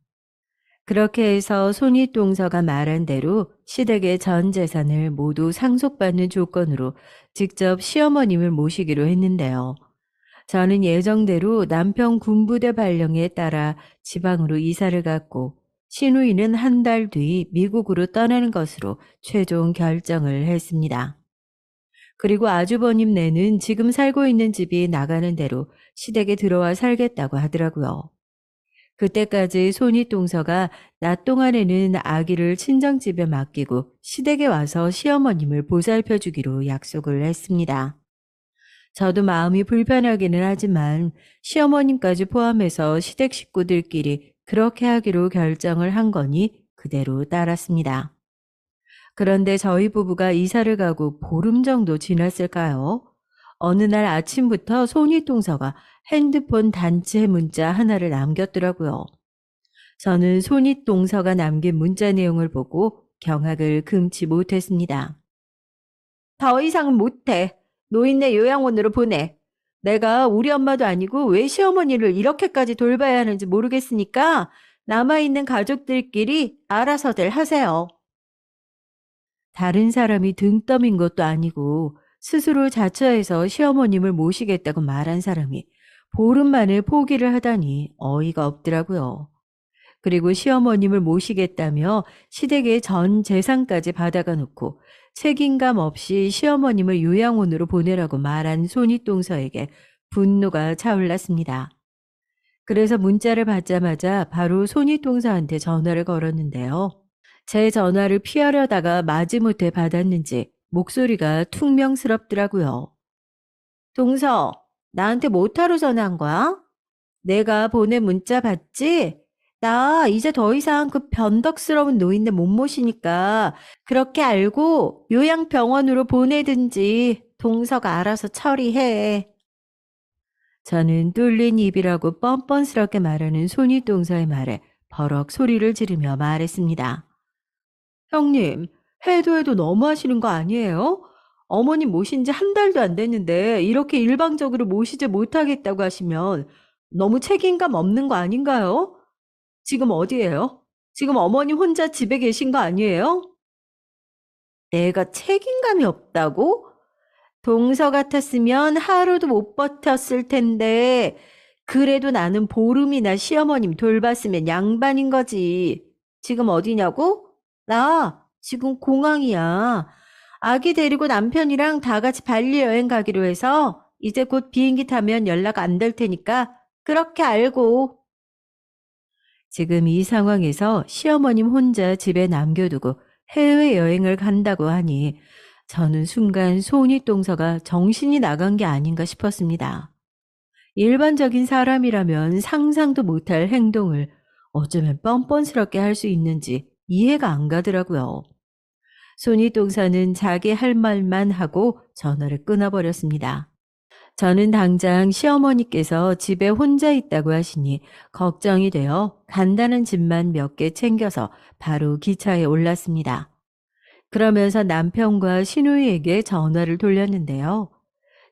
[SPEAKER 1] 그렇게 해서 손윗동서가 말한 대로 시댁의 전 재산을 모두 상속받는 조건으로 직접 시어머님을 모시기로 했는데요. 저는 예정대로 남편 군부대 발령에 따라 지방으로 이사를 갔고 시누이는 한 달 뒤 미국으로 떠나는 것으로 최종 결정을 했습니다. 그리고 아주버님네는 지금 살고 있는 집이 나가는 대로 시댁에 들어와 살겠다고 하더라고요. 그때까지 손윗동서가 낮 동안에는 아기를 친정집에 맡기고 시댁에 와서 시어머님을 보살펴 주기로 약속을 했습니다. 저도 마음이 불편하기는 하지만 시어머님까지 포함해서 시댁 식구들끼리 그렇게 하기로 결정을 한 거니 그대로 따랐습니다. 그런데 저희 부부가 이사를 가고 보름 정도 지났을까요? 어느 날 아침부터 손윗동서가 핸드폰 단체 문자 하나를 남겼더라고요. 저는 손윗동서가 남긴 문자 내용을 보고 경악을 금치 못했습니다. 더 이상은 못해. 노인네 요양원으로 보내. 내가 우리 엄마도 아니고 왜 시어머니를 이렇게까지 돌봐야 하는지 모르겠으니까 남아있는 가족들끼리 알아서들 하세요. 다른 사람이 등 떠민 것도 아니고 스스로 자처해서 시어머님을 모시겠다고 말한 사람이 보름 만에 포기를 하다니 어이가 없더라고요. 그리고 시어머님을 모시겠다며 시댁의 전 재산까지 받아가 놓고 책임감 없이 시어머님을 요양원으로 보내라고 말한 손윗동서에게 분노가 차올랐습니다. 그래서 문자를 받자마자 바로 손윗동서한테 전화를 걸었는데요. 제 전화를 피하려다가 마지못해 받았는지 목소리가 퉁명스럽더라고요. 동서, 나한테 뭐하러 전화한 거야? 내가 보낸 문자 봤지? 나 이제 더 이상 그 변덕스러운 노인네 못 모시니까 그렇게 알고 요양병원으로 보내든지 동서가 알아서 처리해. 저는 뚫린 입이라고 뻔뻔스럽게 말하는 손윗동서의 말에 버럭 소리를 지르며 말했습니다. 형님, 해도 너무하시는 거 아니에요? 어머님 모신 지 한 달도 안 됐는데 이렇게 일방적으로 모시지 못하겠다고 하시면 너무 책임감 없는 거 아닌가요? 지금 어디예요? 지금 어머님 혼자 집에 계신 거 아니에요? 내가 책임감이 없다고? 동서 같았으면 하루도 못 버텼을 텐데 그래도 나는 보름이나 시어머님 돌봤으면 양반인 거지. 지금 어디냐고? 나 지금 공항이야. 아기 데리고 남편이랑 다 같이 발리 여행 가기로 해서 이제 곧 비행기 타면 연락 안 될 테니까 그렇게 알고. 지금 이 상황에서 시어머님 혼자 집에 남겨두고 해외여행을 간다고 하니 저는 순간 손윗동서가 정신이 나간 게 아닌가 싶었습니다. 일반적인 사람이라면 상상도 못할 행동을 어쩌면 뻔뻔스럽게 할 수 있는지 이해가 안 가더라고요. 손윗동서는 자기 할 말만 하고 전화를 끊어버렸습니다. 저는 당장 시어머니께서 집에 혼자 있다고 하시니 걱정이 되어 간단한 짐만 몇 개 챙겨서 바로 기차에 올랐습니다. 그러면서 남편과 시누이에게 전화를 돌렸는데요.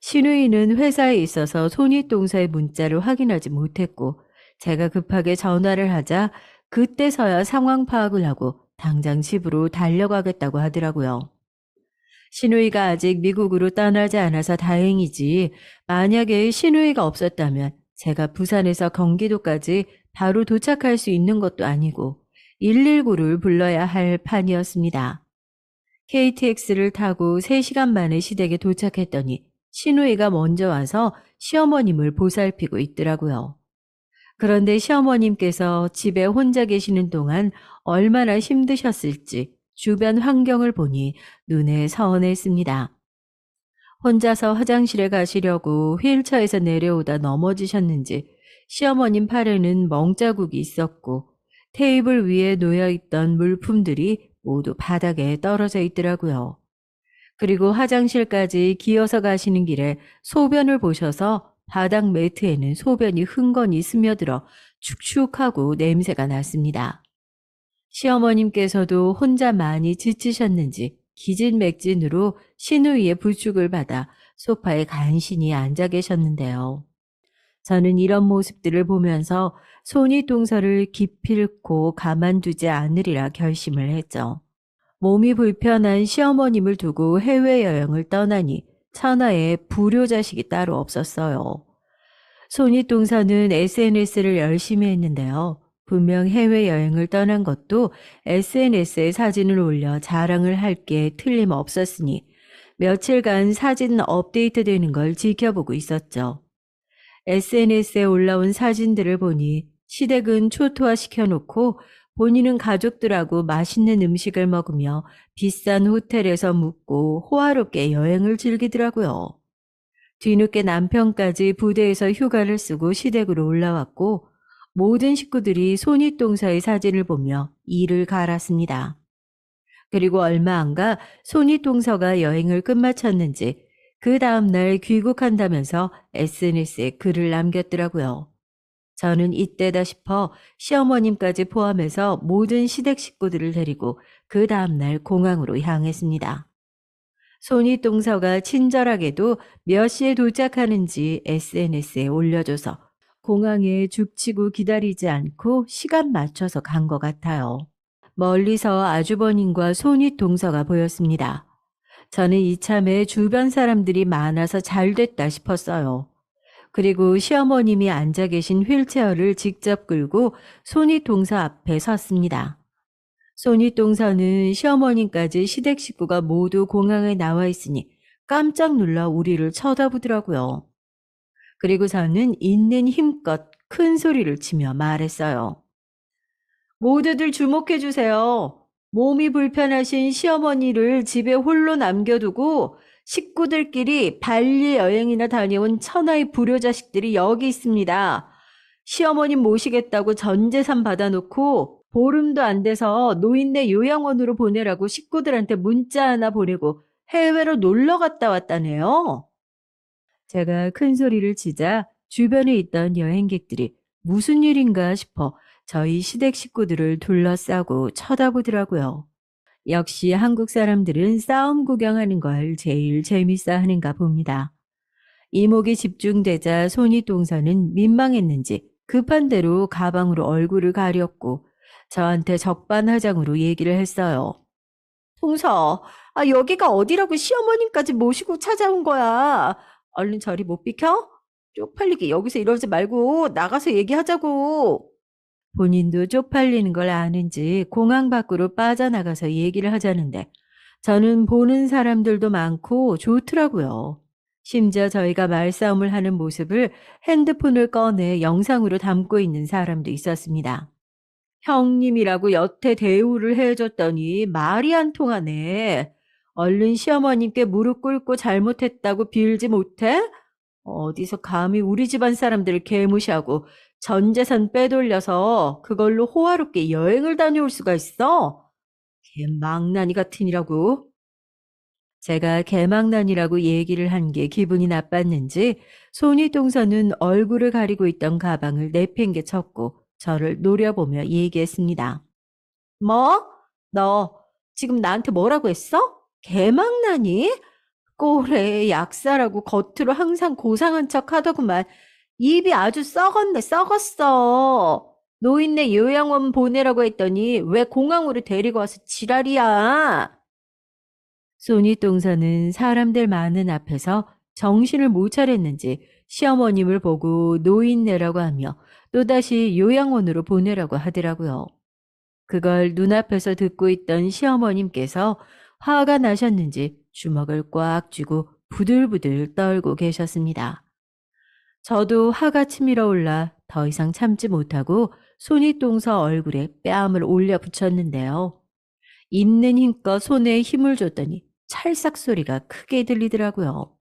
[SPEAKER 1] 시누이는 회사에 있어서 손윗동서의 문자를 확인하지 못했고 제가 급하게 전화를 하자 그때서야 상황 파악을 하고 당장 집으로 달려가겠다고 하더라고요. 시누이가 아직 미국으로 떠나지 않아서 다행이지 만약에 시누이가 없었다면 제가 부산에서 경기도까지 바로 도착할 수 있는 것도 아니고 119를 불러야 할 판이었습니다. KTX를 타고 3시간 만에 시댁에 도착했더니 시누이가 먼저 와서 시어머님을 보살피고 있더라고요. 그런데 시어머님께서 집에 혼자 계시는 동안 얼마나 힘드셨을지 주변 환경을 보니 눈에 선했습니다. 혼자서 화장실에 가시려고 휠체어에서 내려오다 넘어지셨는지 시어머님 팔에는 멍자국이 있었고 테이블 위에 놓여있던 물품들이 모두 바닥에 떨어져 있더라고요. 그리고 화장실까지 기어서 가시는 길에 소변을 보셔서 바닥 매트에는 소변이 흥건히 스며들어 축축하고 냄새가 났습니다. 시어머님께서도 혼자 많이 지치셨는지 기진맥진으로 시누이의 부축을 받아 소파에 간신히 앉아 계셨는데요. 저는 이런 모습들을 보면서 손윗동서를 기필코 가만두지 않으리라 결심을 했죠. 몸이 불편한 시어머님을 두고 해외여행을 떠나니 천하에 불효자식이 따로 없었어요. 손윗동서는 SNS를 열심히 했는데요. 분명 해외여행을 떠난 것도 SNS에 사진을 올려 자랑을 할 게 틀림없었으니 며칠간 사진 업데이트되는 걸 지켜보고 있었죠. SNS에 올라온 사진들을 보니 시댁은 초토화 시켜놓고 본인은 가족들하고 맛있는 음식을 먹으며 비싼 호텔에서 묵고 호화롭게 여행을 즐기더라고요. 뒤늦게 남편까지 부대에서 휴가를 쓰고 시댁으로 올라왔고 모든 식구들이 손윗동서의 사진을 보며 이를 갈았습니다. 그리고 얼마 안 가 손윗동서가 여행을 끝마쳤는지 그 다음날 귀국한다면서 SNS에 글을 남겼더라고요. 저는 이때다 싶어 시어머님까지 포함해서 모든 시댁 식구들을 데리고 그 다음날 공항으로 향했습니다. 손윗동서가 친절하게도 몇 시에 도착하는지 SNS에 올려줘서 공항에 죽치고 기다리지 않고 시간 맞춰서 간 것 같아요. 멀리서 아주버님과 손윗동서가 보였습니다. 저는 이참에 주변 사람들이 많아서 잘 됐다 싶었어요. 그리고 시어머님이 앉아 계신 휠체어를 직접 끌고 손윗동서 앞에 섰습니다. 손윗동서는 시어머님까지 시댁 식구가 모두 공항에 나와 있으니 깜짝 놀라 우리를 쳐다보더라고요. 그리고 저는 있는 힘껏 큰 소리를 치며 말했어요. 모두들 주목해 주세요. 몸이 불편하신 시어머니를 집에 홀로 남겨두고 식구들끼리 발리 여행이나 다녀온 천하의 불효자식들이 여기 있습니다. 시어머님 모시겠다고 전 재산 받아놓고 보름도 안 돼서 노인네 요양원으로 보내라고 식구들한테 문자 하나 보내고 해외로 놀러 갔다 왔다네요. 제가 큰 소리를 치자 주변에 있던 여행객들이 무슨 일인가 싶어 저희 시댁 식구들을 둘러싸고 쳐다보더라고요. 역시 한국 사람들은 싸움 구경하는 걸 제일 재밌어 하는가 봅니다. 이목이 집중되자 손윗동서는 민망했는지 급한 대로 가방으로 얼굴을 가렸고 저한테 적반하장으로 얘기를 했어요. 동서, 여기가 어디라고 시어머님까지 모시고 찾아온 거야. 얼른 저리 못 비켜? 쪽팔리게 여기서 이러지 말고 나가서 얘기하자고. 본인도 쪽팔리는 걸 아는지 공항 밖으로 빠져나가서 얘기를 하자는데 저는 보는 사람들도 많고 좋더라고요. 심지어 저희가 말싸움을 하는 모습을 핸드폰을 꺼내 영상으로 담고 있는 사람도 있었습니다. 형님이라고 여태 대우를 해줬더니 말이 안 통하네. 얼른 시어머님께 무릎 꿇고 잘못했다고 빌지 못해? 어디서 감히 우리 집안 사람들을 개무시하고 전 재산 빼돌려서 그걸로 호화롭게 여행을 다녀올 수가 있어? 개망나니 같으니라고. 제가 개망난이라고 얘기를 한 게 기분이 나빴는지 손윗동서는 얼굴을 가리고 있던 가방을 내팽개 쳤고 저를 노려보며 얘기했습니다. 뭐? 너 지금 나한테 뭐라고 했어? 개망나니? 꼴에 약사라고 겉으로 항상 고상한 척 하더구만. 입이 아주 썩었네, 썩었어. 노인네 요양원 보내라고 했더니 왜 공항으로 데리고 와서 지랄이야? 손윗동서는 사람들 많은 앞에서 정신을 못 차렸는지 시어머님을 보고 노인네라고 하며 또다시 요양원으로 보내라고 하더라고요. 그걸 눈앞에서 듣고 있던 시어머님께서 화가 나셨는지 주먹을 꽉 쥐고 부들부들 떨고 계셨습니다. 저도 화가 치밀어 올라 더 이상 참지 못하고 손윗동서 얼굴에 뺨을 올려 붙였는데요. 있는 힘껏 손에 힘을 줬더니 찰싹 소리가 크게 들리더라고요.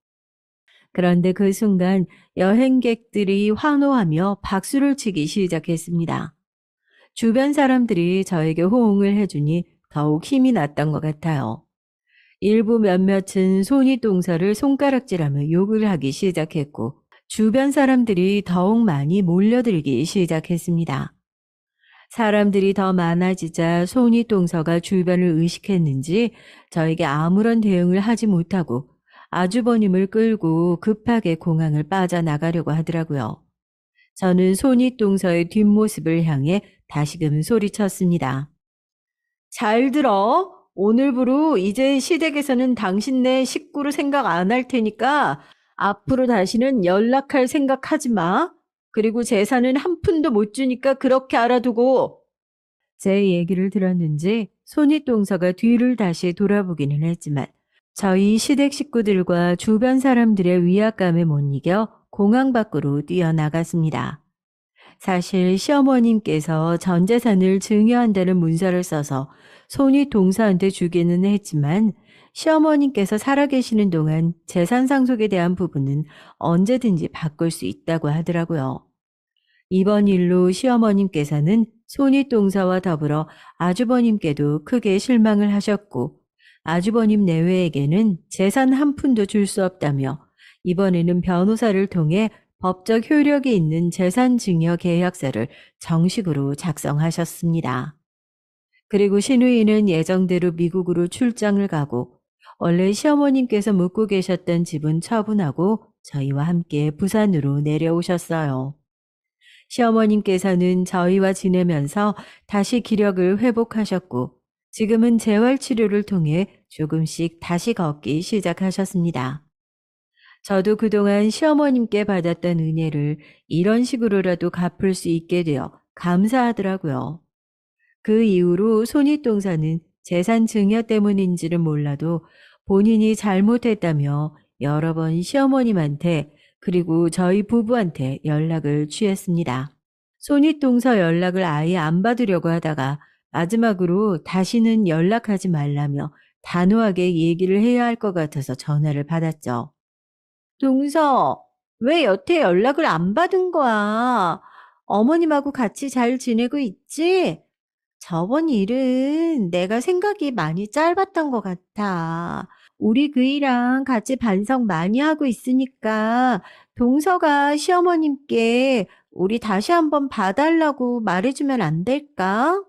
[SPEAKER 1] 그런데 그 순간 여행객들이 환호하며 박수를 치기 시작했습니다. 주변 사람들이 저에게 호응을 해주니 더욱 힘이 났던 것 같아요. 일부 몇몇은 손윗동서를 손가락질하며 욕을 하기 시작했고 주변 사람들이 더욱 많이 몰려들기 시작했습니다. 사람들이 더 많아지자 손윗동서가 주변을 의식했는지 저에게 아무런 대응을 하지 못하고 아주버님을 끌고 급하게 공항을 빠져나가려고 하더라고요. 저는 손윗동서의 뒷모습을 향해 다시금 소리쳤습니다. 잘 들어. 오늘부로 이제 시댁에서는 당신네 식구로 생각 안 할 테니까 앞으로 다시는 연락할 생각하지 마. 그리고 재산은 한 푼도 못 주니까 그렇게 알아두고. 제 얘기를 들었는지 손윗동서가 뒤를 다시 돌아보기는 했지만 저희 시댁 식구들과 주변 사람들의 위압감에 못 이겨 공항 밖으로 뛰어나갔습니다. 사실 시어머님께서 전 재산을 증여한다는 문서를 써서 손윗동서한테 주기는 했지만 시어머님께서 살아계시는 동안 재산 상속에 대한 부분은 언제든지 바꿀 수 있다고 하더라고요. 이번 일로 시어머님께서는 손윗동서와 더불어 아주버님께도 크게 실망을 하셨고 아주버님 내외에게는 재산 한 푼도 줄 수 없다며 이번에는 변호사를 통해 법적 효력이 있는 재산증여 계약서를 정식으로 작성하셨습니다. 그리고 신우이는 예정대로 미국으로 출장을 가고 원래 시어머님께서 묵고 계셨던 집은 처분하고 저희와 함께 부산으로 내려오셨어요. 시어머님께서는 저희와 지내면서 다시 기력을 회복하셨고 지금은 재활치료를 통해 조금씩 다시 걷기 시작하셨습니다. 저도 그동안 시어머님께 받았던 은혜를 이런 식으로라도 갚을 수 있게 되어 감사하더라고요. 그 이후로 손윗동사는 재산 증여 때문인지는 몰라도 본인이 잘못했다며 여러 번 시어머님한테 그리고 저희 부부한테 연락을 취했습니다. 손윗동서 연락을 아예 안 받으려고 하다가 마지막으로 다시는 연락하지 말라며 단호하게 얘기를 해야 할 것 같아서 전화를 받았죠. 동서, 왜 여태 연락을 안 받은 거야? 어머님하고 같이 잘 지내고 있지? 저번 일은 내가 생각이 많이 짧았던 것 같아. 우리 그이랑 같이 반성 많이 하고 있으니까 동서가 시어머님께 우리 다시 한번 봐달라고 말해주면 안 될까?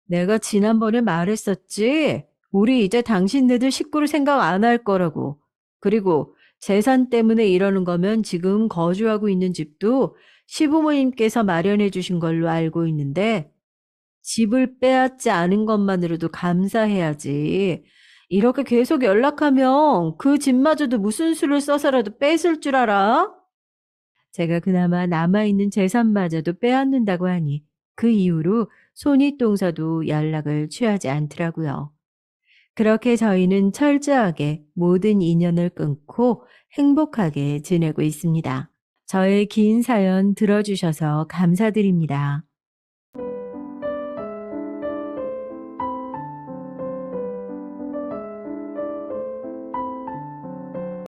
[SPEAKER 1] 내가 지난번에 말했었지. 우리 이제 당신네들 식구를 생각 안 할 거라고. 그리고 재산 때문에 이러는 거면 지금 거주하고 있는 집도 시부모님께서 마련해 주신 걸로 알고 있는데 집을 빼앗지 않은 것만으로도 감사해야지. 이렇게 계속 연락하면 그 집마저도 무슨 수를 써서라도 뺏을 줄 알아? 제가 그나마 남아있는 재산마저도 빼앗는다고 하니 그 이후로 손윗동서도 연락을 취하지 않더라고요. 그렇게 저희는 철저하게 모든 인연을 끊고 행복하게 지내고 있습니다. 저의 긴 사연 들어주셔서 감사드립니다.